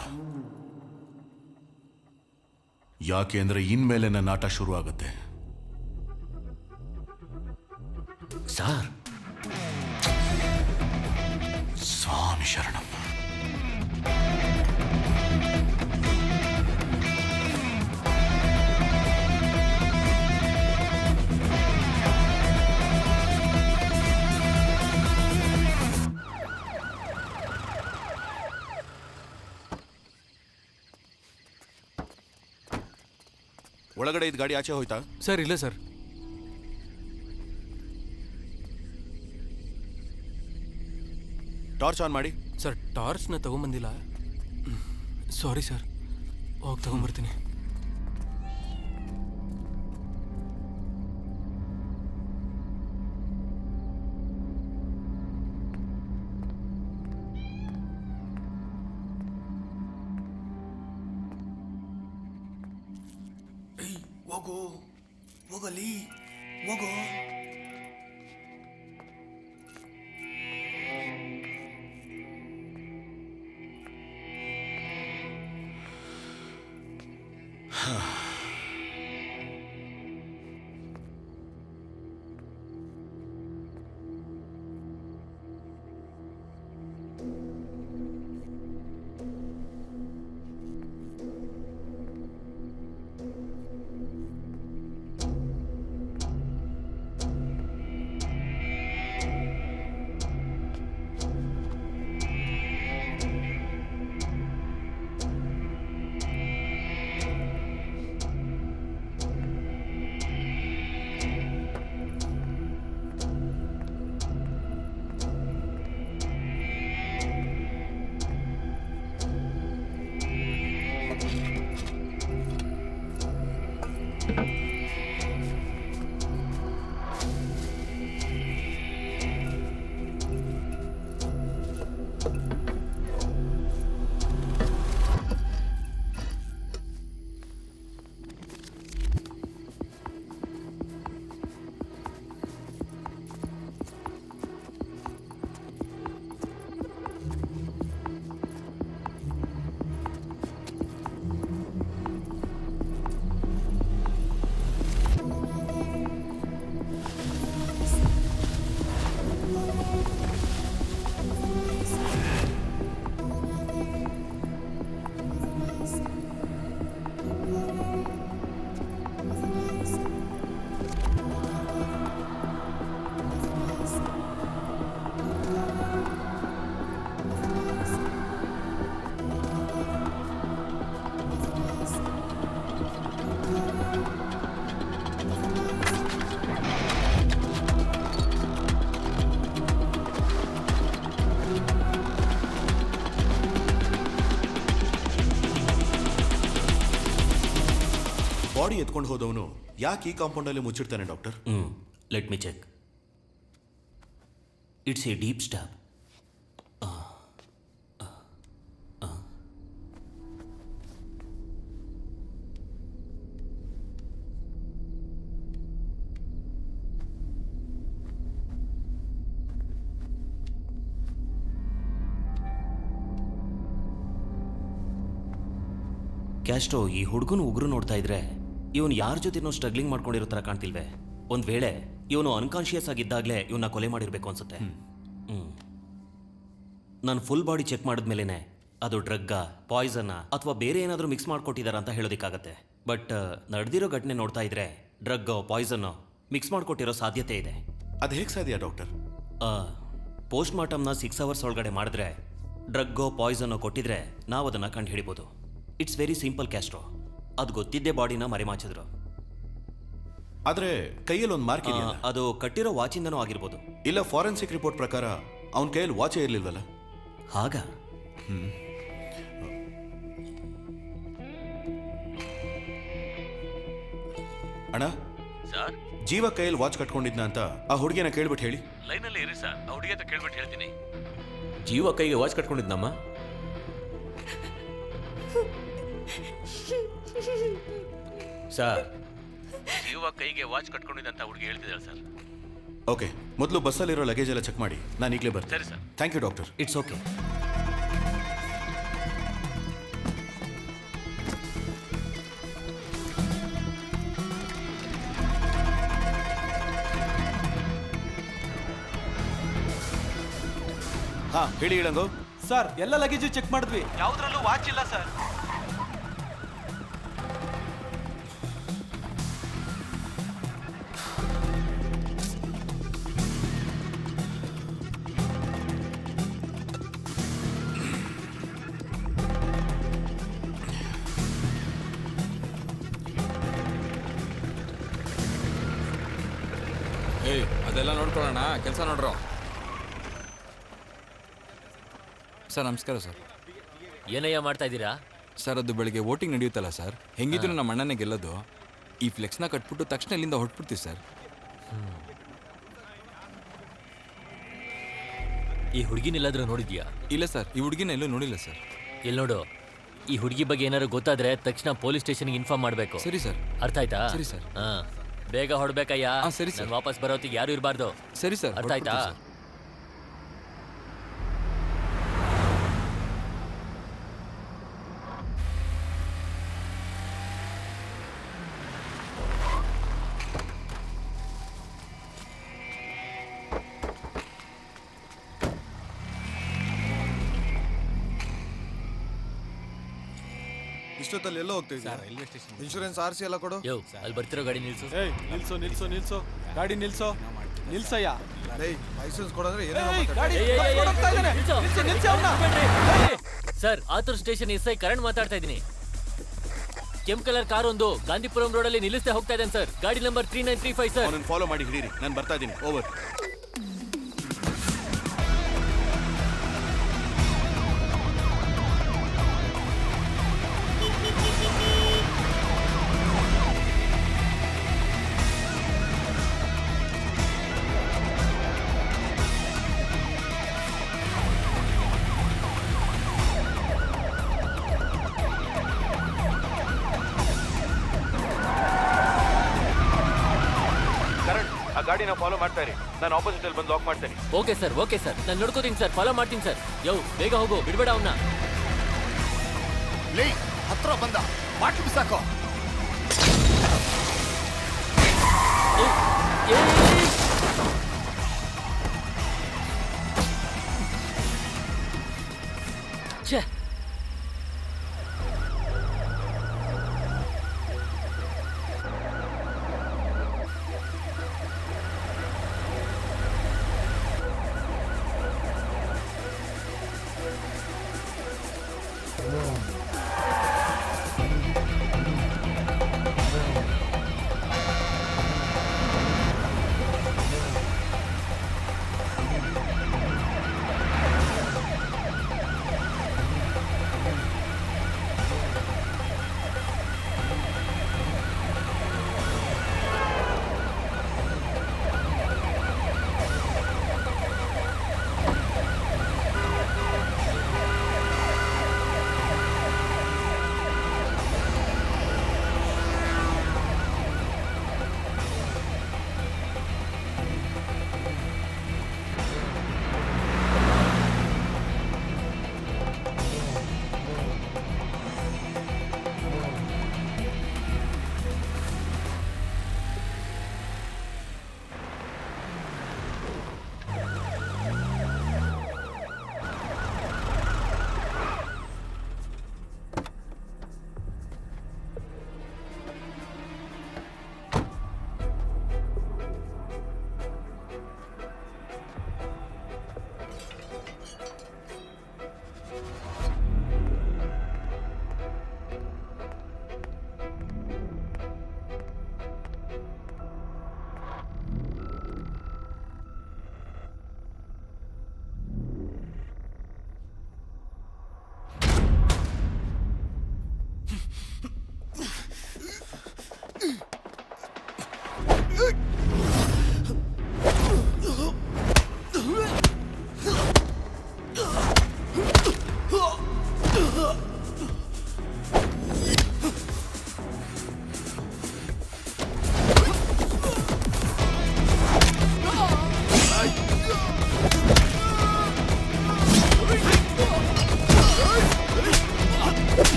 ಯಾಕೆ ಅಂದ್ರೆ ಇನ್ಮೇಲೆ ನನ್ನ ಆಟ ಶುರು ಆಗುತ್ತೆ. ಸರ್ ಸ್ವಾಮಿ ಶರಣಮ್ಮ. ಒಳಗಡೆ ಇದ್ದ ಗಾಡಿ ಆಚೆ ಹೋಯ್ತಾ? ಸರ್ ಇಲ್ಲ ಸರ್. ಟಾರ್ಚ್ ಆನ್ ಮಾಡಿ. ಸರ್ ಟಾರ್ಚ್ನ ತಗೊಂಬಂದಿಲ್ಲ. ಸಾರಿ ಸರ್, ಹೋಗಿ ತಗೊಂಬರ್ತೀನಿ. ಹೋಗೋ ಹೋಗಲಿ ಹೋಗೋ. ಬಾಡಿ ಎತ್ಕೊಂಡು ಹೋದವನು ಯಾಕೆ ಈ ಕಾಂಪೌಂಡಲ್ಲಿ ಮುಚ್ಚಿಡ್ತಾನೆ doctor? Let me check. It's a deep stab. Castro, ಈ ಹುಡುಗನ ಉಗುರು ನೋಡ್ತಾ ಇದ್ರೆ ಇವನು ಯಾರ ಜೊತೆನೋ ಸ್ಟ್ರಗ್ಲಿಂಗ್ ಮಾಡ್ಕೊಂಡಿರೋ ಥರ ಕಾಣ್ತಿಲ್ವೇ? ಒಂದು ವೇಳೆ ಇವನು ಅನ್ಕಾನ್ಶಿಯಸ್ ಆಗಿದ್ದಾಗಲೇ ಇವನ್ನ ಕೊಲೆ ಮಾಡಿರಬೇಕು ಅನ್ಸುತ್ತೆ. ನಾನು ಫುಲ್ ಬಾಡಿ ಚೆಕ್ ಮಾಡಿದ್ಮೇಲೆ ಅದು ಡ್ರಗ್ಗಾ, ಪಾಯ್ಸನ್ನ ಅಥವಾ ಬೇರೆ ಏನಾದರೂ ಮಿಕ್ಸ್ ಮಾಡ್ಕೊಟ್ಟಿದಾರ ಅಂತ ಹೇಳೋದಕ್ಕಾಗತ್ತೆ. ಬಟ್ ನಡೆದಿರೋ ಘಟನೆ ನೋಡ್ತಾ ಇದ್ರೆ ಡ್ರಗ್ಗೋ ಪಾಯ್ಸನ್ನೋ ಮಿಕ್ಸ್ ಮಾಡ್ಕೊಟ್ಟಿರೋ ಸಾಧ್ಯತೆ ಇದೆ. ಅದು ಹೇಗೆ ಸಾಧ್ಯ ಡಾಕ್ಟರ್? ಪೋಸ್ಟ್ ಮಾರ್ಟಮ್ನ 6 hours ಒಳಗಡೆ ಮಾಡಿದ್ರೆ ಡ್ರಗ್ಗೋ ಪಾಯ್ಸನ್ನೋ ಕೊಟ್ಟಿದ್ರೆ ನಾವು ಅದನ್ನು ಕಂಡು ಹಿಡಿಬೋದು. It's very simple Castro. ಅದು ಗೊತ್ತಿದ್ದೇ ಬಾಡಿನ ಮರೆಮಾಚಿದ್ರು. ಆದ್ರೆ ಕೈಯಲ್ಲಿ ಒಂದು ಮಾರ್ಕ್ ಇದೆಯಲ್ಲ, ಅದು ಕಟ್ಟಿರೋ ವಾಚಿಂದನೂ ಆಗಿರ್ಬೋದು. ಇಲ್ಲ, ಫಾರೆನ್ಸಿಕ್ ರಿಪೋರ್ಟ್ ಪ್ರಕಾರ ಅವನ ಕೈಯಲ್ಲಿ ವಾಚೇ ಇರಲಿಲ್ವಲ್ಲ? ಹಾಗ ಅಣ್ಣ, ಸರ್, ಜೀವ ಕೈಯಲ್ಲಿ ವಾಚ್ ಕಟ್ಕೊಂಡಿದ್ನ ಅಂತ ಆ ಹುಡುಗಿನ ಕೇಳ್ಬಿಟ್ಟು ಹೇಳಿ. ಲೈನಲ್ಲಿ ಇರಿ ಸರ್, ಆ ಹುಡುಗಿ ಹತ್ರ ಕೇಳ್ಬಿಟ್ಟು ಹೇಳ್ತೀನಿ. ಜೀವ ಕೈಗೆ ವಾಚ್ ಕಟ್ಕೊಂಡಿದ್ನಮ್ಮ? ಸರ್, ಜೀವ ಕೈಗೆ ವಾಚ್ ಕಟ್ಕೊಂಡಿದ್ದಂತ ಹುಡುಗಿ ಹೇಳ್ತಿದ್ದಾಳೆ ಸರ್. ಓಕೆ, ಮೊದಲು ಬಸ್ಸಲ್ಲಿರೋ ಲಗೇಜ್ ಎಲ್ಲ ಚೆಕ್ ಮಾಡಿ, ನಾನು ಈಗಲೇ ಬರ್ತೀನಿ. ಸರಿ sir. Thank you doctor. It's okay. ಹಾ, ಹೇಳಿ ಇಳಂಗು. ಸರ್, ಎಲ್ಲ ಲಗೇಜು ಚೆಕ್ ಮಾಡಿದ್ವಿ, ಯಾವುದ್ರಲ್ಲೂ ವಾಚ್ ಇಲ್ಲ ಸರ್. ಏಯ್, ಅದೆಲ್ಲ ನೋಡ್ಕೊಳ್ಳೋಣ, ಕೆಲಸ ನೋಡ್ರೋ. ಸರ್ ನಮಸ್ಕಾರ ಸರ್. ಏನಯ್ಯ ಮಾಡ್ತಾ ಇದ್ದೀರಾ? ಸರ್, ಅದು ಬೆಳಿಗ್ಗೆ ವೋಟಿಂಗ್ ನಡೆಯುತ್ತಲ್ಲ ಸರ್, ಹೆಂಗಿದ್ರು ನಮ್ಮ ಅಣ್ಣನೇ ಗೆಲ್ಲೋದು. ಈ ಫ್ಲೆಕ್ಸ್ನ ಕಟ್ಬಿಟ್ಟು ತಕ್ಷಣ ಇಲ್ಲಿಂದ ಹೊಟ್ಬಿಡ್ತೀವಿ ಸರ್. ಈ ಹುಡುಗಿನೆಲ್ಲಾದ್ರೂ ನೋಡಿದ್ಯಾ? ಇಲ್ಲ ಸರ್, ಈ ಹುಡುಗಿನ ಎಲ್ಲೂ ನೋಡಿಲ್ಲ ಸರ್. ಇಲ್ಲಿ ನೋಡು, ಈ ಹುಡುಗಿ ಬಗ್ಗೆ ಏನಾದ್ರು ಗೊತ್ತಾದ್ರೆ ತಕ್ಷಣ ಪೊಲೀಸ್ ಸ್ಟೇಷನ್ಗೆ ಇನ್ಫಾರ್ಮ್ ಮಾಡಬೇಕು. ಸರಿ ಸರ್. ಅರ್ಥ ಆಯ್ತಾ? ಸರಿ ಸರ್. ಹಾ, ಬೇಗ ಹೊಡ್ಬೇಕಯ್ಯ. ಸರಿ ಸರ್. ನಾನು ವಾಪಸ್ ಬರೋತ್ತಿಗೆ ಯಾರು ಇರಬಾರ್ದು. ಸರಿ ಸರ್. ಅರ್ಥ ಆಯ್ತಾ? ಇಷ್ಟೊತ್ತಲ್ಲಿ ಎಲ್ಲ ಹೋಗ್ತಾ ಇದ್ದೀರಾ? Railway station. ಇನ್ಶೂರೆನ್ಸ್, RC ಎಲ್ಲ ಕೊಡು. ಯೋ, ಅಲ್ಲಿ ಬರ್ತಿರೋ ಗಾಡಿ ನಿಲ್ಸು. ಏಯ್, ನಿಲ್ಸು ನಿಲ್ಸು ನಿಲ್ಸು, ಗಾಡಿ ನಿಲ್ಸು, ನಿಲ್ಸಯ್ಯ. ಲೈಸೆನ್ಸ್ ಕೊಡಂದ್ರೆ ಏನೇನೋ ಏಯ್, ಮಾತಾಡ್ತಾರೆ. ಗಾಡಿ ಏಯ್, ಏಯ್, ಏಯ್, ಕೊಡೋಗ್ತಾ ಇದ್ದಾನೆ. ನಿಲ್ಸು. ನಿಲ್ಸು, ನಿಲ್ಸು ಅವ್ನ. Sir, Athur station SI Karan ಮಾತಾಡ್ತಾ ಇದ್ದೀನಿ. ಕೆಂಪ್ ಕಲರ್ ಕಾರ್ ಒಂದು ಗಾಂಧಿಪುರಂ ರೋಡಲ್ಲಿ ನಿಲ್ಲಿಸ್ತಾ ಹೋಗ್ತಾ ಇದ್ದೇನೆ ಸರ್. ಗಾಡಿ ನಂಬರ್ 3935 ಸರ್. ಅವನನ್ನು ಫಾಲೋ ಮಾಡಿ ಹಿಡೀರಿ, ನಾನು ಬರ್ತಾ ಇದ್ದೀನಿ. ಓವರ್. ಆ ಗಾಡಿನ ಫಾಲೋ ಮಾಡ್ತಾ ಇರಿ, ನಾನು ಆಪೋಸಿಟ್ ಅಲ್ಲಿ ಬಂದು ಲಾಕ್ ಮಾಡ್ತೇನೆ. ಓಕೆ ಸರ್, ಓಕೆ ಸರ್, ನಾನು ನೋಡ್ಕೋತೀನಿ ಸರ್, ಫಾಲೋ ಮಾಡ್ತೀನಿ ಸರ್. ಯೋ, ಬೇಗ ಹೋಗು, ಬಿಡ್ಬೇಡ ಅವನ್ನ. ಲೇ, ಹತ್ರ ಬಂದ, ಬಾಟ್ಲು ಬಿಸಾಕೋ. ಛೇ,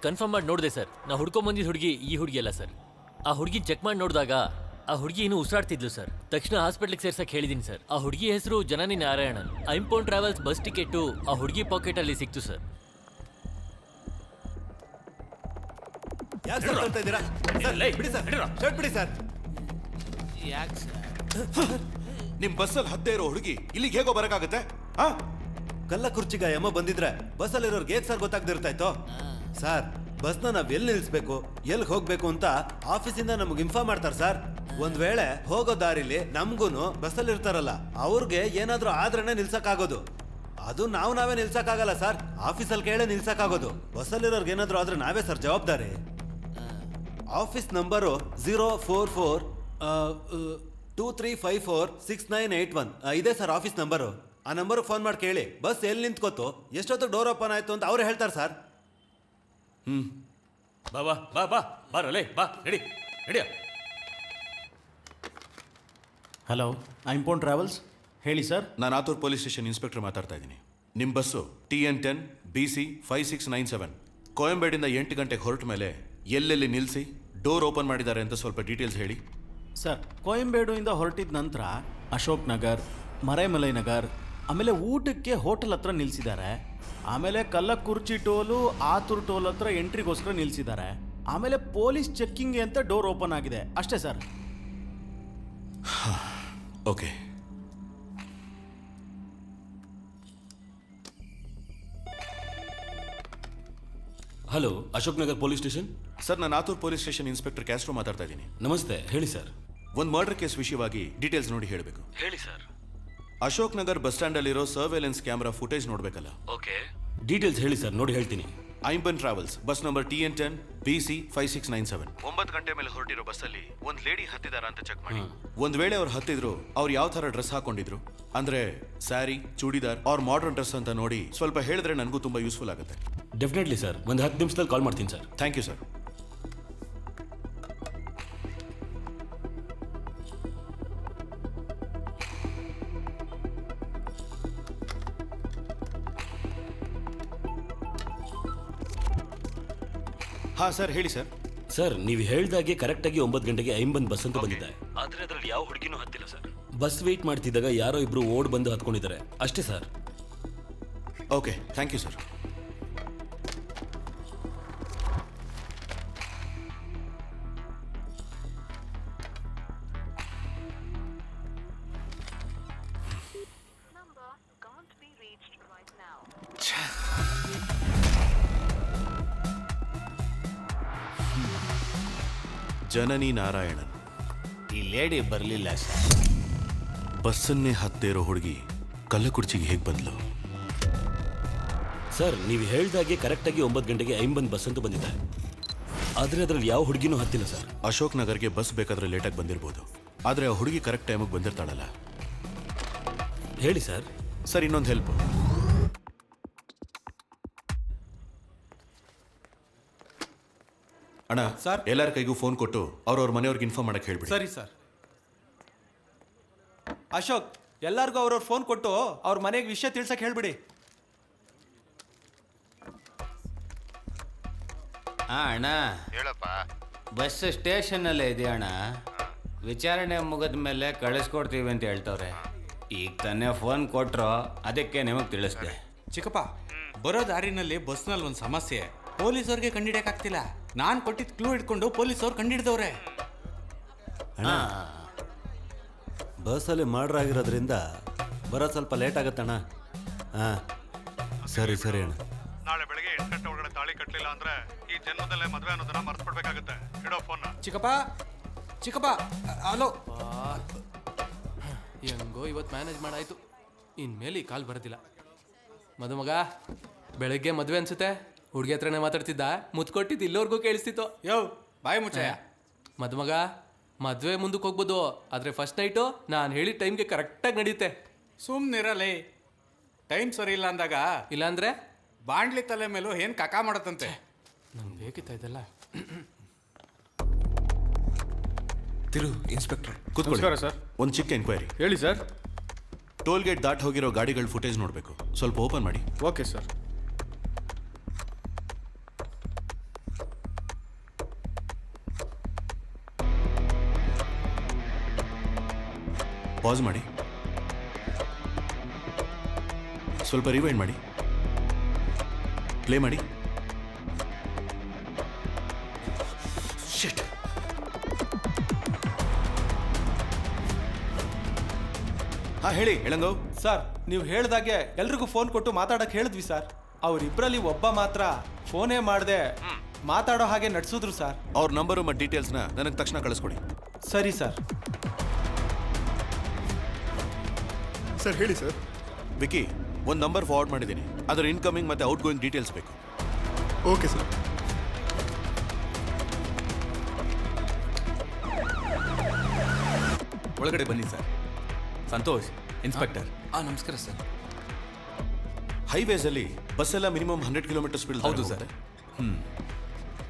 ಕನ್ಫರ್ಮ್ ಮಾಡಿ ನೋಡಿದೆ ಸರ್. ನಾ ಹುಡ್ಕೊಂಬಂದಿದ್ದ ಹುಡುಗಿ ಈ ಹುಡುಗಿ ಅಲ್ಲ ಸರ್. ಆ ಹುಡುಗಿ ಚೆಕ್ ಮಾಡಿ ನೋಡಿದಾಗ ಆ ಹುಡುಗಿ ಇನ್ನೂ ಉಸಿರಾಡ್ತಿದ್ಲು ಸರ್. ತಕ್ಷಣ ಹಾಸ್ಪಿಟ್ಲಿಗೆ ಸೇರ್ಸಕ್ಕೆ ಹೇಳಿದ್ದೀನಿ ಸರ್. ಆ ಹುಡುಗಿ ಹೆಸರು ಜನನಿ ನಾರಾಯಣನ್. ಐಂಪೌಂಡ್ ಟ್ರಾವೆಲ್ಸ್ ಬಸ್ ಟಿಕೆಟು ಆ ಹುಡುಗಿ ಪಾಕೆಟಲ್ಲಿ ಸಿಕ್ತು ಸರ್. ನಿಮ್ ಬಸ್ಸಲ್ಲಿ ಹದ್ದೇ ಇರೋ ಹುಡುಗಿ ಇಲ್ಲಿಗೆ ಹೇಗೋ ಬರಕಾಗತ್ತೆ? ಕಲ್ಲ ಕುರ್ಚಿಗ ಯಮ ಬಂದಿದ್ರೆ ಬಸ್ಸಲ್ಲಿರೋರ್ಗೆ ಹೇಗೆ ಸರ್ ಗೊತ್ತಾಗ್ದಿರ್ತಾಯ್ತು? ಸರ್, ಬಸ್ನ ನಾವ್ ಎಲ್ಲಿ ನಿಲ್ಸ್ಬೇಕು, ಎಲ್ಲಿ ಹೋಗ್ಬೇಕು ಅಂತ ಆಫೀಸಿಂದ ನಮ್ಗೆ ಇನ್ಫಾರ್ಮ್ ಮಾಡ್ತಾರೆ ಸರ್. ಒಂದ್ ವೇಳೆ ಹೋಗೋ ದಾರಿಲಿ ನಮ್ಗೂನು ಬಸ್ಸಲ್ಲಿ ಇರ್ತಾರಲ್ಲ ಅವ್ರಿಗೆ ಏನಾದ್ರೂ ಆದ್ರೇನೆ ನಿಲ್ಸಕ್ಕಾಗೋದು. ಅದು ನಾವೇ ನಿಲ್ಸಕ್ಕಾಗಲ್ಲ ಸರ್, ಆಫೀಸಲ್ಲಿ ಕೇಳೇ ನಿಲ್ಸಕ್ಕಾಗೋದು. ಬಸ್ಸಲ್ಲಿರೋರ್ಗೆ ಏನಾದ್ರೂ ಆದ್ರೆ ನಾವೇ ಸರ್ ಜವಾಬ್ದಾರಿ. ಆಫೀಸ್ ನಂಬರು 04423546981 ಇದೆ ಸರ್ ಆಫೀಸ್ ನಂಬರು. ಆ ನಂಬರ್ಗೆ ಫೋನ್ ಮಾಡಿ ಕೇಳಿ ಬಸ್ ಎಲ್ಲಿ ನಿಂತ್ಕೋತು, ಎಷ್ಟೊತ್ತು ಡೋರ್ ಓಪನ್ ಆಯ್ತು ಅಂತ ಅವ್ರು ಹೇಳ್ತಾರೆ ಸರ್. ಬಾ ಬಾ ಬಾ ಬಾ ಬಾರಲೇ ಬಾ ನಡಿ ನಡಿಯ. ಹಲೋ, ಐಂಪೌಂಡ್ ಟ್ರಾವೆಲ್ಸ್, ಹೇಳಿ ಸರ್. ನಾನು ಆತೂರ್ ಪೊಲೀಸ್ ಸ್ಟೇಷನ್ ಇನ್ಸ್ಪೆಕ್ಟರ್ ಮಾತಾಡ್ತಾ ಇದ್ದೀನಿ. ನಿಮ್ಮ ಬಸ್ಸು TN10 BC 5697 ಕೋಯಂಬೇಡಿಂದ 8 ಗಂಟೆಗೆ ಹೊರಟ ಮೇಲೆ ಎಲ್ಲೆಲ್ಲಿ ನಿಲ್ಲಿಸಿ ಡೋರ್ ಓಪನ್ ಮಾಡಿದ್ದಾರೆ ಅಂತ ಸ್ವಲ್ಪ ಡೀಟೇಲ್ಸ್ ಹೇಳಿ. ಸರ್, ಕೋಯಂಬೇಡುಯಿಂದ ಹೊರಟಿದ ನಂತರ ಅಶೋಕ್ ನಗರ್, ಮರೈಮಲೈ ನಗರ್, ಆಮೇಲೆ ಊಟಕ್ಕೆ ಹೋಟೆಲ್ ಹತ್ರ ನಿಲ್ಲಿಸಿದ್ದಾರೆ. ಆಮೇಲೆ ಕಲ್ಲಕುರ್ಚಿ ಟೋಲು, ಆತೂರ್ ಟೋಲ್ ಹತ್ರ ಎಂಟ್ರಿಗೋಸ್ಕರ ನಿಲ್ಲಿಸಿದ್ದಾರೆ. ಆಮೇಲೆ ಪೊಲೀಸ್ ಚೆಕ್ಕಿಂಗ್ ಅಂತ ಡೋರ್ ಓಪನ್ ಆಗಿದೆ, ಅಷ್ಟೇ sir. Okay. Hello, Ashok Nagar police station. Sir, ನಾನು Athur police station inspector Castro ಮಾತಾಡ್ತಾ ಇದ್ದೀನಿ. ನಮಸ್ತೆ, ಹೇಳಿ ಸರ್. ಒಂದು ಮರ್ಡರ್ ಕೇಸ್ ವಿಷಯವಾಗಿ ಡೀಟೇಲ್ಸ್ ನೋಡಿ ಹೇಳಬೇಕು. ಹೇಳಿ ಸರ್. ಅಶೋಕ್ ನಗರ್ ಬಸ್ ಸ್ಟ್ಯಾಂಡಲ್ಲಿರೋ ಸರ್ವೇಲೆನ್ಸ್ ಕ್ಯಾಮ್ರಾ ಫುಟೇಜ್ ನೋಡಬೇಕಲ್ಲ? ಓಕೆ, ಡೀಟೇಲ್ಸ್ ಹೇಳಿ ಸರ್, ನೋಡಿ ಹೇಳ್ತೀನಿ. Aimpan travels bus number TN10 BC 5697 9 ಗಂಟೆ ಮೇಲೆ ಹೊರಟಿರೋ ಬಸ್ಸಲ್ಲಿ ಒಂದು ಲೇಡಿ ಹತ್ತಿದಾರ ಅಂತ ಚೆಕ್ ಮಾಡಿ. ಒಂದ್ ವೇಳೆ ಅವ್ರು ಹತ್ತಿದ್ರು, ಅವ್ರು ಯಾವ ತರ ಡ್ರೆಸ್ ಹಾಕೊಂಡಿದ್ರು, ಅಂದ್ರೆ sari, churidar or modern dress ಅಂತ ನೋಡಿ ಸ್ವಲ್ಪ ಹೇಳಿದ್ರೆ ನನಗೂ ತುಂಬಾ ಯೂಸ್ಫುಲ್ ಆಗುತ್ತೆ. ಡೆಫಿನೆಟ್ಲಿ ಸರ್, ಒಂದು 10 ನಿಮಿಷದಲ್ಲಿ ಕಾಲ್ ಮಾಡ್ತೀನಿ ಸರ್. Thank you sir. ಹಾ ಸರ್, ಹೇಳಿ ಸರ್. ಸರ್, ನೀವು ಹೇಳ್ದಾಗೆ ಕರೆಕ್ಟಾಗಿ 9 ಗಂಟೆಗೆ ಐಂಬನ್ ಬಸ್ ಅಂತ ಬಂದಿದೆ. ಆದ್ರೆ ಅದರಲ್ಲಿ ಯಾವ ಹುಡುಗಿನೂ ಹತ್ತಿಲ್ಲ ಸರ್. ಬಸ್ ವೇಟ್ ಮಾಡ್ತಿದ್ದಾಗ ಯಾರೋ ಇಬ್ರು ಓಡ್ ಬಂದು ಹತ್ಕೊಂಡಿದ್ದಾರೆ, ಅಷ್ಟೇ sir. Okay, thank you sir. Janani Narayanan. ಈ ಲೇಡಿ ಬರಲಿಲ್ಲ ಸರ್. ಬಸ್ಸನ್ನೇ ಹತ್ತೇ ಇರೋ ಹುಡುಗಿ ಕಲ್ಲಕುರ್ಚಿಗೆ ಹೇಗೆ ಬಂದ್ಲು? ಸರ್, ನೀವು ಹೇಳ್ದಾಗೆ ಕರೆಕ್ಟಾಗಿ 9 ಗಂಟೆಗೆ ಐಂಬನ್ ಬಸ್ ಅಂತ ಬಂದಿದೆ. ಆದರೆ ಅದರಲ್ಲಿ ಯಾವ ಹುಡುಗಿನೂ ಹತ್ತಿಲ್ಲ ಸರ್. ಅಶೋಕ್ ನಗರ್ಗೆ ಬಸ್ ಬೇಕಾದ್ರೆ ಲೇಟಾಗಿ ಬಂದಿರ್ಬೋದು, ಆದರೆ ಆ ಹುಡುಗಿ ಕರೆಕ್ಟ್ ಟೈಮಿಗೆ ಬಂದಿರ್ತಾಳಲ್ಲ? ಹೇಳಿ ಸರ್. ಸರ್, ಇನ್ನೊಂದು ಹೆಲ್ಪ್. ಅಣ್ಣ ಸರ್, ಎಲ್ಲರ ಕೈಗೂ ಫೋನ್ ಕೊಟ್ಟು ಅವ್ರವ್ರ ಮನೆಯವ್ರಿಗೆ ಇನ್ಫಾರ್ಮ್ ಮಾಡಕ್ಕೆ ಹೇಳ್ಬಿಡಿ. ಸರಿ ಸರ್. ಅಶೋಕ್, ಎಲ್ಲರಿಗೂ ಅವ್ರವ್ರ ಫೋನ್ ಕೊಟ್ಟು ಅವ್ರ ಮನೆಗೆ ವಿಷಯ ತಿಳ್ಸಕ್ಕೆ ಹೇಳ್ಬಿಡಿ. ಅಣ್ಣ ಹೇಳಪ್ಪ. ಬಸ್ ಸ್ಟೇಷನ್ನಲ್ಲೇ ಇದೆ ಅಣ್ಣ. ವಿಚಾರಣೆ ಮುಗಿದ ಮೇಲೆ ಕಳಿಸ್ಕೊಡ್ತೀವಿ ಅಂತ ಹೇಳ್ತವ್ರೆ. ಈಗ ತಾನೇ ಫೋನ್ ಕೊಟ್ರು, ಅದಕ್ಕೆ ನಿಮಗೆ ತಿಳಿಸ್ದೆ. ಚಿಕ್ಕಪ್ಪ, ಬರೋ ದಾರಿನಲ್ಲಿ ಬಸ್ನಲ್ಲಿ ಒಂದು ಸಮಸ್ಯೆ. ಪೊಲೀಸವ್ರಿಗೆ ಕಂಡಿಡಿಯಕ್ಕಾಗ್ತಿಲ್ಲ. ನಾನು ಕೊಟ್ಟಿದ್ದ ಕ್ಲೂ ಹಿಡ್ಕೊಂಡು ಪೊಲೀಸವ್ರು ಕಂಡಿಡ್ದವ್ರೆ. ಬಸ್ಸಲ್ಲಿ ಮರ್ಡರ್ ಆಗಿರೋದ್ರಿಂದ ಬರೋದು ಸ್ವಲ್ಪ ಲೇಟ್ ಆಗುತ್ತಣ್ಣ. ಹಾಂ, ಸರಿ ಸರಿ ಅಣ್ಣ. ನಾಳೆ ಬೆಳಗ್ಗೆ 8 ಗಂಟೆ ಒಳಗಡೆ ತಾಳಿ ಕಟ್ಟಲಿಲ್ಲ ಅಂದ್ರೆ ಈ ಜನ್ಮದಲ್ಲೇ ಮದುವೆ ಅನ್ನೋದನ್ನ ಮರ್ತ್ಬಿಡ್ಬೇಕಾಗುತ್ತೆ. ಇಡೋ ಫೋನ್. ಚಿಕ್ಕಪ್ಪ, ಚಿಕ್ಕಪ್ಪ, ಹಲೋ. ಹೆಂಗೋ ಇವತ್ತು ಮ್ಯಾನೇಜ್ ಮಾಡಾಯ್ತು. ಇನ್ಮೇಲೆ ಈ ಕಾಲ್ ಬರೋದಿಲ್ಲ. ಮದುಮಗ, ಬೆಳಗ್ಗೆ ಮದುವೆ ಅನ್ಸುತ್ತೆ. ಹುಡುಗಿ ಹತ್ರನೇ ಮಾತಾಡ್ತಿದ್ದ, ಮುತ್ಕೊಟ್ಟಿದ್ದು ಇಲ್ಲೋರ್ಗೂ ಕೇಳಿಸ್ತಿತ್ತು. ಯೋ, ಬಾಯ್ ಮುಚ್ಚಯ್ಯ. ಮದುಮಗ, ಮದುವೆ ಮುಂದಕ್ಕೆ ಹೋಗ್ಬೋದು, ಆದರೆ ಫಸ್ಟ್ ನೈಟು ನಾನು ಹೇಳಿದ ಟೈಮ್ಗೆ ಕರೆಕ್ಟಾಗಿ ನಡೆಯುತ್ತೆ. ಸುಮ್ಮನಿರಲಿ. ಟೈಮ್ ಸರಿ ಇಲ್ಲ ಅಂದಾಗ, ಇಲ್ಲಾಂದ್ರೆ ಬಾಂಡ್ಲಿ ತಲೆ ಮೇಲೂ ಏನು ಕಕ ಮಾಡತ್ತಂತೆ. ನಂಗೆ ಬೇಕಿತ್ತ ಇದೆಲ್ಲ. ತಿರು ಇನ್ಸ್ಪೆಕ್ಟರ್, ನಮಸ್ಕಾರ ಸರ್. ಒಂದು ಚಿಕ್ಕ ಎನ್ಕ್ವೈರಿ. ಹೇಳಿ ಸರ್. ಟೋಲ್ ಗೇಟ್ ದಾಟ್ ಹೋಗಿರೋ ಗಾಡಿಗಳ ಫುಟೇಜ್ ನೋಡಬೇಕು, ಸ್ವಲ್ಪ ಓಪನ್ ಮಾಡಿ. Okay sir. ಪಾಸ್ ಮಾಡಿ, ಸ್ವಲ್ಪ ರಿವೈಂಡ್ ಮಾಡಿ, ಪ್ಲೇ ಮಾಡಿ. ಶಿಟ್. ಹಾ ಹೇಳಿ ಎಳಂಗವ್. ಸರ್ ನೀವು ಹೇಳ್ದಾಗೆ ಎಲ್ರಿಗೂ ಫೋನ್ ಕೊಟ್ಟು ಮಾತಾಡಕ್ಕೆ ಹೇಳಿದ್ವಿ ಸರ್. ಅವರಿಬ್ಬರಲ್ಲಿ ಒಬ್ಬ ಮಾತ್ರ ಫೋನೇ ಮಾಡದೆ ಮಾತಾಡೋ ಹಾಗೆ ನಡ್ಸಿದ್ರು ಸರ್. ಅವ್ರ ನಂಬರು ಮತ್ತು ಡೀಟೇಲ್ಸ್ನ ನನಗೆ ತಕ್ಷಣ ಕಳಿಸ್ಕೊಡಿ. ಸರಿ ಸರ್. ಸರ್ ಹೇಳಿ ಸರ್. ವಿಕಿ, ಒಂದು ನಂಬರ್ ಫಾರ್ವರ್ಡ್ ಮಾಡಿದ್ದೀನಿ, ಅದರ ಇನ್ಕಮಿಂಗ್ ಮತ್ತು ಔಟ್ ಗೋಯಿಂಗ್ ಡೀಟೇಲ್ಸ್ ಬೇಕು. Okay sir. ಒಳಗಡೆ ಬನ್ನಿ ಸರ್. ಸಂತೋಷ್, ಇನ್ಸ್ಪೆಕ್ಟರ್. ನಮಸ್ಕಾರ ಸರ್. ಹೈವೇಸಲ್ಲಿ ಬಸ್ ಎಲ್ಲ ಮಿನಿಮಮ್ 100 ಕಿಲೋಮೀಟರ್ ಸ್ಪೀಡ್. ಹೌದು ಸರ್.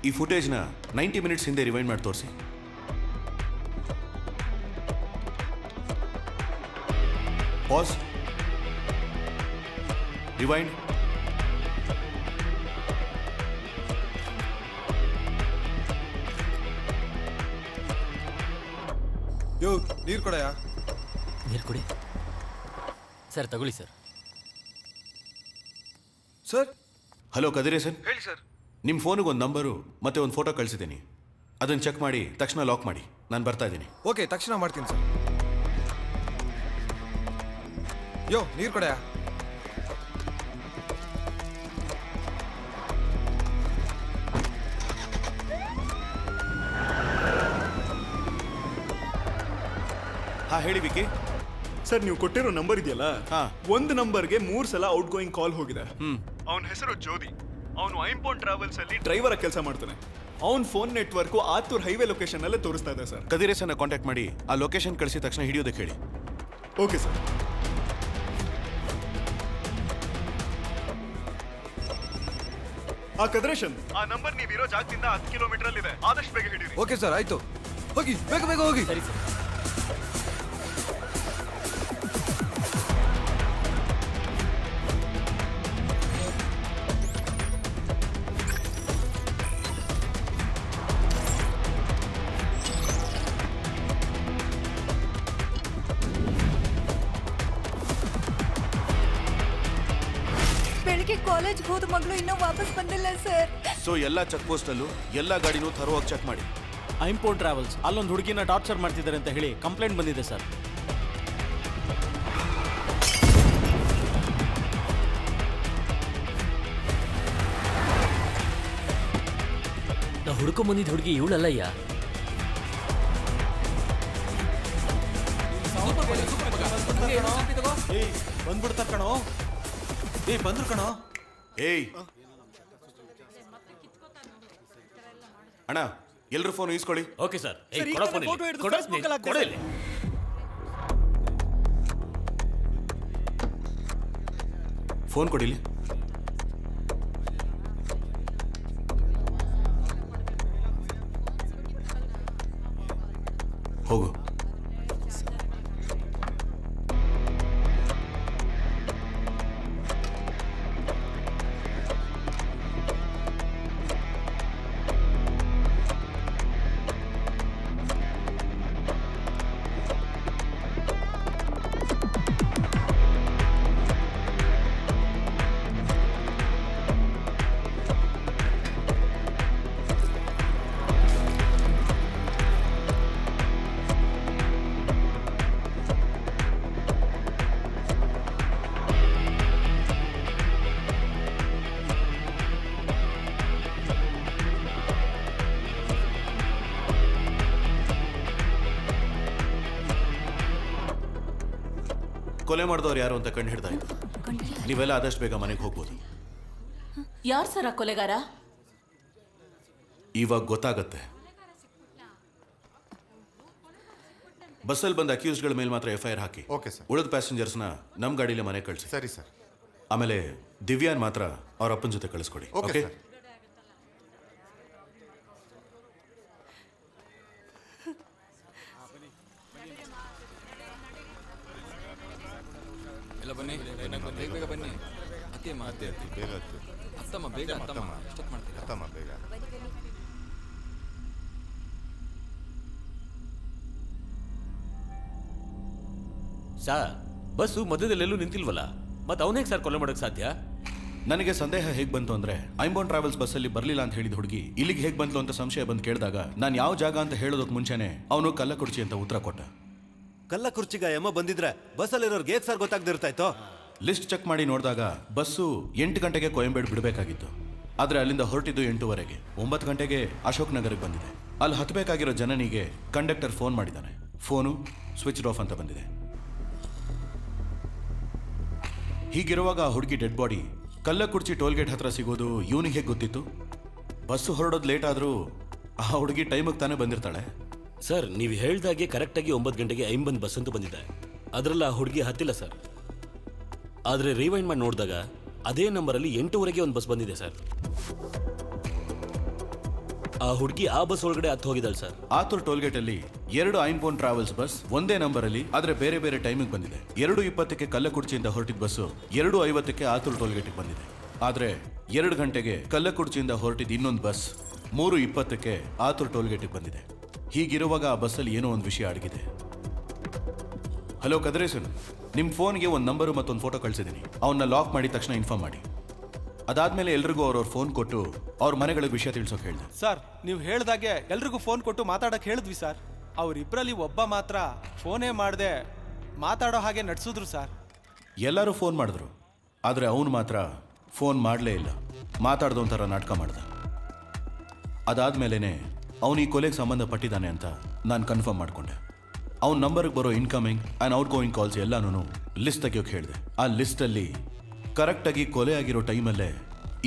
ಈ ಫುಟೇಜ್ನ 90 ಮಿನಿಟ್ಸ್ ಹಿಂದೆ ರಿವೈಂಡ್ ಮಾಡಿ ತೋರಿಸಿ. Pass, rewind. ಯೋ ನೀರು ಕೊಡಯಾ. ನೀರು ಕೊಡಿ ಸರ್. ತಗೊಳ್ಳಿ ಸರ್. ಸರ್. ಹಲೋ ಕದಿರೇಸನ್. ಹೇಳಿ ಸರ್. ನಿಮ್ಮ ಫೋನಿಗೆ ಒಂದು ನಂಬರು ಮತ್ತೆ ಒಂದು ಫೋಟೋ ಕಳಿಸಿದ್ದೀನಿ, ಅದನ್ನು ಚೆಕ್ ಮಾಡಿ ತಕ್ಷಣ ಲಾಕ್ ಮಾಡಿ. ನಾನು ಬರ್ತಾ ಇದ್ದೀನಿ. ಓಕೆ, ತಕ್ಷಣ ಮಾಡ್ತೀನಿ ಸರ್. ಯೋ ನೀರು ಕೊಡಯಾ. ಹಾ ಹೇಳಿ ವಿಕಿ. ಸರ್ ನೀವು ಕೊಟ್ಟಿರೋ ನಂಬರ್ ಇದೆಯಲ್ಲ, ಒಂದು ನಂಬರ್ಗೆ 3 ಸಲ ಔಟ್ ಗೋಯಿಂಗ್ ಕಾಲ್ ಹೋಗಿದೆ. ಅವನ ಹೆಸರು ಜ್ಯೋತಿ. ಅವನು ಐಂಪೋನ್ ಟ್ರಾವೆಲ್ಸ್ ಅಲ್ಲಿ ಡ್ರೈವರ್ ಕೆಲಸ ಮಾಡ್ತಾನೆ. ಅವನ phone network Athur highway location ಅಲ್ಲೇ ತೋರಿಸ್ತಾ ಇದೆ ಸರ್. ಕದಿರೇಸನ್ನ ಕಾಂಟ್ಯಾಕ್ಟ್ ಮಾಡಿ ಆ ಲೊಕೇಶನ್ ಕಳಿಸಿದ ತಕ್ಷಣ ಹಿಡಿಯೋದಕ್ಕೆ ಹೇಳಿ. Okay sir. ಕದ್ರೇಶನ್, ಆ ನಂಬರ್ ನೀವಿರೋ ಜಾಗದಿಂದ 10 ಕಿಲೋಮೀಟರ್ ಅಲ್ಲಿ ಇದೆ. ಆದಷ್ಟು ಬೇಗ ಹಿಡೀರಿ. ಓಕೆ ಸರ್, ಆಯ್ತು. ಹೋಗಿ, ಬೇಗ ಬೇಗ ಹೋಗಿ. ಸರಿ ಸರ್. ಬೆಳಿಗ್ಗೆ ಕಾಲೇಜ್ಗೆ ಹೋದ ಮಗಳು ಇನ್ನೂ ವಾಪಸ್ ಬಂದಿಲ್ಲ ಸರ್. ಸೊ ಎಲ್ಲ ಚೆಕ್ ಪೋಸ್ಟಲ್ಲೂ ಎಲ್ಲ ಗಾಡಿನೂ ಥರೋವಾಗಿ ಚೆಕ್ ಮಾಡಿ. ಐಂಪೋನ್ ಟ್ರಾವೆಲ್ಸ್ ಅಲ್ಲೊಂದು ಹುಡುಗಿನ ಟಾರ್ಚರ್ ಮಾಡ್ತಿದ್ದಾರೆ ಅಂತ ಹೇಳಿ ಕಂಪ್ಲೇಂಟ್ ಬಂದಿದೆ ಸರ್. ನಾವು ಹುಡ್ಕೊಂಬಂದಿದ್ದ ಹುಡುಗಿ ಇವಳಲ್ಲಯ್ಯ. ಬಂದ್ಬಿಡ್ತಾರ ಕಣೋ. ಬಂದ್ರು ಕಣೋ. ಏಯ್ ಅಣ್ಣ, ಎಲ್ರು ಫೋನ್ ಈಸ್ಕೊಳ್ಳಿ. Okay sir. ಫೋನ್ ಕೊಡಿಲಿ. ಹೋಗು. ಕೊಲೆ ಮಾಡಿದವ್ರು ಯಾರು ಅಂತ ಕಂಡು ಹಿಡ್ದಾಯ್ತು. ನೀವೆಲ್ಲ ಆದಷ್ಟು ಬೇಗ ಮನೆಗೆ ಹೋಗ್ಬೋದು. ಯಾರು ಸರ ಕೊಲೆಗಾರ? ಇವಾಗ ಗೊತ್ತಾಗತ್ತೆ. ಬಸ್ಸಲ್ಲಿ ಬಂದ ಅಕ್ಯೂಸ್ಗಳ ಮೇಲೆ ಮಾತ್ರ FIR ಹಾಕಿ. Okay sir. ಉಳಿದ ಪ್ಯಾಸೆಂಜರ್ಸ್ನ ನಮ್ಮ ಗಾಡಿಲೇ ಮನೆ ಕಳಿಸಿ. ಸರಿ ಸರ್. ಆಮೇಲೆ ದಿವ್ಯಾನ್ ಮಾತ್ರ ಅವ್ರ ಅಪ್ಪನ ಜೊತೆ ಕಳಿಸ್ಕೊಡಿ. ಓಕೆ? ಎಲ್ಲ ಬನ್ನಿ, ಬೇಗ ಬೇಗ ಬನ್ನಿ. ಅತ್ತಮ್ಮ ಬೇಗ ಅತ್ತಮ್ಮ ಬೇಗ ಅತ್ತಮ್ಮ. ಎಷ್ಟೊತ್ತು ಮಾಡ್ತೀರಾ? ಅತ್ತಮ್ಮ ಬೇಗ. ಸರ್ ಬಸ್ಸು ಮಧ್ಯದಲ್ಲೆಲ್ಲೂ ನಿಂತಿಲ್ವಲ್ಲ ಮತ್ತೆ ಅವನೇಗೆ ಸರ್ ಕೊಲೆ ಮಾಡೋಕ್ಕೆ ಸಾಧ್ಯ? ನನಗೆ ಸಂದೇಹ ಹೇಗೆ ಬಂತು ಅಂದ್ರೆ ಐಂಬೋನ್ ಟ್ರಾವೆಲ್ಸ್ ಬಸ್ಸಲ್ಲಿ ಬರಲಿಲ್ಲ ಅಂತ ಹೇಳಿದ ಹುಡುಗಿ ಇಲ್ಲಿಗೆ ಹೇಗೆ ಬಂತು ಅಂತ ಸಂಶಯ ಬಂದು ಕೇಳಿದಾಗ ನಾನು ಯಾವ ಜಾಗ ಅಂತ ಹೇಳೋದಕ್ಕೆ ಮುಂಚೆನೆ ಅವನು ಕಲ್ಲಕುರ್ಚಿ ಅಂತ ಉತ್ತರ ಕೊಟ್ಟ. ಕಲ್ಲಕುರ್ಚಿಗ ಯಮ ಬಂದಿದ್ರೆ ಬಸ್ಸಲ್ಲಿರೋರ್ಗೆ ಹೇಗೆ ಸರ್ ಗೊತ್ತಾಗ್ದಿರ್ತಾಯ್ತೋ? ಲಿಸ್ಟ್ ಚೆಕ್ ಮಾಡಿ ನೋಡಿದಾಗ ಬಸ್ಸು 8 ಗಂಟೆಗೆ ಕೊಯಂಬೇಡ್ ಬಿಡಬೇಕಾಗಿತ್ತು. ಆದರೆ ಅಲ್ಲಿಂದ ಹೊರಟಿದ್ದು 8:15. 9 ಗಂಟೆಗೆ ಅಶೋಕ್ ನಗರಕ್ಕೆ ಬಂದಿದೆ. ಅಲ್ಲಿ ಹತ್ತಬೇಕಾಗಿರೋ ಜನನಿಗೆ ಕಂಡಕ್ಟರ್ ಫೋನ್ ಮಾಡಿದ್ದಾನೆ. ಫೋನು ಸ್ವಿಚ್ ಆಫ್ ಅಂತ ಬಂದಿದೆ. ಹೀಗಿರುವಾಗ ಆ ಹುಡುಗಿ ಡೆಡ್ ಬಾಡಿ ಕಲ್ಲಕುರ್ಚಿ ಟೋಲ್ಗೇಟ್ ಹತ್ರ ಸಿಗೋದು ಇವನಿಗೆ ಹೇಗೆ ಗೊತ್ತಿತ್ತು? ಬಸ್ಸು ಹೊರಡೋದು ಲೇಟ್ ಆದರೂ ಆ ಹುಡುಗಿ ಟೈಮಿಗೆ ತಾನೇ ಬಂದಿರ್ತಾಳೆ. ಸರ್ ನೀವು ಹೇಳ್ದಾಗೆ ಕರೆಕ್ಟಾಗಿ 9 ಗಂಟೆಗೆ ಐಂಬನ್ ಬಸ್ ಅಂತೂ ಬಂದಿದೆ. ಅದರಲ್ಲಿ ಆ ಹುಡುಗಿ ಹತ್ತಿಲ್ಲ ಸರ್. ಆದರೆ ರಿವೈಂಡ್ ಮಾಡಿ ನೋಡಿದಾಗ ಅದೇ ನಂಬರಲ್ಲಿ 8:15 ಒಂದು ಬಸ್ ಬಂದಿದೆ ಸರ್. ಆ ಹುಡುಗಿ ಆ ಬಸ್ ಒಳಗಡೆ ಹತ್ತು ಹೋಗಿದ್ದಾಳೆ ಸರ್. ಆತುರ್ ಟೋಲ್ಗೇಟ್ ಅಲ್ಲಿ 2 ಐಂಬೋನ್ ಟ್ರಾವೆಲ್ಸ್ ಬಸ್ ಒಂದೇ ನಂಬರ್ ಅಲ್ಲಿ ಆದ್ರೆ ಬೇರೆ ಬೇರೆ ಟೈಮಿಗೆ ಬಂದಿದೆ. 2:20ಕ್ಕೆ ಕಲ್ಲಕುರ್ಚಿಯಿಂದ ಹೊರಟಿದ್ದ ಬಸ್ಸು 2:50ಕ್ಕೆ ಆತುರ್ ಟೋಲ್ಗೇಟ್ಗೆ ಬಂದಿದೆ. ಆದ್ರೆ 2 ಗಂಟೆಗೆ ಕಲ್ಲಕುರ್ಚಿಯಿಂದ ಹೊರಟಿದ್ದ ಇನ್ನೊಂದು ಬಸ್ 3:20ಕ್ಕೆ ಆತುರ್ ಟೋಲ್ಗೇಟ್ಗೆ ಬಂದಿದೆ. ಹೀಗಿರುವಾಗ ಆ ಬಸ್ಸಲ್ಲಿ ಏನೋ ಒಂದು ವಿಷಯ ಅಡಗಿದೆ. ಹಲೋ ಕದ್ರೇಸನ್, ನಿಮ್ಮ ಫೋನ್ಗೆ ಒಂದು ನಂಬರು ಮತ್ತೊಂದು ಫೋಟೋ ಕಳಿಸಿದ್ದೀನಿ. ಅವನ್ನ ಲಾಕ್ ಮಾಡಿದ ತಕ್ಷಣ ಇನ್ಫಾರ್ಮ್ ಮಾಡಿ. ಅದಾದ್ಮೇಲೆ ಎಲ್ರಿಗೂ ಅವ್ರವ್ರ ಫೋನ್ ಕೊಟ್ಟು ಅವ್ರ ಮನೆಗಳಿಗೆ ವಿಷಯ ತಿಳಿಸೋಕೆ ಹೇಳಿದೆ. ಸರ್ ನೀವು ಹೇಳ್ದಾಗೆ ಎಲ್ರಿಗೂ ಫೋನ್ ಕೊಟ್ಟು ಮಾತಾಡಕ್ಕೆ ಹೇಳಿದ್ವಿ ಸರ್. ಅವರಿಬ್ಬರಲ್ಲಿ ಒಬ್ಬ ಮಾತ್ರ ಫೋನೇ ಮಾಡದೆ ಮಾತಾಡೋ ಹಾಗೆ ನಡೆಸಿದ್ರು ಸರ್. ಎಲ್ಲರೂ ಫೋನ್ ಮಾಡಿದ್ರು, ಆದರೆ ಅವನು ಮಾತ್ರ ಫೋನ್ ಮಾಡಲೇ ಇಲ್ಲ. ಮಾತಾಡ್ದು ಒಂಥರ ನಾಟಕ ಮಾಡ್ದ. ಅದಾದ್ಮೇಲೆ ಅವನು ಈ ಕೊಲೆಗೆ ಸಂಬಂಧಪಟ್ಟಿದ್ದಾನೆ ಅಂತ ನಾನು ಕನ್ಫರ್ಮ್ ಮಾಡಿಕೊಂಡೆ. ಅವ್ನ ನಂಬರ್ಗೆ ಬರೋ incoming and out going calls ಎಲ್ಲಾನು ಲಿಸ್ಟ್ ತೆಗಿಯೋಕೆ ಹೇಳಿದೆ. ಆ ಲಿಸ್ಟಲ್ಲಿ ಕರೆಕ್ಟಾಗಿ ಕೊಲೆ ಆಗಿರೋ ಟೈಮಲ್ಲೇ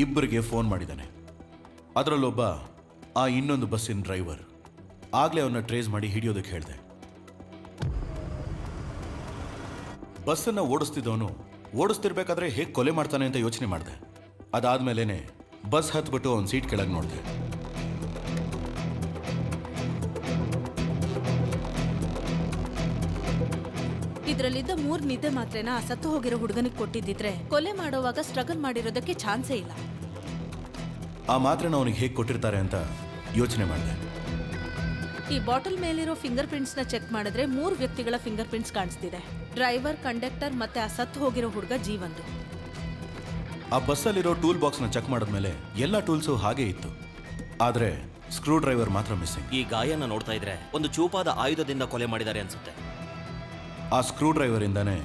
ಇಬ್ಬರಿಗೆ ಫೋನ್ ಮಾಡಿದ್ದಾನೆ. ಅದರಲ್ಲೊಬ್ಬ ಆ ಇನ್ನೊಂದು ಬಸ್ಸಿನ ಡ್ರೈವರ್. ಆಗಲೇ ಅವನ್ನ ಟ್ರೇಸ್ ಮಾಡಿ ಹಿಡಿಯೋದಕ್ಕೆ ಹೇಳಿದೆ. ಬಸ್ಸನ್ನು ಓಡಿಸ್ತಿದ್ದವನು ಓಡಿಸ್ತಿರ್ಬೇಕಾದ್ರೆ ಹೇಗೆ ಕೊಲೆ ಮಾಡ್ತಾನೆ ಅಂತ ಯೋಚನೆ ಮಾಡಿದೆ. ಅದಾದ್ಮೇಲೆ ಬಸ್ ಹತ್ಬಿಟ್ಟು ಅವನ ಸೀಟ್ ಕೆಳಗೆ ನೋಡಿದೆ. ಇದರಲ್ಲಿದ್ದ 3 ನಿದ್ದೆ ಮಾತ್ರೆನ ಆ ಸತ್ತು ಹೋಗಿರೋ ಹುಡುಗನಿಗೆ ಕೊಟ್ಟಿದ್ದಿದ್ರೆ ಕೊಲೆ ಮಾಡೋವಾಗ ಸ್ಟ್ರಗಲ್ ಮಾಡಿರೋದಕ್ಕೆ ಚಾನ್ಸೇ ಇಲ್ಲ. ಆ ಮಾತ್ರೆನ ಅವನಿಗೆ ಹೇಗೆ ಕೊಟ್ಟಿರ್ತಾರೆ ಅಂತ ಯೋಚನೆ ಮಾಡಿದೆ. ಈ ಬಾಟಲ್ ಮೇಲಿರೋ ಫಿಂಗರ್ ಪ್ರಿಂಟ್ಸ್ ನ ಚೆಕ್ ಮಾಡಿದ್ರೆ 3 ವ್ಯಕ್ತಿಗಳ ಫಿಂಗರ್ ಪ್ರಿಂಟ್ಸ್ ಕಾಣಿಸ್ತಿದೆ. ಡ್ರೈವರ್, ಕಂಡಕ್ಟರ್ ಮತ್ತೆ ಆ ಸತ್ತು ಹೋಗಿರೋ ಹುಡುಗ ಜೀವಂದು. ಆ ಬಸ್ಸಲ್ಲಿರೋ ಟೂಲ್ ಬಾಕ್ಸ್ನ ಚೆಕ್ ಮಾಡಿದ್ಮೇಲೆ ಎಲ್ಲ ಟೂಲ್ಸು ಹಾಗೇ ಇತ್ತು. ಆದರೆ ಸ್ಕ್ರೂ ಡ್ರೈವರ್ ಮಾತ್ರ ಮಿಸ್ಸಿಂಗ್. ಈ ಗಾಯನ ನೋಡ್ತಾ ಇದ್ರೆ ಒಂದು ಚೂಪಾದ ಆಯುಧದಿಂದ ಕೊಲೆ ಮಾಡಿದ್ದಾರೆ ಅನ್ಸುತ್ತೆ. ಆ ಸ್ಕ್ರೂ ಡ್ರೈವರಿಂದಾನೇ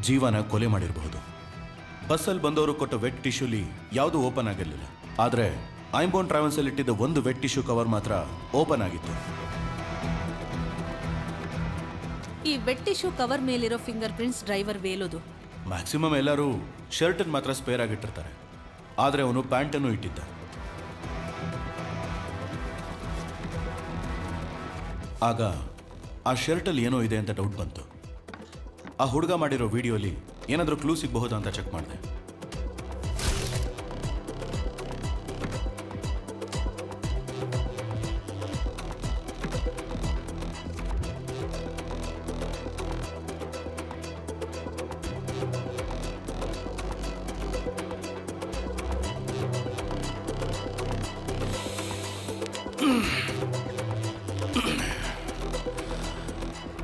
ಜೀವನ ಕೊಲೆ ಮಾಡಿರಬಹುದು. ಬಸ್ಸಲ್ಲಿ ಬಂದವರು ಕೊಟ್ಟ ವೆಟ್ ಟಿಶ್ಯೂಲಿ ಯಾವುದೂ ಓಪನ್ ಆಗಿರಲಿಲ್ಲ. ಆದರೆ ಐಂಬೋನ್ ಟ್ರಾವೆಲ್ಸಲ್ಲಿ ಇಟ್ಟಿದ್ದ ಒಂದು ವೆಟ್ ಟಿಶ್ಯೂ ಕವರ್ ಮಾತ್ರ ಓಪನ್ ಆಗಿತ್ತು. ಈ ವೆಟ್ ಟಿಶ್ಯೂ ಕವರ್ ಮೇಲಿರೋ ಫಿಂಗರ್ ಪ್ರಿಂಟ್ಸ್ ಡ್ರೈವರ್ ವೇಲೋದು. ಮ್ಯಾಕ್ಸಿಮಮ್ ಎಲ್ಲರೂ ಶರ್ಟನ್ನು ಮಾತ್ರ ಸ್ಪೇರ್ ಆಗಿಟ್ಟಿರ್ತಾರೆ, ಆದರೆ ಅವನು ಪ್ಯಾಂಟನ್ನು ಇಟ್ಟಿದ್ದ. ಆಗ ಆ ಶರ್ಟಲ್ಲಿ ಏನೋ ಇದೆ ಅಂತ ಡೌಟ್ ಬಂತು. ಆ ಹುಡುಗ ಮಾಡಿರೋ ವಿಡಿಯೋಲಿ ಏನಾದರೂ ಕ್ಲೂ ಸಿಗಬಹುದಾ ಅಂತ ಚೆಕ್ ಮಾಡಿದೆ.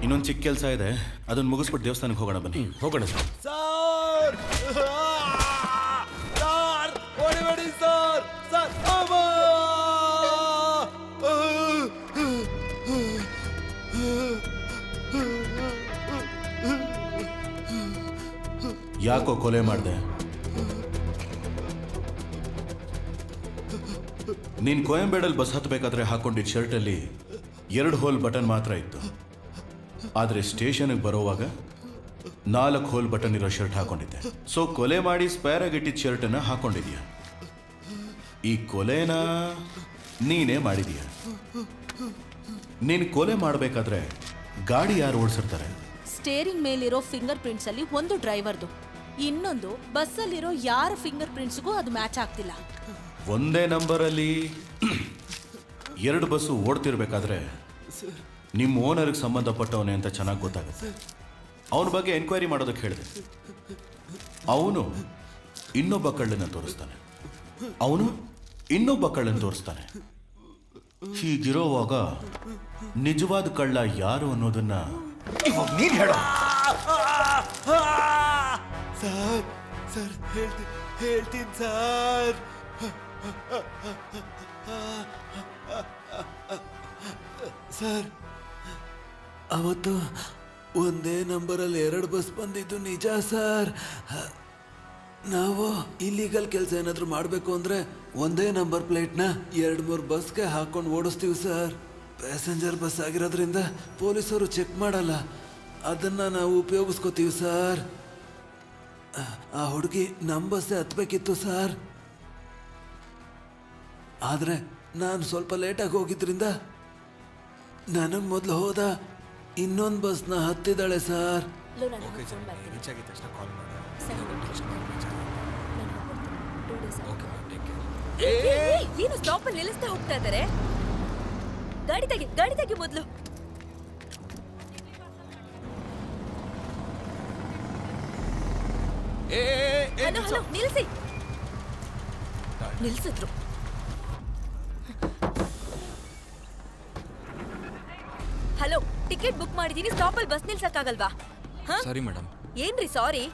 ಇನ್ನೊಂದು ಚಿಕ್ಕ ಕೆಲಸ ಇದೆ, ಅದನ್ನು ಮುಗಿಸ್ಬಿಟ್ಟು ದೇವಸ್ಥಾನಕ್ಕೆ ಹೋಗೋಣ. ಬನ್ನಿ ಹೋಗೋಣ ಸರ್. ಸರ್ ಸರ್ ಹೊಡಿಬೇಡಿ ಸರ್. ಸರ್ ಯಾಕೋ ಕೊಲೆ ಮಾಡಿದೆ? ನೀನು ಕೊಯಂಬೇಡಲ್ಲಿ ಬಸ್ ಹತ್ತಬೇಕಾದ್ರೆ ಹಾಕೊಂಡಿದ್ದ ಶರ್ಟಲ್ಲಿ 2 ಹೋಲ್ ಬಟನ್ ಮಾತ್ರ ಇತ್ತು. ಆದರೆ ಸ್ಟೇಷನ್ಗೆ ಬರೋವಾಗ 4 ಹೋಲ್ ಬಟನ್ ಇರೋ ಶರ್ಟ್ ಹಾಕೊಂಡಿದ್ದೆ. ಸೊ ಕೊಲೆ ಮಾಡಿ ಸ್ಪೇರ್ ಆಗಿಟ್ಟಿದ್ದ ಶರ್ಟನ್ನು ಹಾಕೊಂಡಿದ್ಯಾ. ಈ ಕೊಲೆನ ನೀನೇ ಮಾಡಿದೀಯ. ನೀನು ಕೊಲೆ ಮಾಡಬೇಕಾದ್ರೆ ಗಾಡಿ ಯಾರು ಓಡಿಸಿರ್ತಾರೆ? ಸ್ಟೇರಿಂಗ್ ಮೇಲಿರೋ ಫಿಂಗರ್ ಪ್ರಿಂಟ್ಸ್ ಅಲ್ಲಿ ಒಂದು ಡ್ರೈವರ್ದು, ಇನ್ನೊಂದು ಬಸ್ಸಲ್ಲಿರೋ ಯಾರ ಫಿಂಗರ್ ಪ್ರಿಂಟ್ಸ್ಗೂ ಅದು ಮ್ಯಾಚ್ ಆಗ್ತಿಲ್ಲ. ಒಂದೇ ನಂಬರಲ್ಲಿ 2 ಬಸ್ಸು ಓಡ್ತಿರ್ಬೇಕಾದ್ರೆ ನಿಮ್ಮ ಓನರ್ಗೆ ಸಂಬಂಧಪಟ್ಟವನೇ ಅಂತ ಚೆನ್ನಾಗಿ ಗೊತ್ತಾಗುತ್ತೆ. ಅವನ ಬಗ್ಗೆ ಎನ್ಕ್ವೈರಿ ಮಾಡೋದಕ್ಕೆ ಹೇಳಿದೆ. ಅವನು ಇನ್ನೊಬ್ಬ ಕಳ್ಳನ್ನು ತೋರಿಸ್ತಾನೆ, ಅವನು ಇನ್ನೊಬ್ಬ ಕಳ್ಳನ್ನು ತೋರಿಸ್ತಾನೆ. ಹೀಗಿರೋವಾಗ ನಿಜವಾದ ಕಳ್ಳ ಯಾರು ಅನ್ನೋದನ್ನ ಇವಾಗ ನೀನು ಹೇಳೋ. ಸರ್ ಸರ್ ಹೇಳ್ತೀನಿ ಸರ್. ಸರ್ ಅವತ್ತು ಒಂದೇ ನಂಬರಲ್ಲಿ 2 ಬಸ್ ಬಂದಿದ್ದು ನಿಜ ಸರ್. ನಾವು ಇಲ್ಲಿಗಲ್ ಕೆಲಸ ಏನಾದರೂ ಮಾಡಬೇಕು ಅಂದರೆ ಒಂದೇ ನಂಬರ್ ಪ್ಲೇಟ್ನ 2-3 ಬಸ್ಗೆ ಹಾಕೊಂಡು ಓಡಿಸ್ತೀವಿ ಸರ್. ಪ್ಯಾಸೆಂಜರ್ ಬಸ್ ಆಗಿರೋದ್ರಿಂದ ಪೊಲೀಸರು ಚೆಕ್ ಮಾಡಲ್ಲ, ಅದನ್ನು ನಾವು ಉಪಯೋಗಿಸ್ಕೋತೀವಿ ಸರ್. ಆ ಹುಡುಗಿ ನಮ್ಮ ಬಸ್ಸೇ ಹತ್ಬೇಕಿತ್ತು ಸರ್. ಆದರೆ ನಾನು ಸ್ವಲ್ಪ ಲೇಟಾಗಿ ಹೋಗಿದ್ರಿಂದ ನನಗೆ ಮೊದಲು ಹೋದ ಇನ್ನೊಂದು ಬಸ್ನ ಹತ್ತಿದ್ದಾಳೆ ಸರ್. ಏನು ಸ್ಟಾಪ್ ಅಲ್ಲಿ ನಿಲ್ಲಿಸ್ತಾ ಹೋಗ್ತಾ ಇದ್ದಾರೆ? ಗಾಡಿ ತೆಗಿ ಮೊದಲು. ಹಲೋ ನಿಲ್ಸಿದ್ರು. ಹಲೋ, ಟಿಕೆಟ್ ಬುಕ್ ಮಾಡಿದೀನಿ, ಸ್ಟಾಪ್ ಅಲ್ಲಿ ಬಸ್ ನಿಲ್ಸಕ್ಕಾಗಲ್ವಾ? Sorry madam. ಏನ್ರಿ ಸಾರಿ?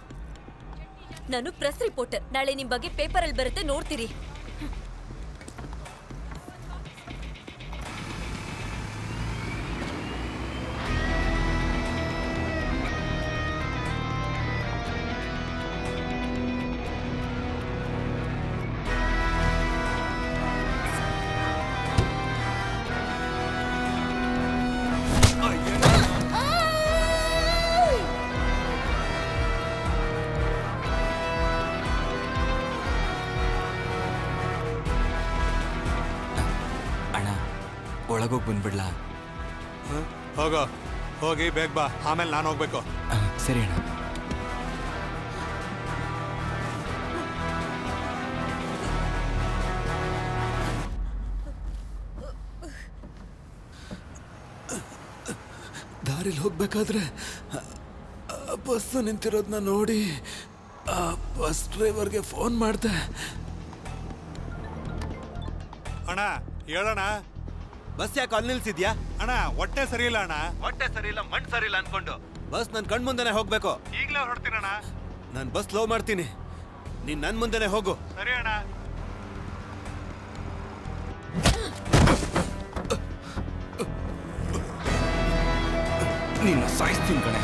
ನಾನು ಪ್ರೆಸ್ ರಿಪೋರ್ಟರ್, ನಾಳೆ ನಿಮ್ ಬಗ್ಗೆ ಪೇಪರ್ ಅಲ್ಲಿ ಬರುತ್ತೆ, ನೋಡ್ತೀರಿ. ಒಳಗೋಗಿ ಬಂದ್ಬಿಡ್ಲಾ? ಹೋಗಿ ಬೇಗ ಬಾ, ಆಮೇಲೆ ನಾನು ಹೋಗ್ಬೇಕು. ಸರಿ ಅಣ್ಣ. ದಾರಿಲಿ ಹೋಗ್ಬೇಕಾದ್ರೆ ಬಸ್ಸು ನಿಂತಿರೋದನ್ನ ನೋಡಿ ಆ ಬಸ್ ಡ್ರೈವರ್ಗೆ ಫೋನ್ ಮಾಡಿದೆ. ಅಣ್ಣ ಹೇಳೋಣ, ಬಸ್ ಯಾಕೆ ಅಲ್ಲಿ ನಿಲ್ಸಿದ್ಯಾ? ಅಣ್ಣ ಹೊಟ್ಟೆ ಸರಿ ಇಲ್ಲ ಅಣ್ಣ. ಹೊಟ್ಟೆ ಸರಿ ಇಲ್ಲ, ಮಣ್ಣು ಸರಿ ಇಲ್ಲ ಅನ್ಕೊಂಡು ಬಸ್ ನನ್ನ ಕಣ್ ಮುಂದೆನೆ ಹೋಗ್ಬೇಕು. ಈಗಲೇ ಹೊರಡ್ತೀನಣ್ಣ. ನಾನು ಬಸ್ ಸ್ಲೋ ಮಾಡ್ತೀನಿ, ನೀನ್ ನನ್ನ ಮುಂದೆನೆ ಹೋಗು. ಸರಿ ಅಣ್ಣ. ನಿನ್ನ ಸಾಯಿಸ್ತೀನಿ ಕಣೆ.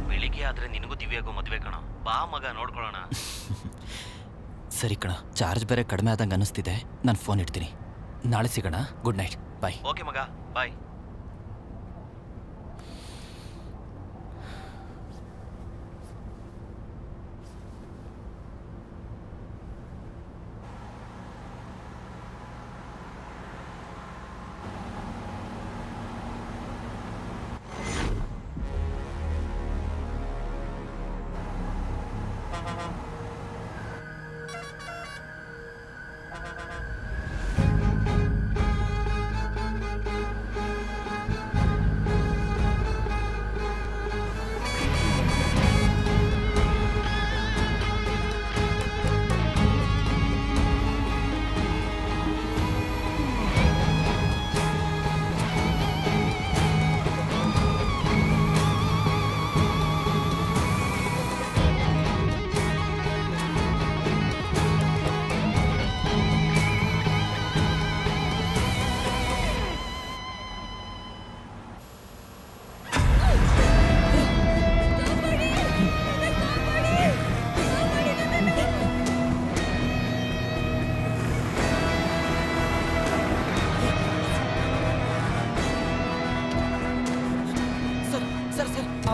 ಬೆಳಿಗ್ಗೆ ಆದ್ರೆ ನಿನಗೂ ದಿವ್ಯಾಗೂ ಮದ್ವೆ ಕಣ, ಬಾ ಮಗ ನೋಡ್ಕೊಳ್ಳೋಣ. ಸರಿ ಕಣ, ಚಾರ್ಜ್ ಬೇರೆ ಕಡಿಮೆ ಆದಂಗೆ ಅನಿಸ್ತಿದೆ, ನಾನು ಫೋನ್ ಇಡ್ತೀನಿ. ನಾಳೆ ಸಿಗೋಣ. ಗುಡ್ ನೈಟ್, ಬಾಯ್. ಓಕೆ ಮಗ, ಬಾಯ್.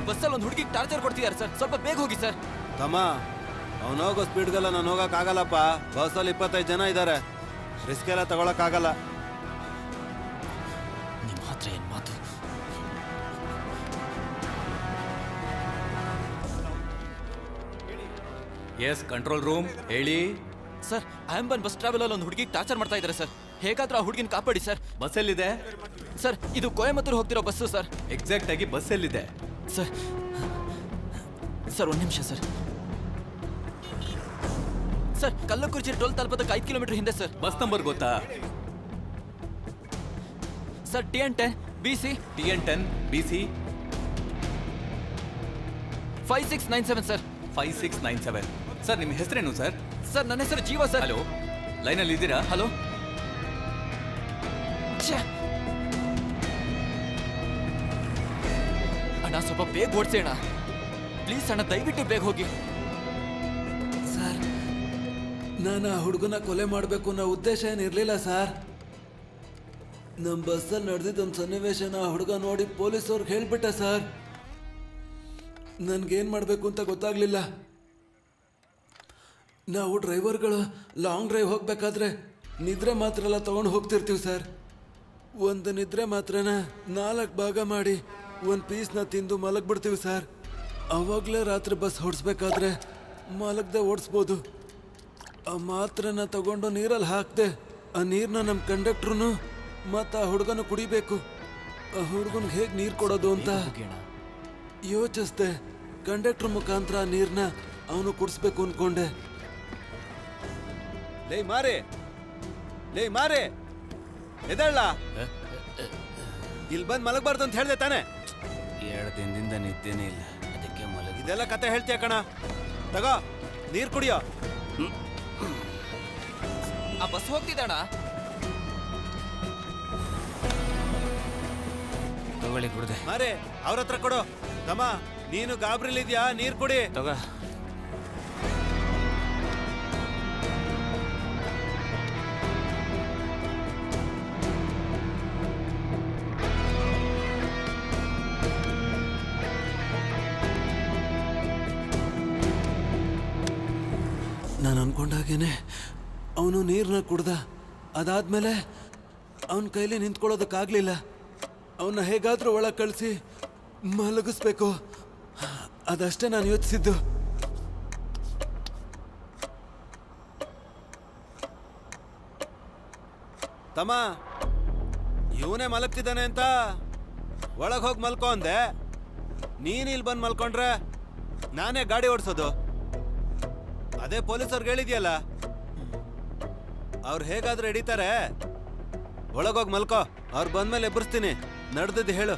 ಬಸ್ಸಲ್ಲಿ ಒಂದು ಹುಡುಗಿಗೆ ಟಾರ್ಚರ್ ಕೊಡ್ತಿದ್ದಾರೆ ಸರ್, ಸ್ವಲ್ಪ ಬೇಗ ಹೋಗಿ ಸರ್. ತಮ್ಮ, ಅವನು ಹೋಗೋ ಸ್ಪೀಡ್ಗೆಲ್ಲ ನಾನು ಹೋಗಕ್ಕಾಗಲ್ಲಪ್ಪ. ಬಸ್ಸಲ್ಲಿ 25 ಜನ ಇದ್ದಾರೆ, ರಿಸ್ಕ್ ಎಲ್ಲ ತಗೊಳಕ್ಕಾಗಲ್ಲ. ನಿಮ್ಮ ಹತ್ರ ಏನು ಮಾತು? ಎಸ್ ಕಂಟ್ರೋಲ್ ರೂಮ್, ಹೇಳಿ ಸರ್. ಆಂಬನ್ ಬಸ್ ಟ್ರಾವೆಲ್ ಒಂದು ಹುಡುಗಿಗೆ ಟಾರ್ಚರ್ ಮಾಡ್ತಾ ಇದ್ದಾರೆ ಸರ್. ಹೇಗಾದ್ರೂ ಆ ಹುಡುಗಿನ ಕಾಪಾಡಿ ಸರ್. ಬಸ್ ಎಲ್ಲಿದೆ ಸರ್? ಇದು ಕೊಯಮತ್ತೂರು ಹೋಗ್ತಿರೋ ಬಸ್ಸು ಸರ್. ಎಕ್ಸಾಕ್ಟ್ ಆಗಿ ಬಸ್ ಎಲ್ಲಿದೆ ಸರ್? ಸರ್ 1 ನಿಮಿಷ ಸರ್. ಸರ್ ಕಲ್ಲಕುರ್ಚಿ ಟೋಲ್ ತಲುಪೋದಕ್ಕೆ 5 ಕಿಲೋಮೀಟರ್ ಹಿಂದೆ ಸರ್. ಬಸ್ ನಂಬರ್ ಗೊತ್ತಾ? Sir TN10 BC TN10 BC 5697 sir. 5697. Sir ನಿಮ್ಮ ಹೆಸರೇನು ಸರ್? ಸರ್ ನನ್ನ ಹೆಸರು ಜೀವ ಸರ್. ಹಲೋ, ಲೈನಲ್ಲಿ ಇದ್ದೀರಾ? ಹಲೋ. ಅಣ್ಣ ಸ್ವಲ್ಪ ಬೇಗ ಓಡಿಸಿ ಅಣ್ಣ, ಪ್ಲೀಸ್ ಅಣ್ಣ, ದಯವಿಟ್ಟು ಬೇಗ ಹೋಗಿ. ಸರ್, ನಾನು ಆ ಹುಡುಗನ ಕೊಲೆ ಮಾಡಬೇಕು ಅನ್ನೋ ಉದ್ದೇಶ ಏನಿರಲಿಲ್ಲ ಸರ್. ನಮ್ಮ ಬಸ್ಸಲ್ಲಿ ನಡೆದಿದ್ದೊಂದು ಸನ್ನಿವೇಶನ ಆ ಹುಡುಗ ನೋಡಿ ಪೊಲೀಸವ್ರಿಗೆ ಹೇಳ್ಬಿಟ್ಟೆ ಸರ್. ನನಗೇನು ಮಾಡಬೇಕು ಅಂತ ಗೊತ್ತಾಗಲಿಲ್ಲ. ನಾವು ಡ್ರೈವರ್ಗಳು ಲಾಂಗ್ ಡ್ರೈವ್ ಹೋಗ್ಬೇಕಾದ್ರೆ ನಿದ್ರೆ ಮಾತ್ರ ಎಲ್ಲ ತೊಗೊಂಡು ಹೋಗ್ತಿರ್ತೀವಿ ಸರ್. ಒಂದು ನಿದ್ರೆ ಮಾತ್ರನ 4 ಭಾಗ ಮಾಡಿ ಒಂದು ಪೀಸ್ನ ತಿಂದು ಮಲಗ್ಬಿಡ್ತೀವಿ ಸರ್. ಅವಾಗಲೇ ರಾತ್ರಿ ಬಸ್ ಹೊಡಿಸ್ಬೇಕಾದ್ರೆ ಮಲಗದೆ ಓಡಿಸ್ಬೋದು. ಆ ಮಾತ್ರನ ತಗೊಂಡು ನೀರಲ್ಲಿ ಹಾಕ್ದೆ ಆ ನೀರನ್ನ ನಮ್ಮ ಕಂಡಕ್ಟ್ರು ಮತ್ತು ಆ ಹುಡುಗನ ಕುಡಿಬೇಕು. ಆ ಹುಡುಗನಿಗೆ ಹೇಗೆ ನೀರು ಕೊಡೋದು ಅಂತ ಯೋಚಿಸ್ದೆ. ಕಂಡಕ್ಟ್ರ್ ಮುಖಾಂತರ ಆ ನೀರನ್ನ ಅವನು ಕುಡಿಸ್ಬೇಕು ಅನ್ಕೊಂಡೆ. ಲೇ ಮಾರೆ ಎದಳ್ಳ, ಇಲ್ಲಿ ಬಂದು ಮಲಗಬಾರ್ದು ಅಂತ ಹೇಳ್ದೆ ತಾನೆ? 2 ದಿನದಿಂದ ನಿದ್ದೆನೇ ಇಲ್ಲ, ಅದಕ್ಕೆ ಮಲಗಿ. ಇದೆಲ್ಲ ಕತೆ ಹೇಳ್ತೀಯ ಕಣ. ತಗೋ ನೀರು ಕುಡಿಯೋ. ಆ ಬಸ್ ಹೋಗ್ತಿದ್ದಣ್ಣ. ತಗೊಳ್ಳಿ ಕುಡ್ದೆ. ಮಾರೆ ಅವ್ರ ಹತ್ರ ಕೊಡು. ತಮ್ಮ ನೀನು ಗಾಬ್ರಿಲಿದ್ಯಾ, ನೀರು ಕುಡಿ. ತಗೋ. ನಾನು ಅನ್ಕೊಂಡಾಗೇನೆ ಅವನು ನೀರನ್ನ ಕುಡ್ದ. ಅದಾದ್ಮೇಲೆ ಅವನ ಕೈಲಿ ನಿಂತ್ಕೊಳ್ಳೋದಕ್ಕಾಗಲಿಲ್ಲ. ಅವನ್ನ ಹೇಗಾದ್ರೂ ಒಳಗೆ ಕಳಿಸಿ ಮಲಗಿಸ್ಬೇಕು, ಅದಷ್ಟೇ ನಾನು ಯೋಚಿಸಿದ್ದು. ತಮ್ಮ ಇವನೇ ಮಲಗ್ತಿದ್ದಾನೆ ಅಂತ ಒಳಗೆ ಹೋಗಿ ಮಲ್ಕೊ ಅಂದೆ. ನೀನು ಇಲ್ಲಿ ಬಂದು ಮಲ್ಕೊಂಡ್ರೆ ನಾನೇ ಗಾಡಿ ಓಡಿಸೋದು. ಅದೇ ಪೊಲೀಸವ್ರಿಗೆ ಹೇಳಿದ್ಯಲ್ಲ, ಅವ್ರು ಹೇಗಾದ್ರೂ ಹಿಡಿತಾರೆ. ಒಳಗೋಗಿ ಮಲ್ಕೋ, ಅವ್ರು ಬಂದ್ಮೇಲೆ ಎಬ್ಬರಿಸ್ತೀನಿ. ನಡೆದಿದ್ದು ಹೇಳು.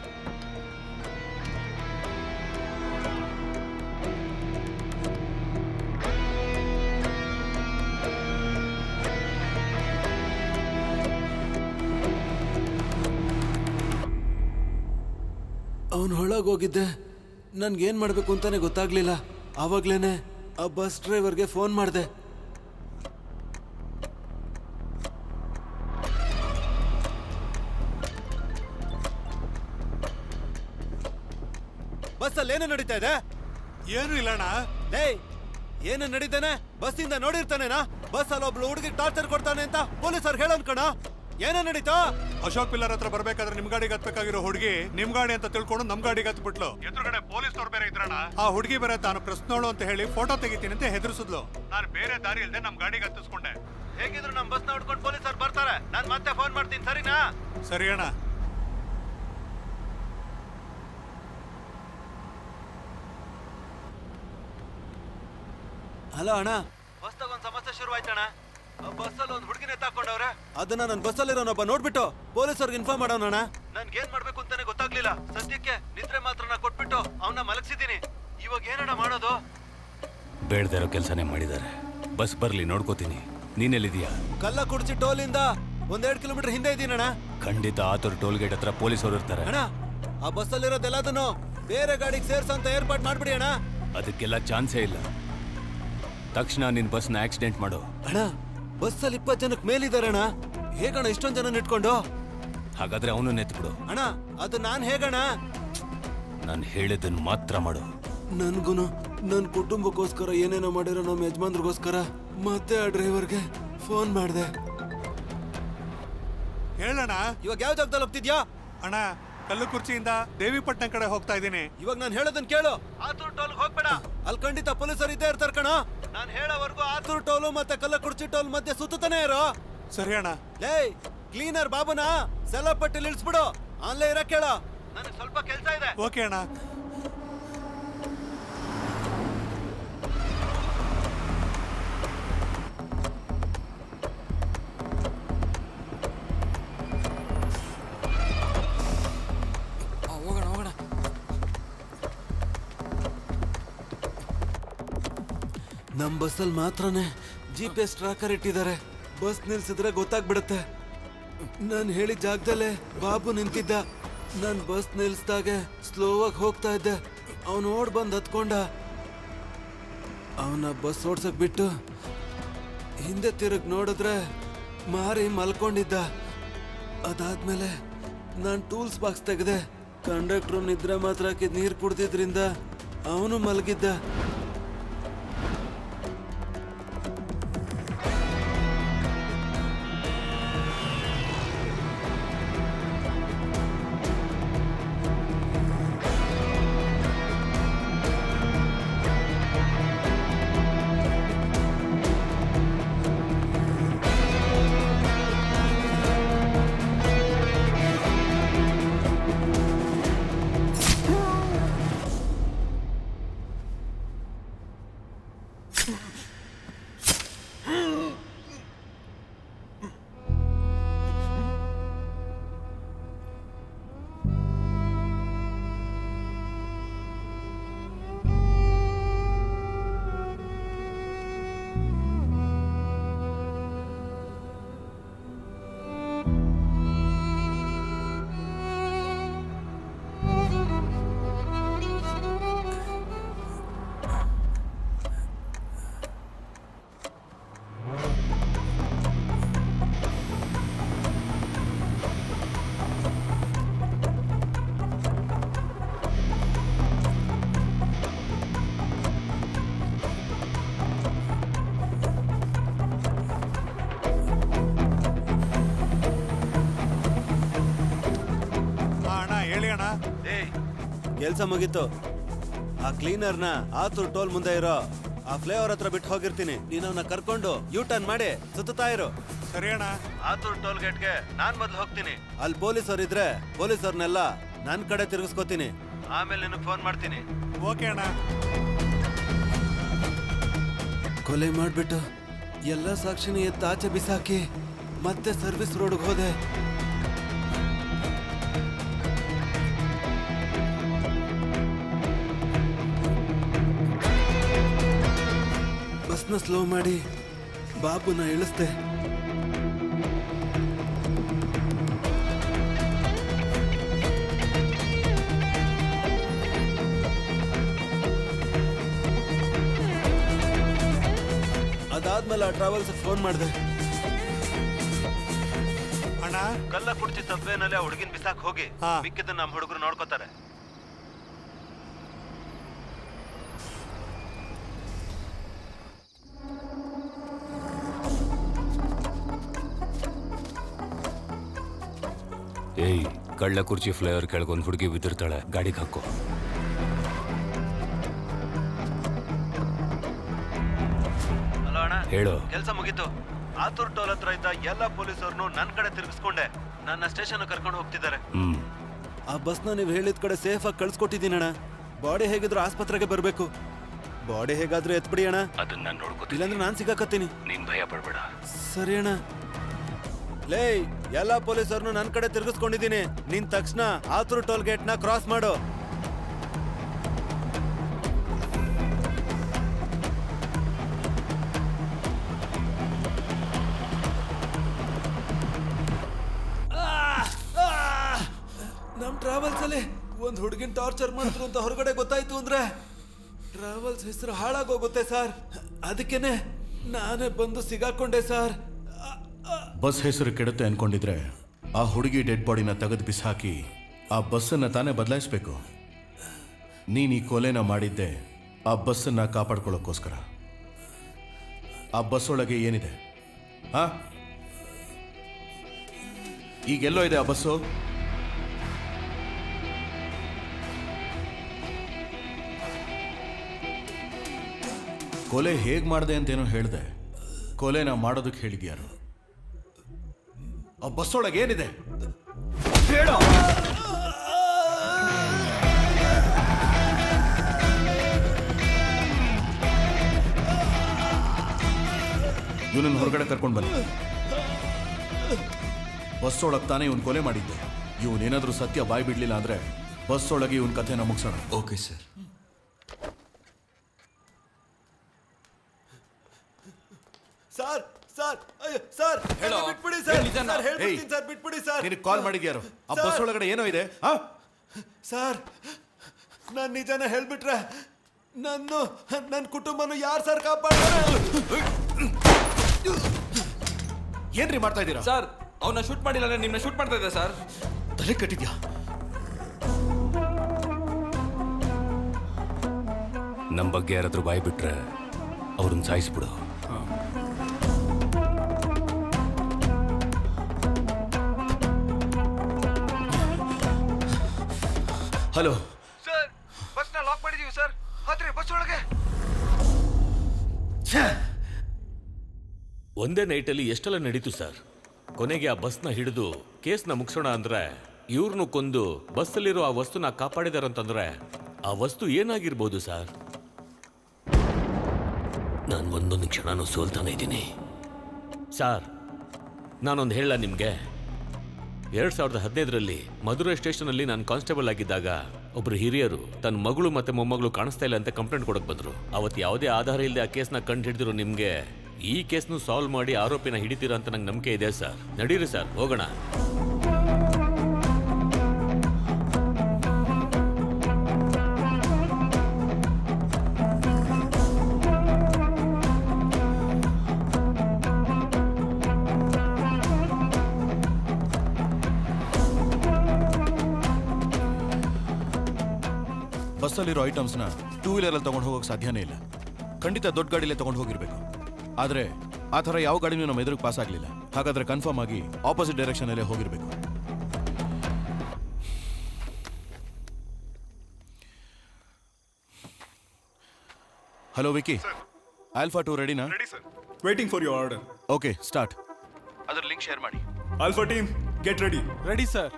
ಅವನು ಹೊಳಗೋಗಿದ್ದೆ. ನನ್ಗೇನ್ ಮಾಡ್ಬೇಕು ಅಂತಾನೆ ಗೊತ್ತಾಗ್ಲಿಲ್ಲ. ಆವಾಗ್ಲೇನೆ ಆ ಬಸ್ ಡ್ರೈವರ್ಗೆ ಫೋನ್ ಮಾಡಿದೆ. ಬಸ್ಸಲ್ಲಿ ಏನು ನಡೀತಾ ಇದೆ? ಏನು ಇಲ್ಲಣ್ಣ. ಏಯ್, ಏನು ನಡೀತಾನೆ? ಬಸ್ಸಿಂದ ನೋಡಿರ್ತಾನೇನಾ? ಬಸ್ಸಲ್ಲಿ ಒಬ್ಳು ಹುಡುಗಿಗೆ ಟಾರ್ಚರ್ ಕೊಡ್ತಾನೆ ಅಂತ ಪೊಲೀಸರು ಹೇಳೋನ್ ಕಣ. ಏನೋ ನಡೀತಾ? ಅಶೋಕ್ ಪಿಲ್ಲರ್ ಹತ್ರ ಬರ್ಬೇಕಾದ್ರೆ ನಿಮ್ ಗಾಡಿಗೆ ಹತ್ಬೇಕಾಗಿರೋ ಹುಡುಗಿ ನಿಮ್ ಗಾಡಿ ಅಂತ ತಿಳ್ಕೊಂಡು ನಮ್ ಗಾಡಿಗೆ ಹತ್ಬಿಟ್ಲು. ಎದುರುಗಡೆ ಪೊಲೀಸ್ನವ್ರು ಬೇರೆ ಇದ್ರಣ್ಣ. ಆ ಹುಡುಗಿ ಬೇರೆ ತಾನು ಪ್ರಶ್ನೋಳು ಅಂತ ಹೇಳಿ ಫೋಟೋ ತೆಗಿತೀನಿ ಅಂತ ಹೆದರ್ಸಿದ್ಲು. ನಾನು ಬೇರೆ ದಾರಿ ಇಲ್ದೆ ನಮ್ ಗಾಡಿಗೆ ಹತ್ತಿಸ್ಕೊಂಡೆ. ಹೇಗಿದ್ರು ನಮ್ ಬಸ್ನ ಹುಡ್ಕೊಂಡು ಪೊಲೀಸರು ಬರ್ತಾರೆ. ನಾನು ಮತ್ತೆ ಫೋನ್ ಮಾಡ್ತೀನಿ, ಸರಿನಾ? ಸರಿ ಅಣ್ಣ. ಹಲೋ ಅಣ್ಣ, ಹೊಸ್ದಾಗ ಒಂದು ಸಮಸ್ಯೆ ಶುರುವಾಯ್ತಣ್ಣ. ಬಸ್ಸಲ್ಲಿ ಒಂದು ಹುಡುಗಿನ ಎತ್ತಾಕೊಂಡವ್ರೆ. ಅದನ್ನ ನನ್ನ ಬಸ್ಸಲ್ಲಿರೋನೊಬ್ಬ ನೋಡ್ಬಿಟ್ಟು ಪೊಲೀಸರ್ಗೆ ಇನ್ಫಾರ್ಮ್ ಮಾಡೋಣ. ನನ್ಗೆ ಏನ್ ಮಾಡ್ಬೇಕು ಅಂತಾನೆ ಗೊತ್ತಾಗ್ಲಿಲ್ಲ. ಸದ್ಯಕ್ಕೆ ನಿದ್ರೆ ಮಾತ್ರನ ಕೊಟ್ಬಿಟ್ಟು ಅವನ್ನ ಮಲಗಿಸಿದ್ದೀನಿ. ಇವಾಗ ಏನಣ್ಣ ಮಾಡೋದು? ಬೇಡದೇ ಇರೋ ಕೆಲಸನೇ ಮಾಡಿದ್ದಾರೆ. ಬಸ್ ಬರ್ಲಿ, ನೋಡ್ಕೋತೀನಿ. ನೀನೆಲ್ಲಿದೀಯಾ? ಕಲ್ಲಕುರ್ಚಿ ಟೋಲಿಂದ 1-2 ಕಿಲೋಮೀಟರ್ ಹಿಂದೆ ಇದ್ದೀನಣ್ಣ. ಖಂಡಿತ ಆತೂರು ಟೋಲ್ ಗೇಟ್ ಹತ್ರ ಪೊಲೀಸರು ಇರ್ತಾರೆ. ಅಣ್ಣ, ಆ ಬಸ್ಸಲ್ಲಿರೋದೆಲ್ಲದನ್ನು ಬೇರೆ ಗಾಡಿಗೆ ಸೇರ್ಸಂತ ಏರ್ಪಾಟ್ ಮಾಡ್ಬಿಡಿ ಅಣ್ಣ. ಅದಕ್ಕೆಲ್ಲ ಚಾನ್ಸೇ ಇಲ್ಲ. ತಕ್ಷಣ ನಿನ್ ಬಸ್ನ ಆಕ್ಸಿಡೆಂಟ್ ಮಾಡು. ಅಣ್ಣ, ಬಸ್ಸಲ್ಲಿ 20 ಜನಕ್ಕೆ ಮೇಲಿದ್ದಾರೆ ಅಣ್ಣ. ಹೇಗಣ್ಣ ಇಷ್ಟೊಂದು ಜನ ಇಟ್ಕೊಂಡು? ಹಾಗಾದ್ರೆ ಅವನು ಎತ್ಬಿಡು. ಅಣ್ಣ, ಅದು ನಾನ್ ಹೇಗಣ್ಣ? ನಾನು ಹೇಳಿದ್ದನ್ನು ಮಾತ್ರ ಮಾಡು. ನನ್ಗೂನು ನನ್ನ ಕುಟುಂಬಕ್ಕೋಸ್ಕರ ಏನೇನೋ ಮಾಡಿರೋ ನಮ್ಮ ಯಜಮಾನ್ರಿಗೋಸ್ಕರ ಮತ್ತೆ ಆ ಡ್ರೈವರ್ಗೆ ಫೋನ್ ಮಾಡಿದೆ. ಹೇಳಣ್ಣ. ಇವಾಗ ಯಾವ ಜಾಗದಲ್ಲಿ ಹೋಗ್ತಿದ್ಯಾ? ಅಣ್ಣ, ಕಲ್ಲುಕುರ್ಚಿಯಿಂದ ದೇವಿಪಟ್ಟಣ ಕಡೆ ಹೋಗ್ತಾ ಇದ್ದೀನಿ. ಇವಾಗ ನಾನು ಹೇಳೋದನ್ನ ಕೇಳು. ಆತೂರು ಟೋಲ್ ಹೋಗ್ಬೇಡ. ಅಲ್ಲಿ ಖಂಡಿತ ಪೊಲೀಸರು ಇದ್ದೇ ಇರ್ತಾರ ಕಣ. ನಾನು ಹೇಳೋವರೆಗೂ ಆತೂರು ಟೋಲು ಮತ್ತೆ ಕಲ್ಲಕುರ್ಚಿ ಟೋಲ್ ಮಧ್ಯೆ ಸುತ್ತಾನೆ ಇರೋ. ಸರಿ ಅಣ್ಣ. ಲೇ ಕ್ಲೀನರ್ ಬಾಬುನ ಸೆಲಪಟ್ಟಿಲಿ ಇಳಿಸ್ಬಿಡು. ಆನ್ಲೈನ್ ಇರಕ್ ಹೇಳ. ನನಗೆ ಸ್ವಲ್ಪ ಕೆಲಸ ಇದೆ. ಓಕೆ ಅಣ್ಣ. ನಮ್ಮ ಬಸ್ಸಲ್ಲಿ ಮಾತ್ರನೇ GPS ಟ್ರ್ಯಾಕರ್ ಇಟ್ಟಿದ್ದಾರೆ. ಬಸ್ ನಿಲ್ಸಿದ್ರೆ ಗೊತ್ತಾಗ್ಬಿಡುತ್ತೆ. ನಾನು ಹೇಳಿದ ಜಾಗದಲ್ಲೇ ಬಾಬು ನಿಂತಿದ್ದ. ನಾನು ಬಸ್ ನಿಲ್ಸ್ದಾಗೆ ಸ್ಲೋವಾಗಿ ಹೋಗ್ತಾ ಇದ್ದೆ. ಅವನು ಓಡ್ ಬಂದು ಹತ್ಕೊಂಡ. ಅವನ ಬಸ್ ಓಡ್ಸಕ್ ಬಿಟ್ಟು ಹಿಂದೆ ತಿರುಗಿ ನೋಡಿದ್ರೆ ಮಾರಿ ಮಲ್ಕೊಂಡಿದ್ದ. ಅದಾದ್ಮೇಲೆ ನಾನು ಟೂಲ್ಸ್ ಬಾಕ್ಸ್ ತೆಗೆದೆ. ಕಂಡಕ್ಟ್ರು ನಿದ್ರೆ ಮಾತ್ರ ಹಾಕಿದ್ ನೀರು ಕುಡ್ದಿದ್ರಿಂದ ಅವನು ಮಲಗಿದ್ದ. ಕೆಲ್ಸ ಮುಗೀತು. ಆ ಕ್ಲೀನರ್ನ ಆತುರ್ ಟೋಲ್ ಮುಂದೆ ಇರೋ ಆ ಫ್ಲೇವರ್ ಹತ್ರ ಬಿಟ್ಟು ಹೋಗಿರ್ತೀನಿ. ನೀನು ಅವನ್ನ ಕರ್ಕೊಂಡು ಯೂ ಟರ್ನ್ ಮಾಡಿ ಸುತ್ತಾ ಇರು. ಸರಿ ಅಣ್ಣ. ಆತುರ್ ಟೋಲ್ ಗೇಟ್ಗೆ ನಾನ್ ಮೊದ್ಲು ಹೋಗ್ತೀನಿ. ಅಲ್ಲಿ ಪೊಲೀಸರು ಇದ್ರೆ ಪೊಲೀಸರ್ನೆಲ್ಲ ನನ್ ಕಡೆ ತಿರುಗಿಸ್ಕೋತೀನಿ. ಆಮೇಲೆ ನಿನಗೆ ಫೋನ್ ಮಾಡ್ತೀನಿ. ಓಕೆ ಅಣ್ಣ. ಕೊಲೆ ಮಾಡ್ಬಿಟ್ಟು ಎಲ್ಲ ಸಾಕ್ಷಿನ ಎತ್ತಾಚೆ ಬಿಸಾಕಿ ಮತ್ತೆ ಸರ್ವಿಸ್ ರೋಡ್ಗೆ ಹೋದೆ. ಬಸ್ನ ಸ್ಲೋ ಮಾಡಿ ಬಾಬುನ ಇಳಿಸ್ದೆ. ಅದಾದ್ಮೇಲೆ ಆ ಟ್ರಾವೆಲ್ಸ್ ಫೋನ್ ಮಾಡಿದೆ. ಅಣ್ಣ, ಕಲ್ಲ ಕುಡ್ಚಿ ಸಬ್ವೇನಲ್ಲಿ ಆ ಹುಡುಗಿನ ಬಿಸಾಕ್ ಹೋಗಿ ಮಿಕ್ಕಿದ್ದನ್ನ ನಮ್ಮ ಹುಡುಗರು ನೋಡ್ಕೋತಾರೆ. ಏಯ್, ಕಳ್ಳ ಕುರ್ಚಿ ಫ್ಲೇವರ್ ಕೆಳಗೊಂದು ಹುಡುಗಿ ಬಿದ್ದಿರ್ತಾಳೆ, ಗಾಡಿಗೆ ಹಾಕೋ. ಹಲೋ ಅಣ್ಣ, ಹೇಳು. ಕೆಲಸ ಮುಗೀತು. ಆತೂರ್ ಟೋಲ್ ಹತ್ರ ಇದ್ದ ಎಲ್ಲ ಪೊಲೀಸರನ್ನು ನನ್ನ ಕಡೆ ತಿರುಗಿಸ್ಕೊಂಡೆ. ನನ್ನ ಸ್ಟೇಷನ್ ಕರ್ಕೊಂಡು ಹೋಗ್ತಿದ್ದಾರೆ. ಆ ಬಸ್ನ ನೀವು ಹೇಳಿದ ಕಡೆ ಸೇಫ್ ಆಗಿ ಕಳ್ಸ್ಕೊಟ್ಟಿದ್ದೀನಿ ಅಣ್ಣ. ಬಾಡಿ ಹೇಗಿದ್ರು ಆಸ್ಪತ್ರೆಗೆ ಬರಬೇಕು. ಬಾಡಿ ಹೇಗಾದ್ರೂ ಎತ್ಬಿಡಿ ಅಣ್ಣ. ಅದನ್ನ ನೋಡ್ಕೋತೀನಿ. ಇಲ್ಲಾಂದ್ರೆ ನಾನು ಸಿಗಾಕತ್ತೀನಿ. ನೀನ್ ಭಯ ಪಡ್ಬೇಡ. ಸರಿ ಅಣ್ಣ. ಲೇ, ಎಲ್ಲ ಪೊಲೀಸರನ್ನು ನನ್ನ ಕಡೆ ತಿರುಗಿಸ್ಕೊಂಡಿದ್ದೀನಿ. ನಿನ್ ತಕ್ಷಣ ಆತೂರ್ ಟೋಲ್ ಗೇಟ್ ನ ಕ್ರಾಸ್ ಮಾಡು. ನಮ್ ಟ್ರಾವೆಲ್ಸ್ ಅಲ್ಲಿ ಒಂದ್ ಹುಡುಗಿನ ಟಾರ್ಚರ್ ಮಾಡಿದ್ರು ಅಂತ ಹೊರಗಡೆ ಗೊತ್ತಾಯ್ತು ಅಂದ್ರೆ ಟ್ರಾವೆಲ್ಸ್ ಹೆಸರು ಹಾಳಾಗೋಗುತ್ತೆ ಸರ್. ಅದಕ್ಕೇನೆ ನಾನೇ ಬಂದು ಸಿಗಾಕೊಂಡೆ ಸರ್. ಬಸ್ ಹೆಸರು ಕೆಡುತ್ತೆ ಅನ್ಕೊಂಡಿದ್ರೆ ಆ ಹುಡುಗಿ ಡೆಡ್ ಬಾಡಿನ ತೆಗೆದು ಬಿಸಾಕಿ ಆ ಬಸ್ಸನ್ನ ತಾನೇ ಬದಲಾಯಿಸ್ಬೇಕು. ನೀನ್ ಈ ಕೊಲೆನ ಮಾಡಿದ್ದೆ ಆ ಬಸ್ಸನ್ನ ಕಾಪಾಡ್ಕೊಳ್ಳೋಕ್ಕೋಸ್ಕರ. ಆ ಬಸ್ ಒಳಗೆ ಏನಿದೆ? ಈಗೆಲ್ಲೋ ಇದೆ ಆ ಬಸ್ಸು? ಕೊಲೆ ಹೇಗ್ ಮಾಡಿದೆ ಅಂತೇನೋ ಹೇಳ್ದೆ. ಕೊಲೆನ ಮಾಡೋದಕ್ಕೆ ಹೇಳಿದ್ಯಾರು? ಆ ಬಸ್ ಒಳಗೆ ಏನಿದೆ ಹೇಳೋ. ಇವನನ್ನು ಹೊರಗಡೆ ಕರ್ಕೊಂಡು ಬನ್ನಿ. ಬಸ್ ಒಳಗೆ ತಾನೇ ಇವನ್ ಕೊಲೆ ಮಾಡಿದ್ದೆ. ಇವನೇನಾದ್ರೂ ಸತ್ಯ ಬಾಯ್ ಬಿಡ್ಲಿಲ್ಲ ಅಂದ್ರೆ ಬಸ್ ಒಳಗೆ ಇವನ್ ಕಥೆನ ಮುಗಿಸೋಣ. Okay sir. ಸರ್ ಹೇಳೋ. ಬಿಟ್ಬಿಡಿ ಏ, ಸರ್ ನಿಜನಾ? ಸರ್ ಹೇಳ್ಬಿಡ್ತೀನಿ ಸರ್ ಬಿಟ್ಬಿಡಿ ಸರ್ ನಿನಗೆ ಕಾಲ್ ಮಾಡಿದ್ಯಾರು ಆ ಬಸ್ ಒಳಗಡೆ ಏನೋ ಇದೆ ಸರ್ ನಾನು ನಿಜನ ಹೇಳ್ಬಿಟ್ರೆ ನನ್ನ ಕುಟುಂಬನ ಯಾರು ಸರ್ ಕಾಪಾಡ್ತಾರೆ? ಏನ್ರಿ ಮಾಡ್ತಾ ಇದ್ದೀರಾ ಸರ್ ಅವನ್ನ ಶೂಟ್ ಮಾಡಿಲ್ಲ ನಿಮ್ಮನ್ನ ಶೂಟ್ ಮಾಡ್ತಾ ಇದ್ದೆ ಸರ್. ತಲೆ ಕಟ್ಟಿದ್ಯಾ? ನಮ್ಮ ಬಗ್ಗೆ ಯಾರಾದ್ರೂ ಬಾಯ್ ಬಿಟ್ರೆ ಅವ್ರನ್ನ ಸಾಯಿಸ್ಬಿಡು. ಹಲೋ ಸರ್ ಬಸ್ನ ಲಾಕ್ ಮಾಡಿದೀವಿ ಸರ್. ಆದ್ರೆ ಬಸ್ ಒಳಗೆ ಒಂದೇ ನೈಟಲ್ಲಿ ಎಷ್ಟೆಲ್ಲ ನಡೀತು ಸರ್. ಕೊನೆಗೆ ಆ ಬಸ್ನ ಹಿಡಿದು ಕೇಸ್ನ ಮುಗಿಸೋಣ ಅಂದ್ರೆ ಇವ್ರನ್ನು ಕೊಂದು ಬಸ್ಸಲ್ಲಿರೋ ಆ ವಸ್ತುನ ಕಾಪಾಡಿದಾರಂತಂದ್ರೆ ಆ ವಸ್ತು ಏನಾಗಿರ್ಬೋದು ಸರ್? ನಾನು ಒಂದೊಂದು ಕ್ಷಣನೂ ಸೋಲ್ತಾನೆ ಇದ್ದೀನಿ ಸರ್. ನಾನೊಂದು ಹೇಳ ನಿಮಗೆ, 2015ರಲ್ಲಿ ಮಧುರೈ ಸ್ಟೇಷನಲ್ಲಿ ನಾನು ಕಾನ್ಸ್ಟೇಬಲ್ ಆಗಿದ್ದಾಗ ಒಬ್ರು ಹಿರಿಯರು ತನ್ನ ಮಗಳು ಮತ್ತೆ ಮೊಮ್ಮಗಳು ಕಾಣಿಸ್ತಾ ಇಲ್ಲ ಅಂತ ಕಂಪ್ಲೇಂಟ್ ಕೊಡಕ್ ಬಂದ್ರು. ಅವತ್ತು ಯಾವುದೇ ಆಧಾರ ಇಲ್ಲದೆ ಆ ಕೇಸ್ನ ಕಂಡು ಹಿಡಿದಿರೋ ನಿಮಗೆ ಈ ಕೇಸ್ನು ಸಾಲ್ವ್ ಮಾಡಿ ಆರೋಪಿನ ಹಿಡಿತೀರಾ ಅಂತ ನಂಗೆ ನಂಬಿಕೆ ಇದೆ ಸರ್. ನಡೀರಿ ಸರ್, ಹೋಗೋಣ. ಬಸ್ಸಲ್ಲಿರೋ ಐಟಮ್ಸ್ನ ಟೂ ವೀಲರಲ್ಲಿ ತಗೊಂಡು ಹೋಗೋಕೆ ಸಾಧ್ಯನೇ ಇಲ್ಲ. ಖಂಡಿತ ದೊಡ್ಡ ಗಾಡಿಲೇ ತಗೊಂಡು ಹೋಗಿರ್ಬೇಕು. ಆದರೆ ಆ ಥರ ಯಾವ ಗಾಡಿನೂ ನಮ್ಮ ಎದುರಿಗೆ ಪಾಸ್ ಆಗಲಿಲ್ಲ. ಹಾಗಾದ್ರೆ ಕನ್ಫರ್ಮ್ ಆಗಿ ಆಪೋಸಿಟ್ ಡೈರೆಕ್ಷನಲ್ಲೇ ಹೋಗಿರ್ಬೇಕು. ಹಲೋ ವಿಕಿ, ಆಲ್ಫಾ 2 ರೆಡಿನಾ? Ready sir, waiting for your order. Okay, start. ಅದರ ಲಿಂಕ್ ಶೇರ್ ಮಾಡಿ. Alpha team get ready. Ready sir.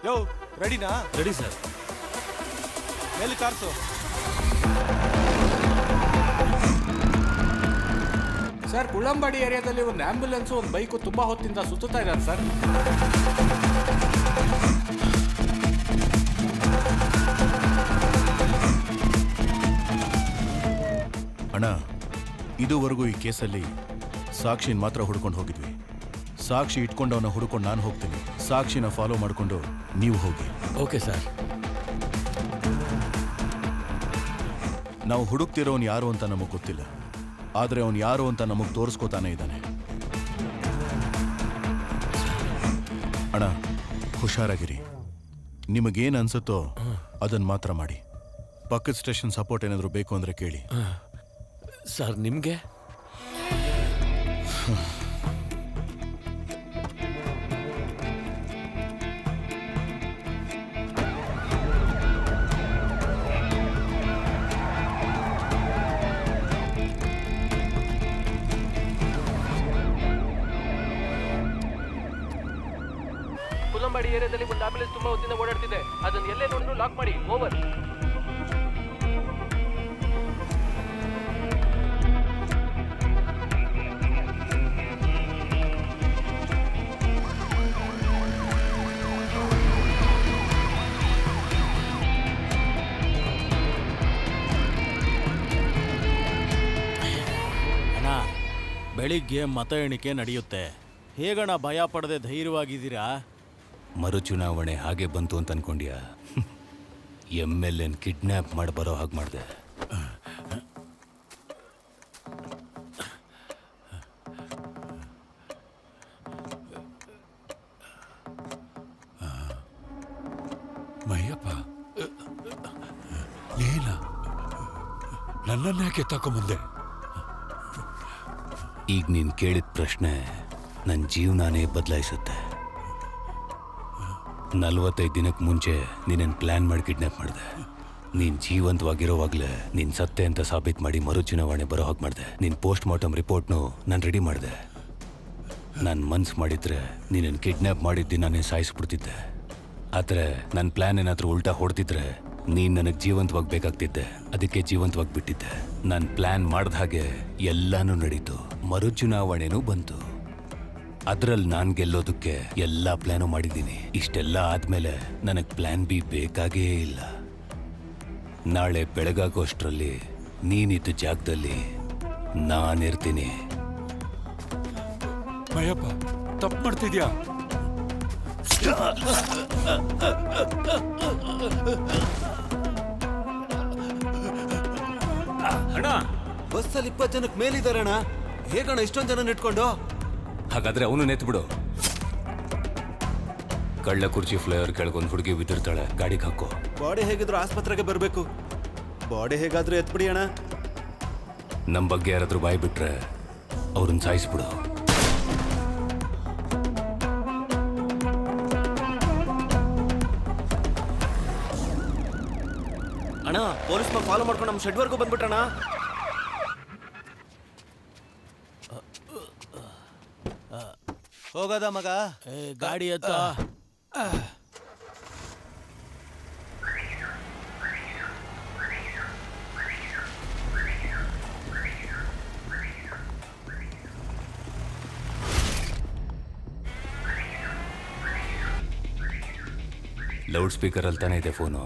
Yo ರೆಡಿನಾ? Ready sir. ಎಲ್ಲಿ ಕಾರ್ಸು? ಸರ್, ಕುಳ್ಳಂಬಾಡಿ ಏರಿಯಾದಲ್ಲಿ ಒಂದು ಆಂಬ್ಯುಲೆನ್ಸ್ ಒಂದು ಬೈಕು ತುಂಬಾ ಹೊತ್ತಿಂದ ಸುತ್ತಾ ಇದ್ದಾರೆ ಸರ್. ಅಣ್ಣ, ಇದುವರೆಗೂ ಈ ಕೇಸಲ್ಲಿ ಸಾಕ್ಷಿನ ಮಾತ್ರ ಹುಡ್ಕೊಂಡು ಹೋಗಿದ್ವಿ. ಸಾಕ್ಷಿ ಇಟ್ಕೊಂಡವನ್ನ ಹುಡ್ಕೊಂಡು ನಾನು ಹೋಗ್ತೀನಿ. ಸಾಕ್ಷಿನ ಫಾಲೋ ಮಾಡಿಕೊಂಡು ನೀವು ಹೋಗಿ. Okay sir. ನಾವು ಹುಡುಕ್ತಿರೋನು ಯಾರು ಅಂತ ನಮಗೆ ಗೊತ್ತಿಲ್ಲ, ಆದರೆ ಅವನು ಯಾರು ಅಂತ ನಮಗೆ ತೋರಿಸ್ಕೋತಾನೆ ಇದ್ದಾನೆ. ಅಣ್ಣ, ಹುಷಾರಾಗಿರಿ. ನಿಮಗೇನು ಅನ್ಸುತ್ತೋ ಅದನ್ನು ಮಾತ್ರ ಮಾಡಿ. ಪಕ್ಕದ ಸ್ಟೇಷನ್ ಸಪೋರ್ಟ್ ಏನಾದರೂ ಬೇಕು ಅಂದರೆ ಕೇಳಿ. ಸರ್, ನಿಮಗೆ ಕುಳ್ಳಂಬಾಡಿ ಏರಿಯಾದಲ್ಲಿ ಒಂದು ಆಂಬ್ಯುಲೆನ್ಸ್ ತುಂಬಾ ಹೊತ್ತಿಂದ ಓಡಾಡ್ತಿದೆ. ಅದನ್ನ ಎಲ್ಲೇ ನೋಡಿದ್ರು ಲಾಕ್ ಮಾಡಿ. ಓವರ್. ಬೆಳಿಗ್ಗೆ ಮತ ಎಣಿಕೆ ನಡೆಯುತ್ತೆ. ಹೇಗಣ ಭಯ ಪಡದೆ ಧೈರ್ಯವಾಗಿದ್ದೀರಾ? ಮರುಚುನಾವಣೆ ಹಾಗೆ ಬಂತು ಅಂತ ಅನ್ಕೊಂಡ್ಯಾ? MLN ಕಿಡ್ನ್ಯಾಪ್ ಮಾಡಿ ಬರೋ ಹಾಗೆ ಮಾಡಿದೆ. ಮಯ್ಯಪ್ಪ, ನೀನ ನನ್ನನ್ಯಾಕೆ ತಗೊಂಬಂದೆ? ಈಗ ನೀನು ಕೇಳಿದ ಪ್ರಶ್ನೆ ನನ್ನ ಜೀವನಾನೇ ಬದಲಾಯಿಸುತ್ತೆ. 45 ದಿನಕ್ಕೆ ಮುಂಚೆ ನೀನೇನು ಪ್ಲ್ಯಾನ್ ಮಾಡಿ ಕಿಡ್ನ್ಯಾಪ್ ಮಾಡಿದೆ. ನೀನು ಜೀವಂತವಾಗಿರೋವಾಗಲೇ ನೀನು ಸತ್ತೆ ಅಂತ ಸಾಬೀತು ಮಾಡಿ ಮರುಚುನಾವಣೆ ಬರೋ ಹಾಗೆ ಮಾಡಿದೆ. ನೀನು ಪೋಸ್ಟ್ ಮಾರ್ಟಮ್ ರಿಪೋರ್ಟ್ನು ನಾನು ರೆಡಿ ಮಾಡಿದೆ. ನಾನು ಮನ್ಸು ಮಾಡಿದ್ರೆ ನೀನನ್ನು ಕಿಡ್ನ್ಯಾಪ್ ಮಾಡಿದ್ದು ನಾನೇ ಸಾಯಿಸ್ಬಿಡ್ತಿದ್ದೆ. ಆದರೆ ನನ್ನ ಪ್ಲ್ಯಾನ್ ಏನಾದರೂ ಉಲ್ಟಾ ಹೊಡೆದಿದ್ರೆ ನೀನು ನನಗೆ ಜೀವಂತವಾಗಿ ಬೇಕಾಗ್ತಿದ್ದೆ. ಅದಕ್ಕೆ ಜೀವಂತವಾಗಿ ಬಿಟ್ಟಿದ್ದೆ. ನಾನು ಪ್ಲ್ಯಾನ್ ಮಾಡಿದ ಹಾಗೆ ಎಲ್ಲನೂ ನಡೀತು. ಮರುಚುನಾವಣೆನೂ ಬಂತು. ಅದರಲ್ಲಿ ನಾನು ಗೆಲ್ಲೋದಕ್ಕೆ ಎಲ್ಲ ಪ್ಲ್ಯಾನು ಮಾಡಿದ್ದೀನಿ. ಇಷ್ಟೆಲ್ಲ ಆದಮೇಲೆ ನನಗೆ ಪ್ಲ್ಯಾನ್ ಬಿ ಬೇಕಾಗೇ ಇಲ್ಲ. ನಾಳೆ ಬೆಳಗಾಗೋಷ್ಟರಲ್ಲಿ ನೀನಿದ್ದ ಜಾಗದಲ್ಲಿ ನಾನಿರ್ತೀನಿ. ಭಯಪ್ಪ ತಪ್ಪು ಮಾಡ್ತಿದ್ಯಾ? ಅಣ್ಣ ಬಸ್ಸಲ್ಲಿ 20 ಜನಕ್ಕೆ ಮೇಲಿದ್ದಾರೆ ಅಣ್ಣ. ಹೇಗಣ್ಣ ಇಷ್ಟೊಂದು ಜನ ಇಟ್ಕೊಂಡು? ಹಾಗಾದ್ರೆ ಅವನು ನೆತ್ಬಿಡು. ಕಳ್ಳ ಕುರ್ಚಿ ಫ್ಲೈವರ್ ಕೆಳಗೊಂದು ಹುಡುಗಿ ಬಿದ್ದಿರ್ತಾಳೆ, ಗಾಡಿಗೆ ಹಾಕೋ. ಬಾಡಿ ಹೇಗಿದ್ರು ಆಸ್ಪತ್ರೆಗೆ ಬರಬೇಕು. ಬಾಡಿ ಹೇಗಾದ್ರೂ ಎತ್ಬಿಡಿ ಅಣ್ಣ. ನಮ್ಮ ಬಗ್ಗೆ ಯಾರಾದ್ರೂ ಬಾಯಿ ಬಿಟ್ರೆ ಅವ್ರನ್ನ ಸಾಯಿಸ್ಬಿಡು. ಅಣ್ಣ ಪೊಲೀಸ್ ಫಾಲೋ ಮಾಡ್ಕೊಂಡು ನಮ್ಮ ಶೆಡ್ವರ್ಗೂ ಬಂದ್ಬಿಟ್ಟಣ. ಹೋಗೋದ ಮಗ? ಗಾಡಿ ಹತ್ತ. ಲೌಡ್ ಸ್ಪೀಕರ್ ಅಲ್ಲಿ ತಾನೇ ಇದೆ ಫೋನು.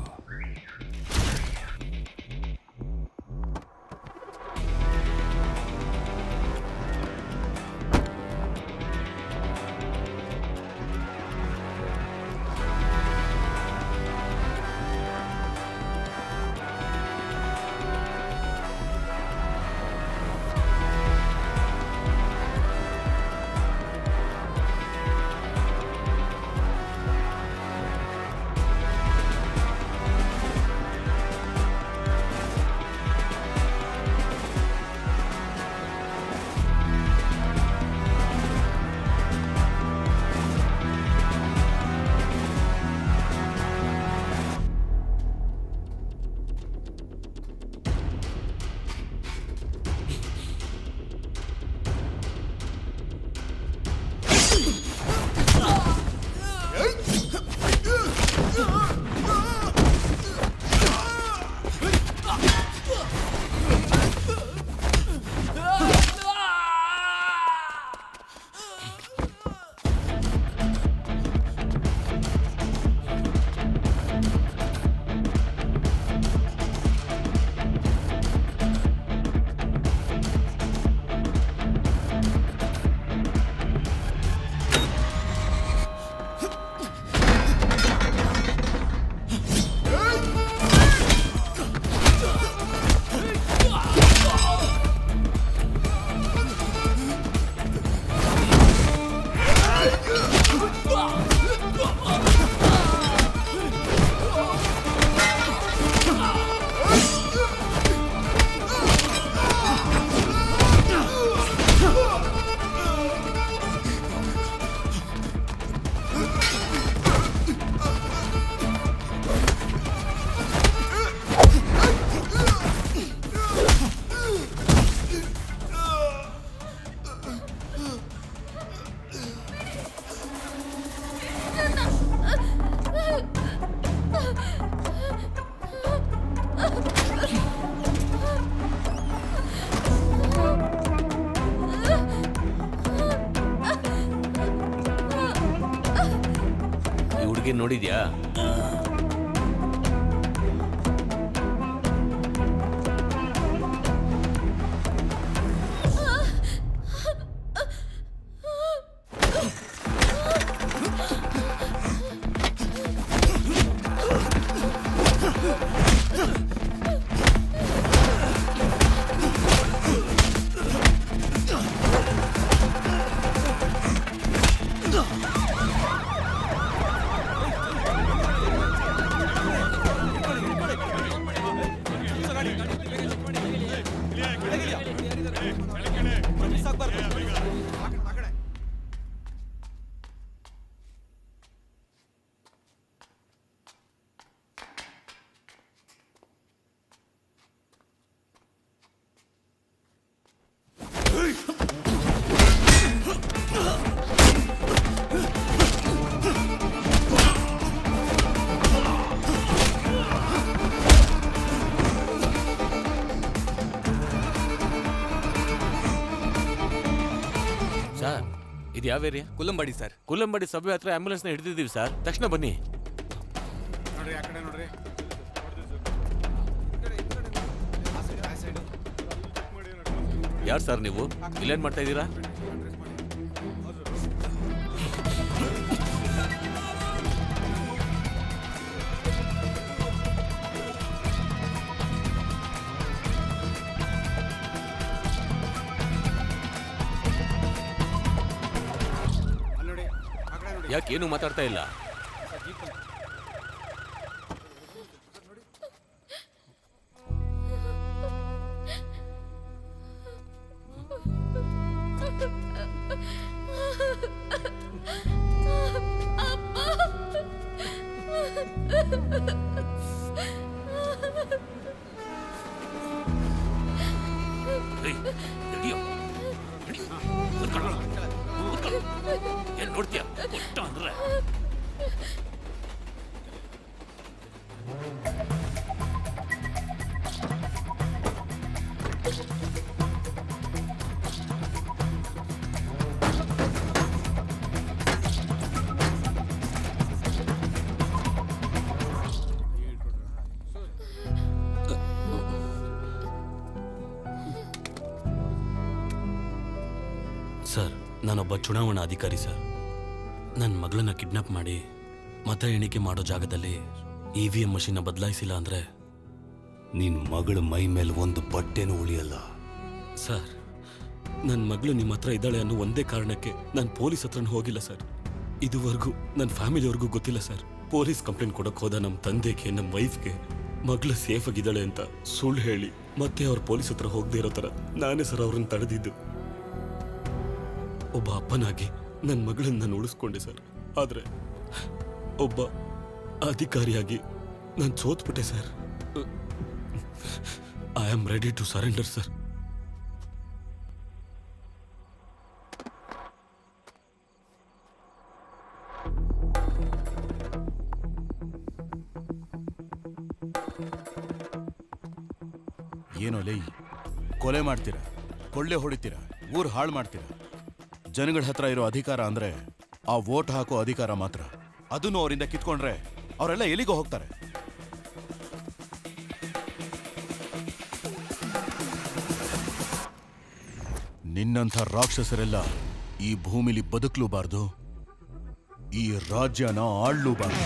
ನೋಡಿದ್ಯಾ? ಸರ್ ಇದು ಯಾವ ಏರಿಯಾ? ಕುಲ್ಲಂಬಾಡಿ ಸರ್. ಕುಲ್ಲಂಬಾಡಿ ಸಬ್ವೆ ಹತ್ರ ಆಂಬ್ಯುಲೆನ್ಸ್ನ ಹಿಡಿದಿದ್ದೀವಿ ಸರ್. ತಕ್ಷಣ ಬನ್ನಿ. ನೋಡ್ರಿ ಆ ಕಡೆ ನೋಡ್ರಿ. ಯಾರು ಸರ್ ನೀವು? ಇಲ್ಲೇನ್ ಮಾಡ್ತಾ ಇದ್ದೀರಾ? ಯಾಕೇನು ಮಾತಾಡ್ತಾ ಇಲ್ಲ? ಏನ್ ನೋಡ್ತೀಯ ಕೊಟ್ಟ ಅಂದ್ರೆ ಸರ್, ನಾನೊಬ್ಬ ಚುನಾವಣಾ ಅಧಿಕಾರಿ ಸರ್. ನನ್ನ ಮಗಳನ್ನ ಕಿಡ್ನಾಪ್ ಮಾಡಿ ಮತ ಎಣಿಕೆ ಮಾಡೋ ಜಾಗದಲ್ಲಿ EVM ಮಷೀನ್ನ ಬದಲಾಯಿಸಿಲ್ಲ ಅಂದರೆ ನಿನ್ ಮಗಳ ಮೈ ಮೇಲೆ ಒಂದು ಬಟ್ಟೆನೂ ಉಳಿಯಲ್ಲ. ಸರ್, ನನ್ನ ಮಗಳು ನಿಮ್ಮ ಹತ್ರ ಇದ್ದಾಳೆ ಅನ್ನೋ ಒಂದೇ ಕಾರಣಕ್ಕೆ ನಾನು ಪೊಲೀಸ್ ಹತ್ರನೂ ಹೋಗಿಲ್ಲ ಸರ್. ಇದುವರೆಗೂ ನನ್ನ ಫ್ಯಾಮಿಲಿಯವ್ರಿಗೂ ಗೊತ್ತಿಲ್ಲ ಸರ್. ಪೊಲೀಸ್ ಕಂಪ್ಲೇಂಟ್ ಕೊಡೋಕೆ ಹೋದ ನಮ್ಮ ತಂದೆಗೆ, ನಮ್ಮ ವೈಫ್ಗೆ ಮಗಳು ಸೇಫ್ ಆಗಿದ್ದಾಳೆ ಅಂತ ಸುಳ್ಳು ಹೇಳಿ ಮತ್ತೆ ಅವ್ರ ಪೊಲೀಸ್ ಹತ್ರ ಹೋಗದೆ ಇರೋ ಥರ ನಾನೇ ಸರ್ ಅವ್ರನ್ನ ತಡೆದಿದ್ದು. ಒಬ್ಬ ಅಪ್ಪನಾಗಿ ನನ್ನ ಮಗಳನ್ನ ನಾನು ಉಳಿಸ್ಕೊಂಡೆ ಸರ್. ಆದರೆ ಒಬ್ಬ ಅಧಿಕಾರಿಯಾಗಿ ನಾನು ಸೋತ್ಬಿಟ್ಟೆ sir. I am ready to surrender sir. ಏನೋ ಲೈ, ಕೊಲೆ ಮಾಡ್ತೀರಾ, ಕೊಳ್ಳೆ ಹೊಡಿತೀರಾ, ಊರು ಹಾಳು ಮಾಡ್ತೀರಾ. ಜನಗಳ ಹತ್ರ ಇರೋ ಅಧಿಕಾರ ಅಂದ್ರೆ ಆ ವೋಟ್ ಹಾಕೋ ಅಧಿಕಾರ ಮಾತ್ರ. ಅದನ್ನು ಅವರಿಂದ ಕಿತ್ಕೊಂಡ್ರೆ ಅವರೆಲ್ಲ ಎಲ್ಲಿಗೋ ಹೋಗ್ತಾರೆ. ನಿನ್ನಂಥ ರಾಕ್ಷಸರೆಲ್ಲ ಈ ಭೂಮಿಲಿ ಬದುಕಲೂಬಾರ್ದು, ಈ ರಾಜ್ಯನ ಆಳ್ಲೂಬಾರ್ದು.